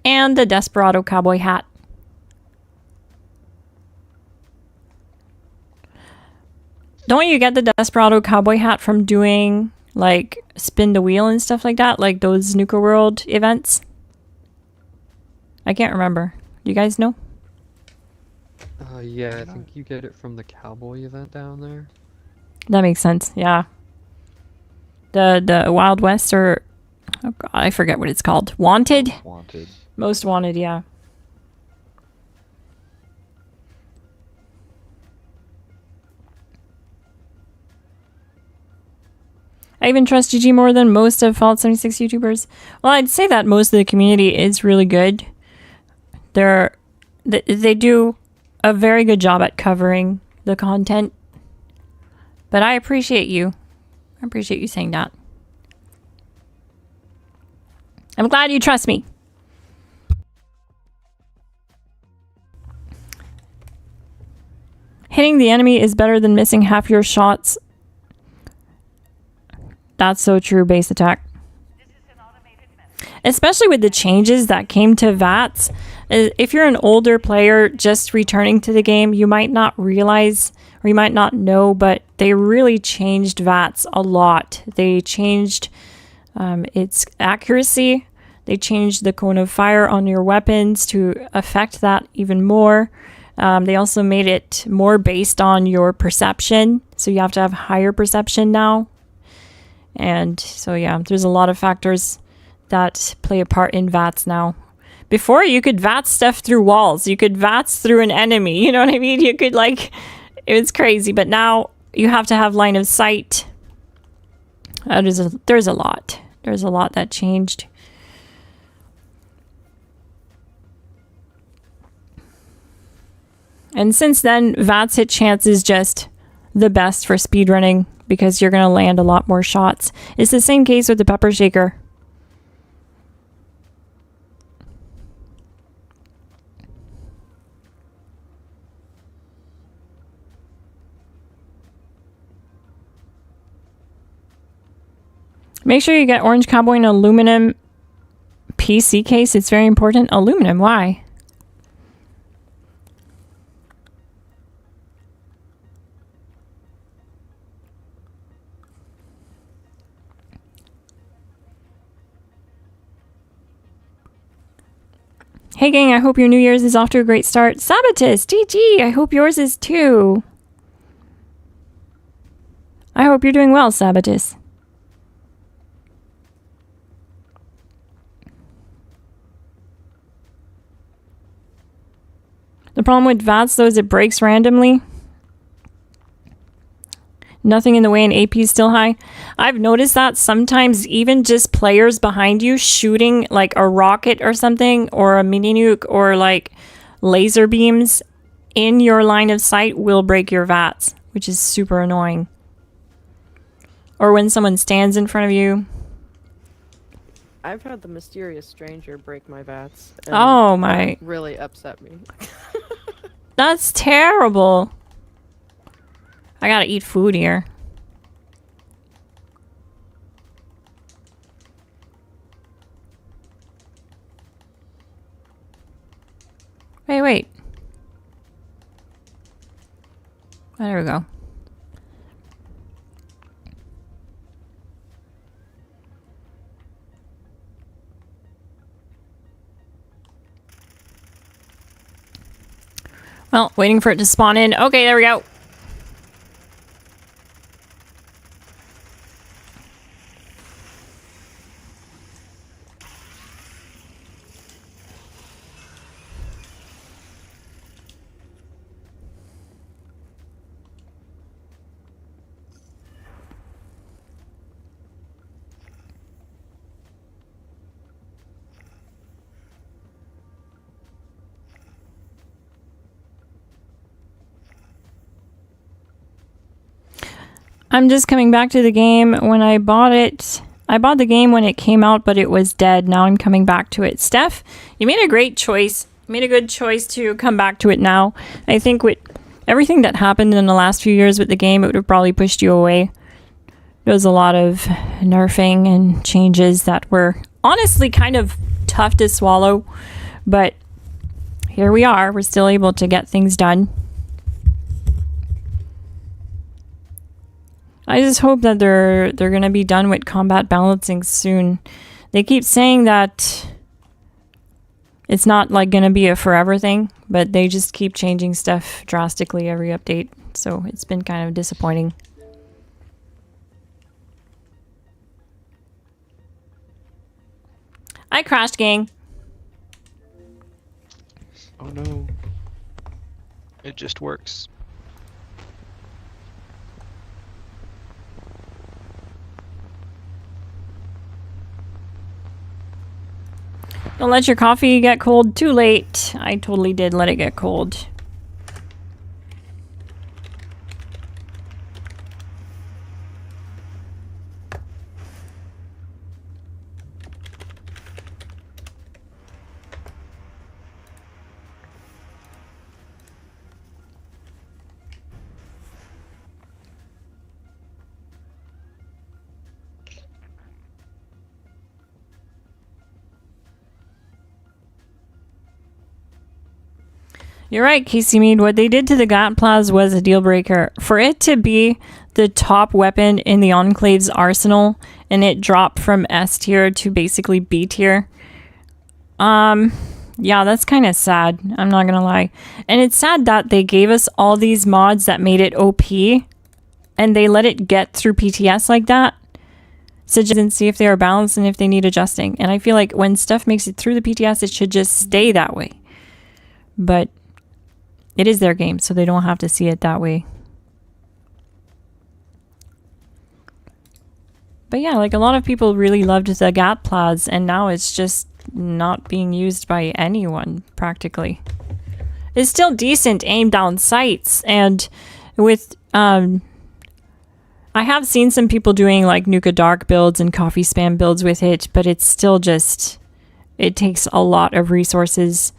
And the Desperado cowboy hat. Don't you get the Desperado cowboy hat from doing like spin the wheel and stuff like that? Like those Snooker World events? I can't remember. Do you guys know? Yeah, I think you get it from the cowboy event down there. That makes sense, yeah. The Wild West, or oh god, I forget what it's called. Wanted? Wanted. Most Wanted, yeah. I even trust GG more than most of Fallout 76 YouTubers. Well, I'd say that most of the community is really good. They do a very good job at covering the content. But I appreciate you. I appreciate you saying that. I'm glad you trust me. Hitting the enemy is better than missing half your shots. That's so true, base attack. Especially with the changes that came to VATS. If you're an older player just returning to the game, you might not realize or you might not know, but they really changed VATS a lot. They changed its accuracy. They changed the cone of fire on your weapons to affect that even more. They also made it more based on your perception. So you have to have higher perception now. And so, yeah, there's a lot of factors that play a part in VATS now. Before, you could VATS stuff through walls. You could VATS through an enemy. You know what I mean? You could, like, it was crazy. But now you have to have line of sight. There's a lot. There's a lot that changed. And since then, VATS hit chance is just the best for speedrunning because you're going to land a lot more shots. It's the same case with the pepper shaker. Make sure you get Orange Cowboy in aluminum PC case. It's very important. Aluminum, why? Hey gang, I hope your New Year's is off to a great start. Sabatus, GG, I hope yours is too. I hope you're doing well, Sabatus. The problem with VATS though is it breaks randomly. Nothing in the way and AP is still high. I've noticed that sometimes even just players behind you shooting like a rocket or something or a mini nuke or like laser beams in your line of sight will break your VATS, which is super annoying. Or when someone stands in front of you. I've had the mysterious stranger break my VATS. And Oh my. that really upset me. That's terrible. I gotta eat food here. Wait. Oh, there we go. Well, waiting for it to spawn in. Okay, there we go. I'm just coming back to the game. When I bought it, I bought the game when it came out, but it was dead. Now I'm coming back to it. Steph, you made a great choice. You made a good choice to come back to it now. I think with everything that happened in the last few years with the game, it would have probably pushed you away. There was a lot of nerfing and changes that were honestly kind of tough to swallow. But here we are. We're still able to get things done. I just hope that they're gonna be done with combat balancing soon. They keep saying that it's not like gonna be a forever thing, but they just keep changing stuff drastically every update. So it's been kind of disappointing. I crashed, gang. Oh no. It just works. Don't let your coffee get cold too late. I totally did let it get cold. You're right, Casey Mead. What they did to the Gatplaz was a deal breaker. For it to be the top weapon in the Enclave's arsenal and it dropped from S tier to basically B tier. Yeah, that's kind of sad. I'm not gonna lie. And it's sad that they gave us all these mods that made it OP and they let it get through PTS like that. So just and see if they are balanced and if they need adjusting. And I feel like when stuff makes it through the PTS, it should just stay that way. But it is their game, so they don't have to see it that way. But yeah, like a lot of people really loved the Gatplaz, and now it's just not being used by anyone, practically. It's still decent aim down sights, and with, I have seen some people doing like Nuka Dark builds and Coffee Spam builds with it, but it's still just, it takes a lot of resources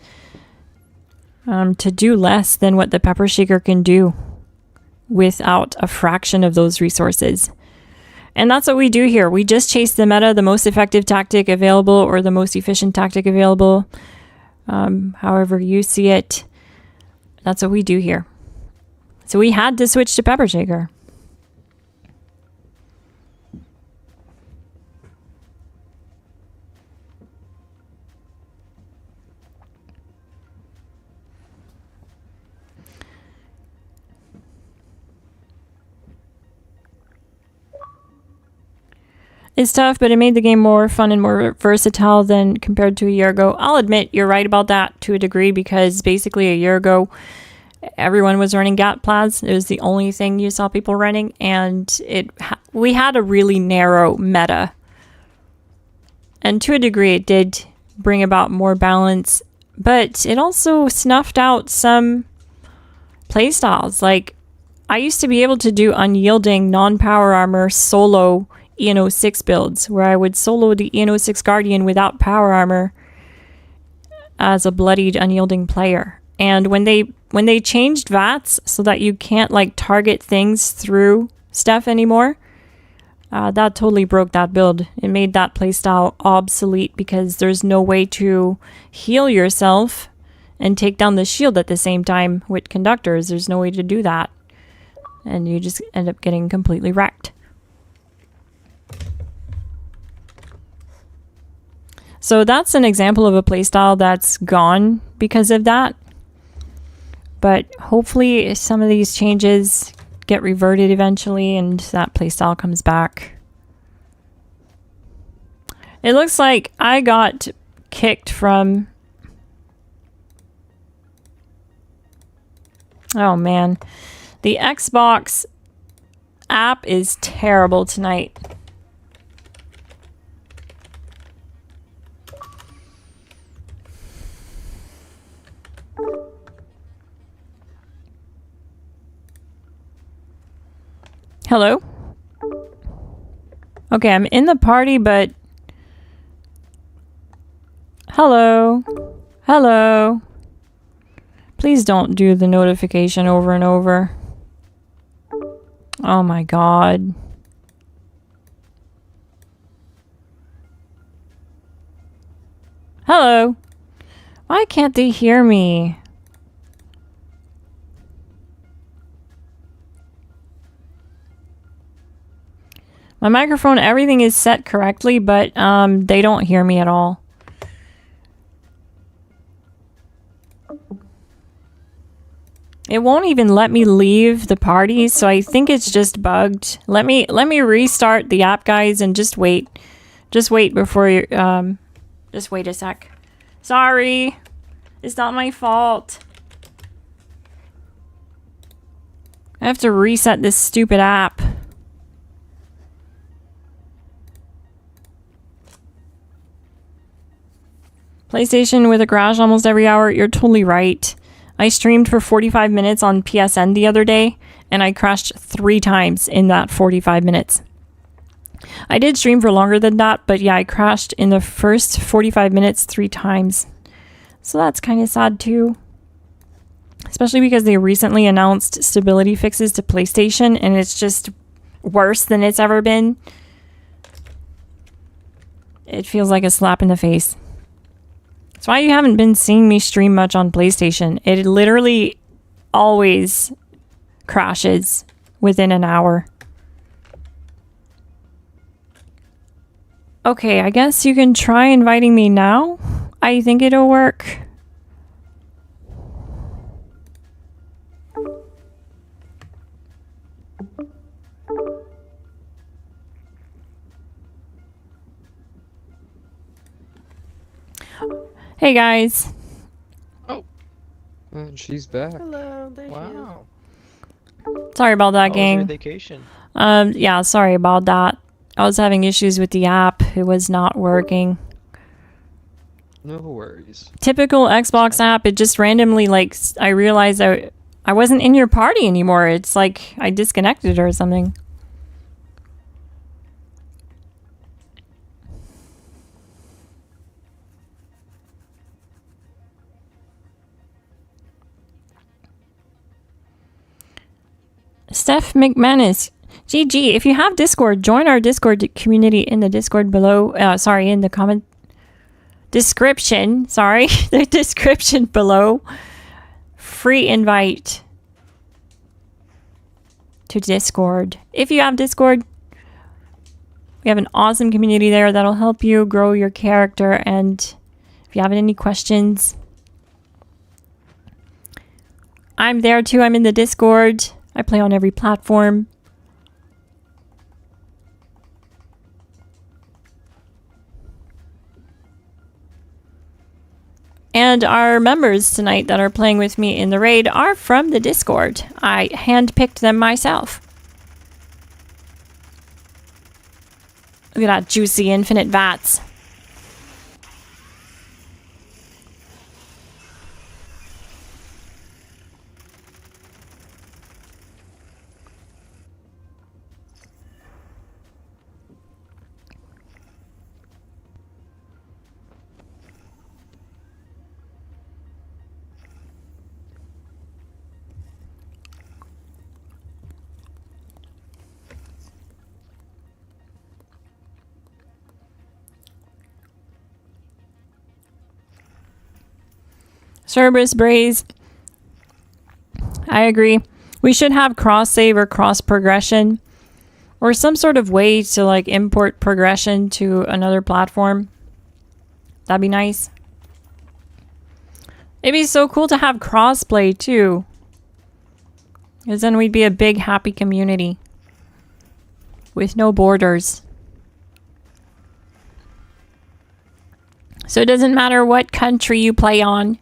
to do less than what the Pepper Shaker can do without a fraction of those resources. And that's what we do here. We just chase the meta, the most effective tactic available or the most efficient tactic available. However you see it, that's what we do here. So we had to switch to Pepper Shaker. It's tough, but it made the game more fun and more versatile than compared to a year ago. I'll admit you're right about that to a degree because basically a year ago, everyone was running Gatplaz. It was the only thing you saw people running, and we had a really narrow meta. And to a degree, it did bring about more balance, but it also snuffed out some playstyles. Like, I used to be able to do unyielding, non-power armor solo ENO6 builds where I would solo the ENO6 Guardian without power armor as a bloodied unyielding player. And when they changed VATS so that you can't like target things through stuff anymore, that totally broke that build. It made that playstyle obsolete because there's no way to heal yourself and take down the shield at the same time with conductors. There's no way to do that. And you just end up getting completely wrecked. So that's an example of a playstyle that's gone because of that. But hopefully some of these changes get reverted eventually and that playstyle comes back. It looks like I got kicked from... Oh man. The Xbox app is terrible tonight. Hello? Okay, I'm in the party, but... Hello? Hello? Please don't do the notification over and over. Oh my god. Hello? Why can't they hear me? My microphone, everything is set correctly, but they don't hear me at all. It won't even let me leave the party, so I think it's just bugged. Let me restart the app, guys, and just wait. Just wait before you just wait a sec. Sorry. It's not my fault. I have to reset this stupid app. PlayStation with a crash almost every hour. You're totally right. I streamed for 45 minutes on PSN the other day, and I crashed 3 times in that 45 minutes. I did stream for longer than that, but yeah, I crashed in the first 45 minutes 3 times. So that's kind of sad too. Especially because they recently announced stability fixes to PlayStation, and it's just worse than it's ever been. It feels like a slap in the face. That's why you haven't been seeing me stream much on PlayStation. It literally always crashes within an hour. Okay, I guess you can try inviting me now. I think it'll work. Hey guys. And she's back. Hello, there she is. Wow. Sorry about that, How was your gang. vacation? Yeah, sorry about that. I was having issues with the app. It was not working. No worries. Typical Xbox app, it just randomly, like, I realized I wasn't in your party anymore. It's like I disconnected or something. Steph McManus, GG. If you have Discord, join our Discord community in the Discord below. Sorry, in the comment description. Sorry, the description below. Free invite to Discord. If you have Discord, we have an awesome community there that'll help you grow your character. And if you have any questions, I'm there too. I'm in the Discord. I play on every platform. And our members tonight that are playing with me in the raid are from the Discord. I handpicked them myself. Look at that juicy infinite vats. Cerberus Braze. I agree. We should have cross save or cross progression or some sort of way to like import progression to another platform. That'd be nice. It'd be so cool to have crossplay too. Because then we'd be a big happy community with no borders. So it doesn't matter what country you play on.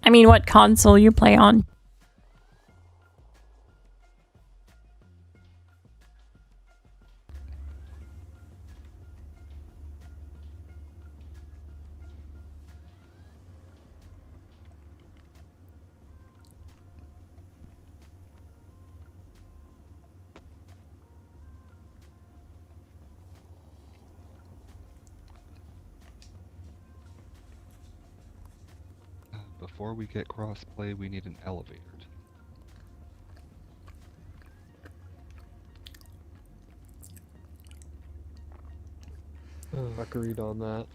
I mean, what console you play on. Before we get crossplay, we need an elevator. Agreed on that.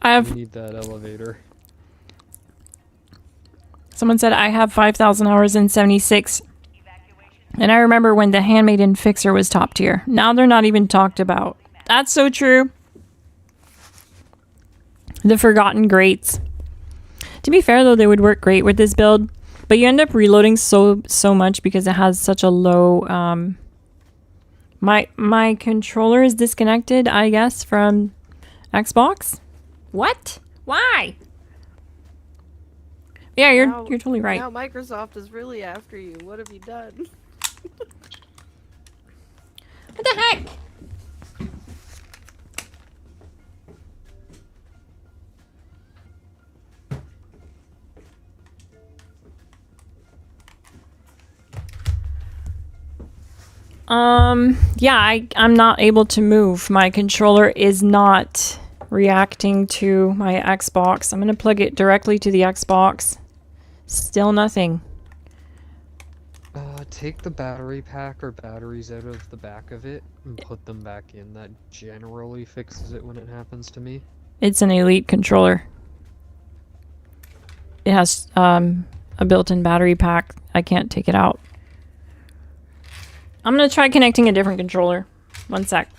I have... We need that elevator. Someone said I have 5,000 hours in 76. And I remember when the Handmaiden Fixer was top tier. Now they're not even talked about. That's so true. The Forgotten Greats. To be fair though, they would work great with this build. But you end up reloading so much because it has such a low... My controller is disconnected, I guess, from Xbox. What? Why? Yeah, you're totally right. Now Microsoft is really after you. What have you done? What the heck? Yeah, I'm not able to move. My controller is not reacting to my Xbox. I'm gonna plug it directly to the Xbox. Still nothing. Take the battery pack or batteries out of the back of it and put them back in. That generally fixes it when it happens to me. It's an Elite controller. It has a built-in battery pack. I can't take it out. I'm gonna try connecting a different controller. One sec.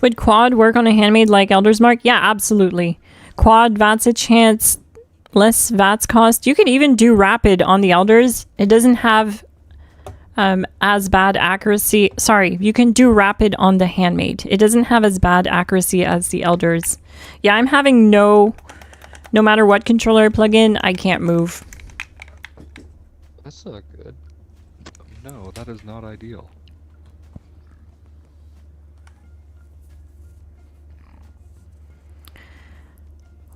Would quad work on a handmade like Elder's Mark? Yeah, absolutely. Quad VATS a chance, less VATS cost. You could even do rapid on the Elders. It doesn't have as bad accuracy. Sorry, you can do rapid on the handmade. It doesn't have as bad accuracy as the Elders. Yeah, I'm having no matter what controller I plug in, I can't move. That's not good. No, that is not ideal.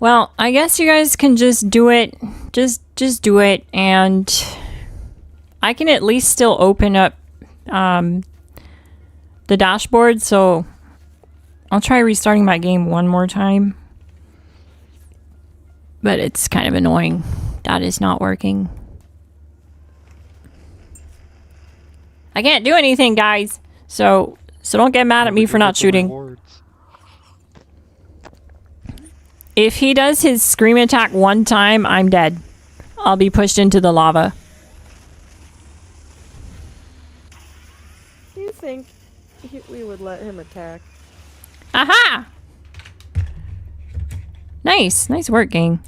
Well, I guess you guys can just do it. Just do it, and I can at least still open up the dashboard, so I'll try restarting my game one more time. But it's kind of annoying. That is not working. I can't do anything, guys. So don't get mad at me for not shooting. Rewards. If he does his scream attack one time, I'm dead. I'll be pushed into the lava. Do you think we would let him attack? Aha! Nice. Nice work, gang.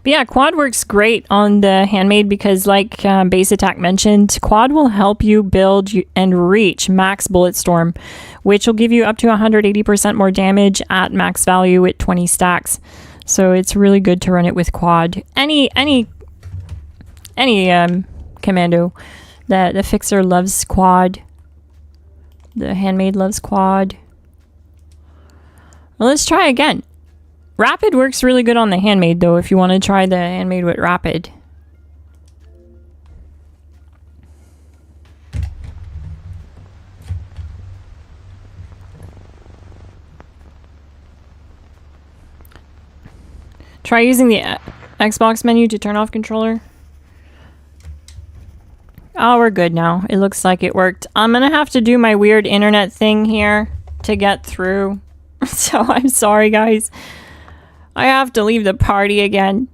But yeah, quad works great on the handmade because like Base Attack mentioned, quad will help you build and reach max bullet storm, which will give you up to 180% more damage at max value with 20 stacks. So it's really good to run it with quad. Any commando. The fixer loves quad. The handmade loves quad. Well, let's try again. Rapid works really good on the handmade, though, if you want to try the handmade with rapid. Try using the Xbox menu to turn off controller. Oh, we're good now. It looks like it worked. I'm gonna have to do my weird internet thing here to get through. So I'm sorry, guys. I have to leave the party again.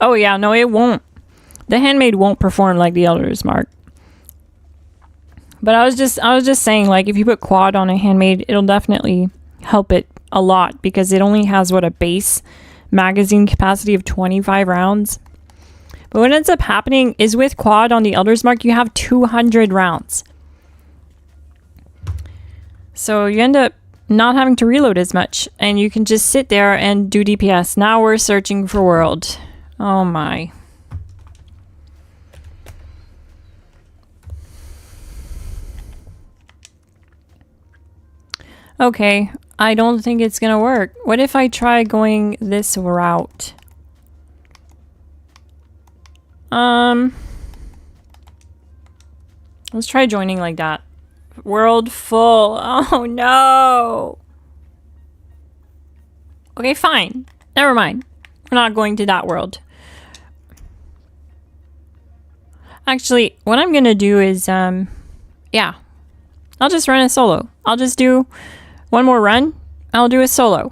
Oh yeah, no, it won't. The handmade won't perform like the Elder's Mark. But I was just saying, like, if you put quad on a handmade, it'll definitely help it a lot because it only has what, a base magazine capacity of 25 rounds. But what ends up happening is with quad on the Elder's Mark, you have 200 rounds. So you end up not having to reload as much, and you can just sit there and do DPS. Now we're searching for world. Oh my. Okay, I don't think it's gonna work. What if I try going this route? Let's try joining like that. World full. Oh no. Okay, fine. Never mind. We're not going to that world. Actually, what I'm gonna do is, yeah. I'll just run a solo. I'll just do one more run. I'll do a solo.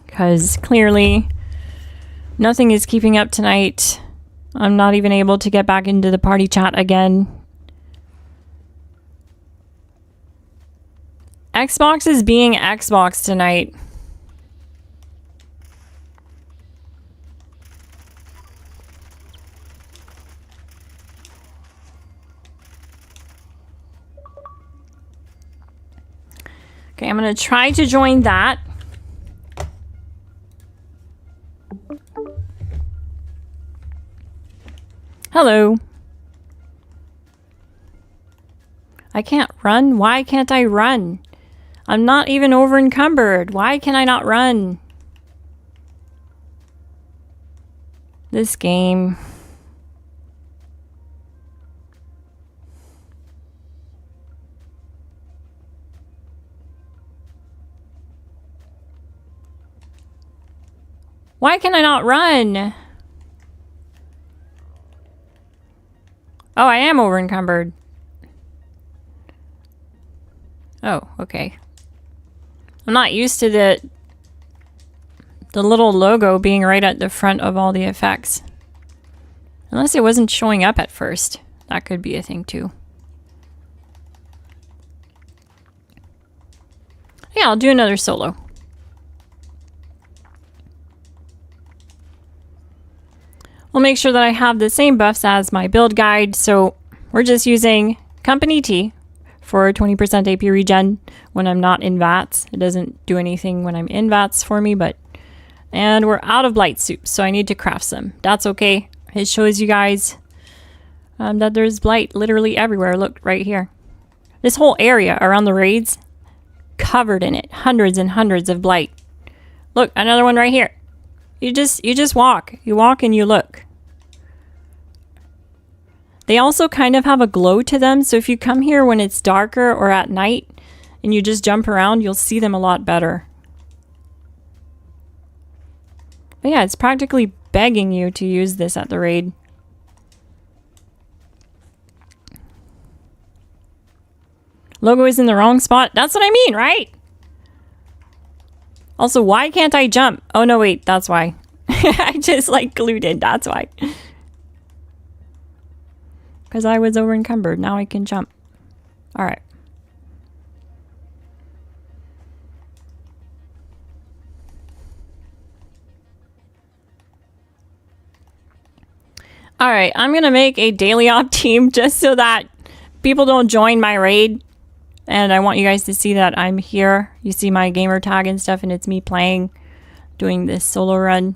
Because clearly, nothing is keeping up tonight. I'm not even able to get back into the party chat again. Xbox is being Xbox tonight. Okay, I'm gonna try to join that. Hello. I can't run? Why can't I run? I'm not even over encumbered. Why can I not run? This game. Why can I not run? Oh, I am over encumbered. Oh, okay. I'm not used to the little logo being right at the front of all the effects. Unless it wasn't showing up at first. That could be a thing too. Yeah, I'll do another solo. We'll make sure that I have the same buffs as my build guide. So we're just using Company T for 20% AP regen when I'm not in VATS. It doesn't do anything when I'm in VATS for me, but... And we're out of blight soups, so I need to craft some. That's okay. It shows you guys that there's blight literally everywhere. Look, right here. This whole area around the raids, covered in it. Hundreds and hundreds of blight. Look, another one right here. You just walk. You walk and you look. They also kind of have a glow to them, so if you come here when it's darker or at night and you just jump around, you'll see them a lot better. But yeah, it's practically begging you to use this at the raid. Logo is in the wrong spot. That's what I mean, right? Also, why can't I jump? Oh no, wait, that's why. I just like glued in, that's why. Because I was over encumbered. Now I can jump. Alright. Alright, I'm gonna make a daily op team just so that people don't join my raid. And I want you guys to see that I'm here. You see my gamer tag and stuff, and it's me playing, doing this solo run.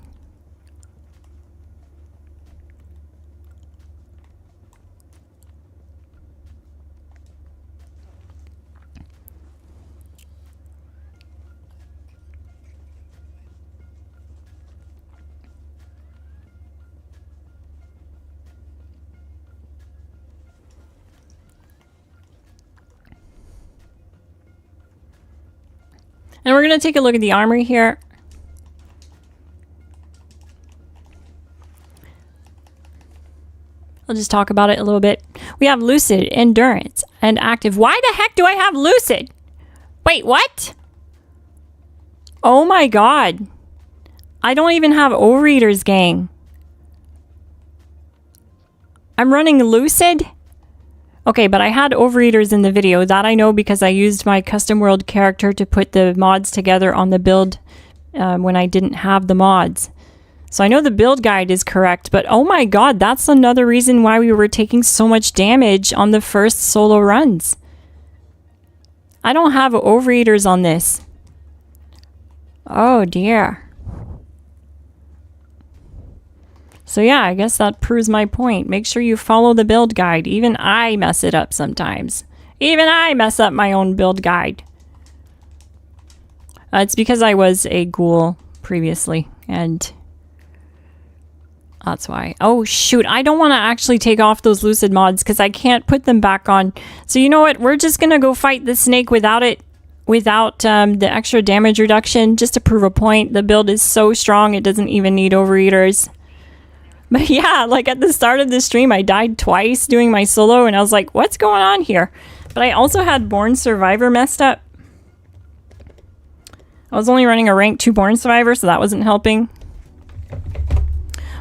And we're going to take a look at the armory here. I'll just talk about it a little bit. We have Lucid, Endurance, and Active. Why the heck do I have Lucid? Wait, what? Oh my god. I don't even have Overeaters, gang. I'm running Lucid? Okay, but I had Overeaters in the video. That I know because I used my custom world character to put the mods together on the build when I didn't have the mods. So I know the build guide is correct, but oh my god, that's another reason why we were taking so much damage on the first solo runs. I don't have Overeaters on this. Oh dear. So yeah, I guess that proves my point. Make sure you follow the build guide. Even I mess it up sometimes. Even I mess up my own build guide. It's because I was a ghoul previously, and that's why. Oh shoot, I don't want to actually take off those Lucid mods because I can't put them back on. So you know what? We're just gonna go fight the snake without it. Without the extra damage reduction, just to prove a point. The build is so strong it doesn't even need Overeaters. But yeah, like at the start of the stream, I died twice doing my solo, and I was like, what's going on here? But I also had Born Survivor messed up. I was only running a rank 2 Born Survivor, so that wasn't helping.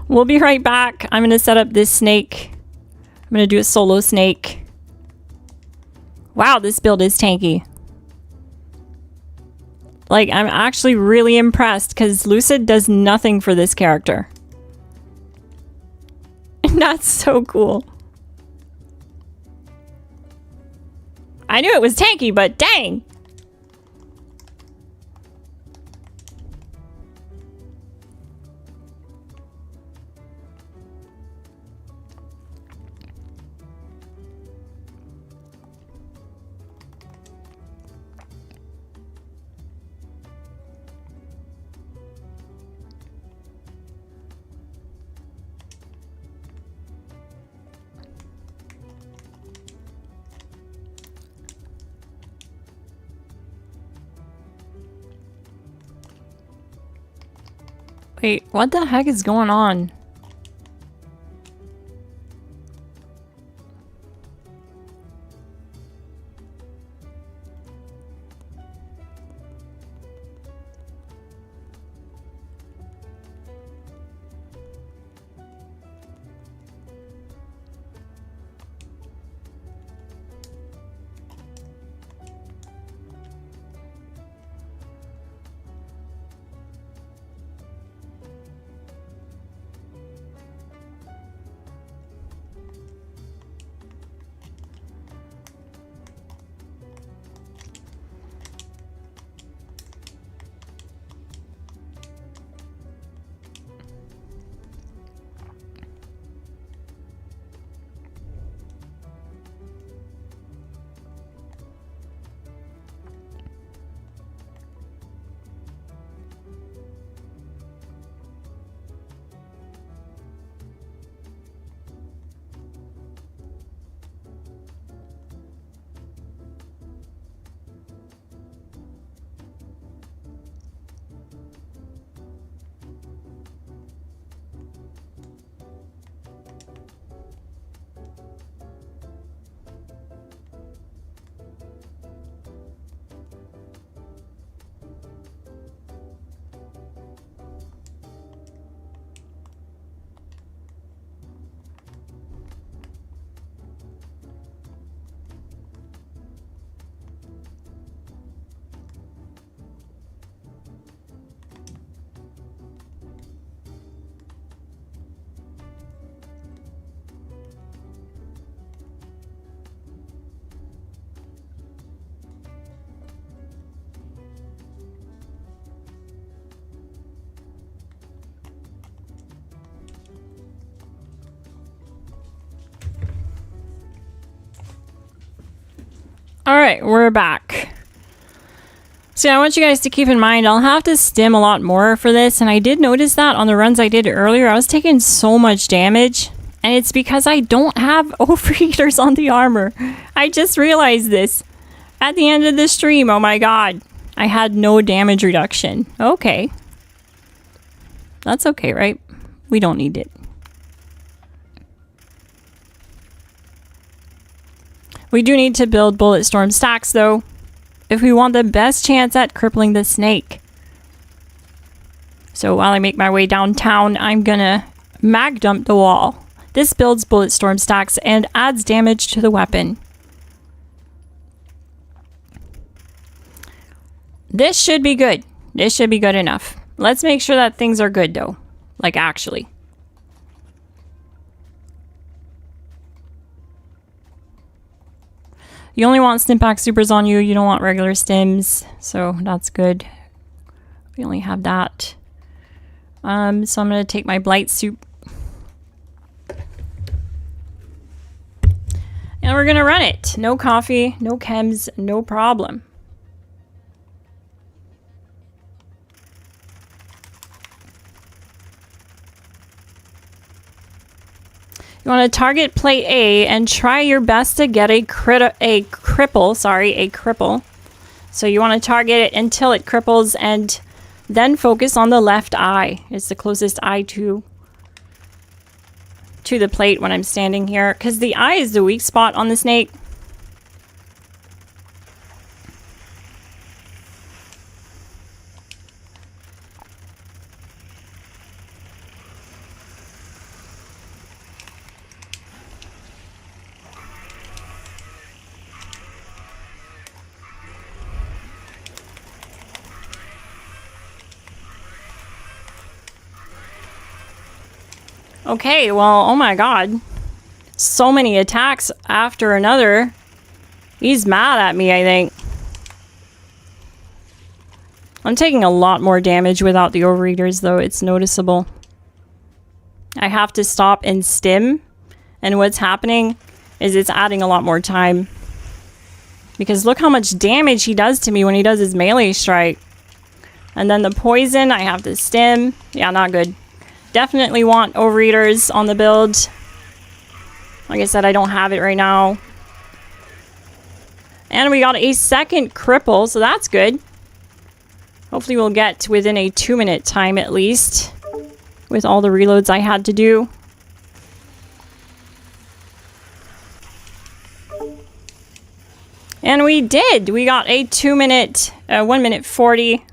We'll be right back. I'm going to set up this snake. I'm going to do a solo snake. Wow, this build is tanky. Like, I'm actually really impressed because Lucid does nothing for this character. That's so cool. I knew it was tanky, but dang! Wait, what the heck is going on? Alright, we're back. So I want you guys to keep in mind, I'll have to stim a lot more for this, and I did notice that on the runs I did earlier, I was taking so much damage, and it's because I don't have overheaters on the armor. I just realized this at the end of the stream. Oh my god, I had no damage reduction. Okay. That's okay, right? We don't need it. We do need to build bullet storm stacks though, if we want the best chance at crippling the snake. So while I make my way downtown, I'm gonna mag dump the wall. This builds bullet storm stacks and adds damage to the weapon. This should be good. This should be good enough. Let's make sure that things are good though. Like actually. You only want stim pack supers on you. You don't want regular stims. So that's good. We only have that. So I'm going to take my blight soup. And we're going to run it. No coffee, no chems, no problem. You want to target plate A and try your best to get a cripple. So you want to target it until it cripples and then focus on the left eye. It's the closest eye to the plate when I'm standing here, because the eye is the weak spot on the snake. Okay, well, oh my god. So many attacks after another. He's mad at me, I think. I'm taking a lot more damage without the overeaters, though. It's noticeable. I have to stop and stim. And what's happening is it's adding a lot more time. Because look how much damage he does to me when he does his melee strike. And then the poison, I have to stim. Yeah, not good. Definitely want overeaters on the build. Like I said, I don't have it right now. And we got a second cripple, so that's good. Hopefully we'll get within a 2-minute time at least. with all the reloads I had to do. And we did! We got a 1 minute 40.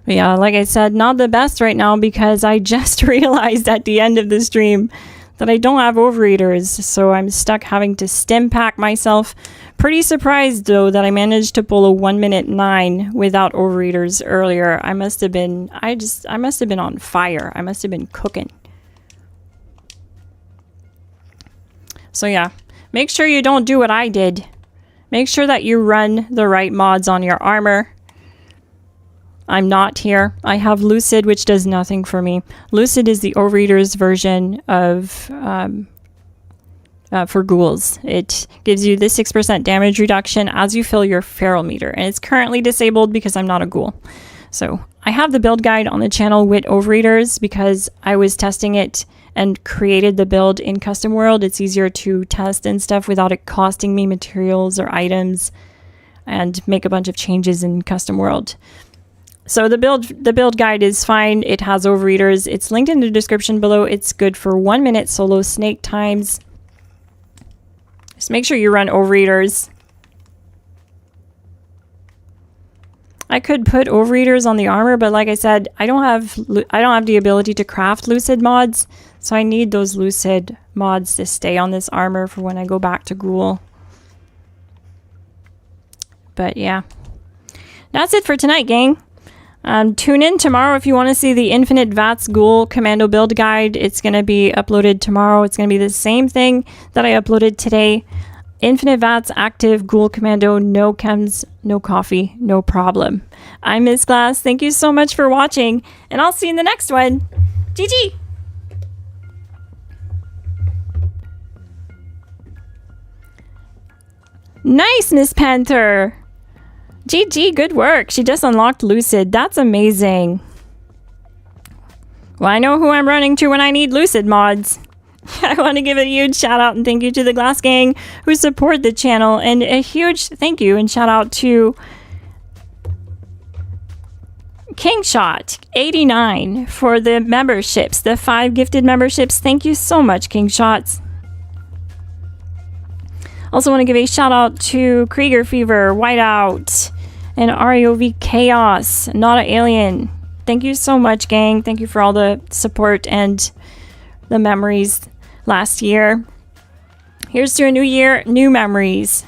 But yeah, like I said, not the best right now because I just realized at the end of the stream that I don't have overeaters, so I'm stuck having to stim pack myself. Pretty surprised though that I managed to pull a 1 minute 9 without overeaters earlier. I must have been on fire. I must have been cooking. So yeah, make sure you don't do what I did. Make sure that you run the right mods on your armor. I'm not here. I have Lucid, which does nothing for me. Lucid is the Overeaters version of for ghouls. It gives you the 6% damage reduction as you fill your feral meter, and it's currently disabled because I'm not a ghoul. So I have the build guide on the channel with Overeaters because I was testing it and created the build in Custom World. It's easier to test and stuff without it costing me materials or items and make a bunch of changes in Custom World. So the build guide is fine. It has overeaters. It's linked in the description below. It's good for 1 minute solo snake times. Just make sure you run overeaters. I could put overeaters on the armor, but like I said, I don't have the ability to craft lucid mods, so I need those lucid mods to stay on this armor for when I go back to Ghoul. But yeah, that's it for tonight, gang. Tune in tomorrow if you want to see the Infinite VATS Ghoul Commando build guide. It's going to be uploaded tomorrow. It's going to be the same thing that I uploaded today. Infinite VATS active Ghoul Commando, no chems, no coffee, no problem. I'm Miss Glass. Thank you so much for watching, and I'll see you in the next one. GG! Nice, Miss Panther! GG, good work. She just unlocked Lucid. That's amazing. Well, I know who I'm running to when I need Lucid mods. I want to give a huge shout out and thank you to the Glass Gang who support the channel, and a huge thank you and shout out to Kingshot89 for the memberships, the 5 gifted memberships. Thank you so much, Kingshots. Also want to give a shout out to Krieger Fever, Whiteout, and REOV Chaos, Not an Alien. Thank you so much, gang. Thank you for all the support and the memories last year. Here's to a new year, new memories.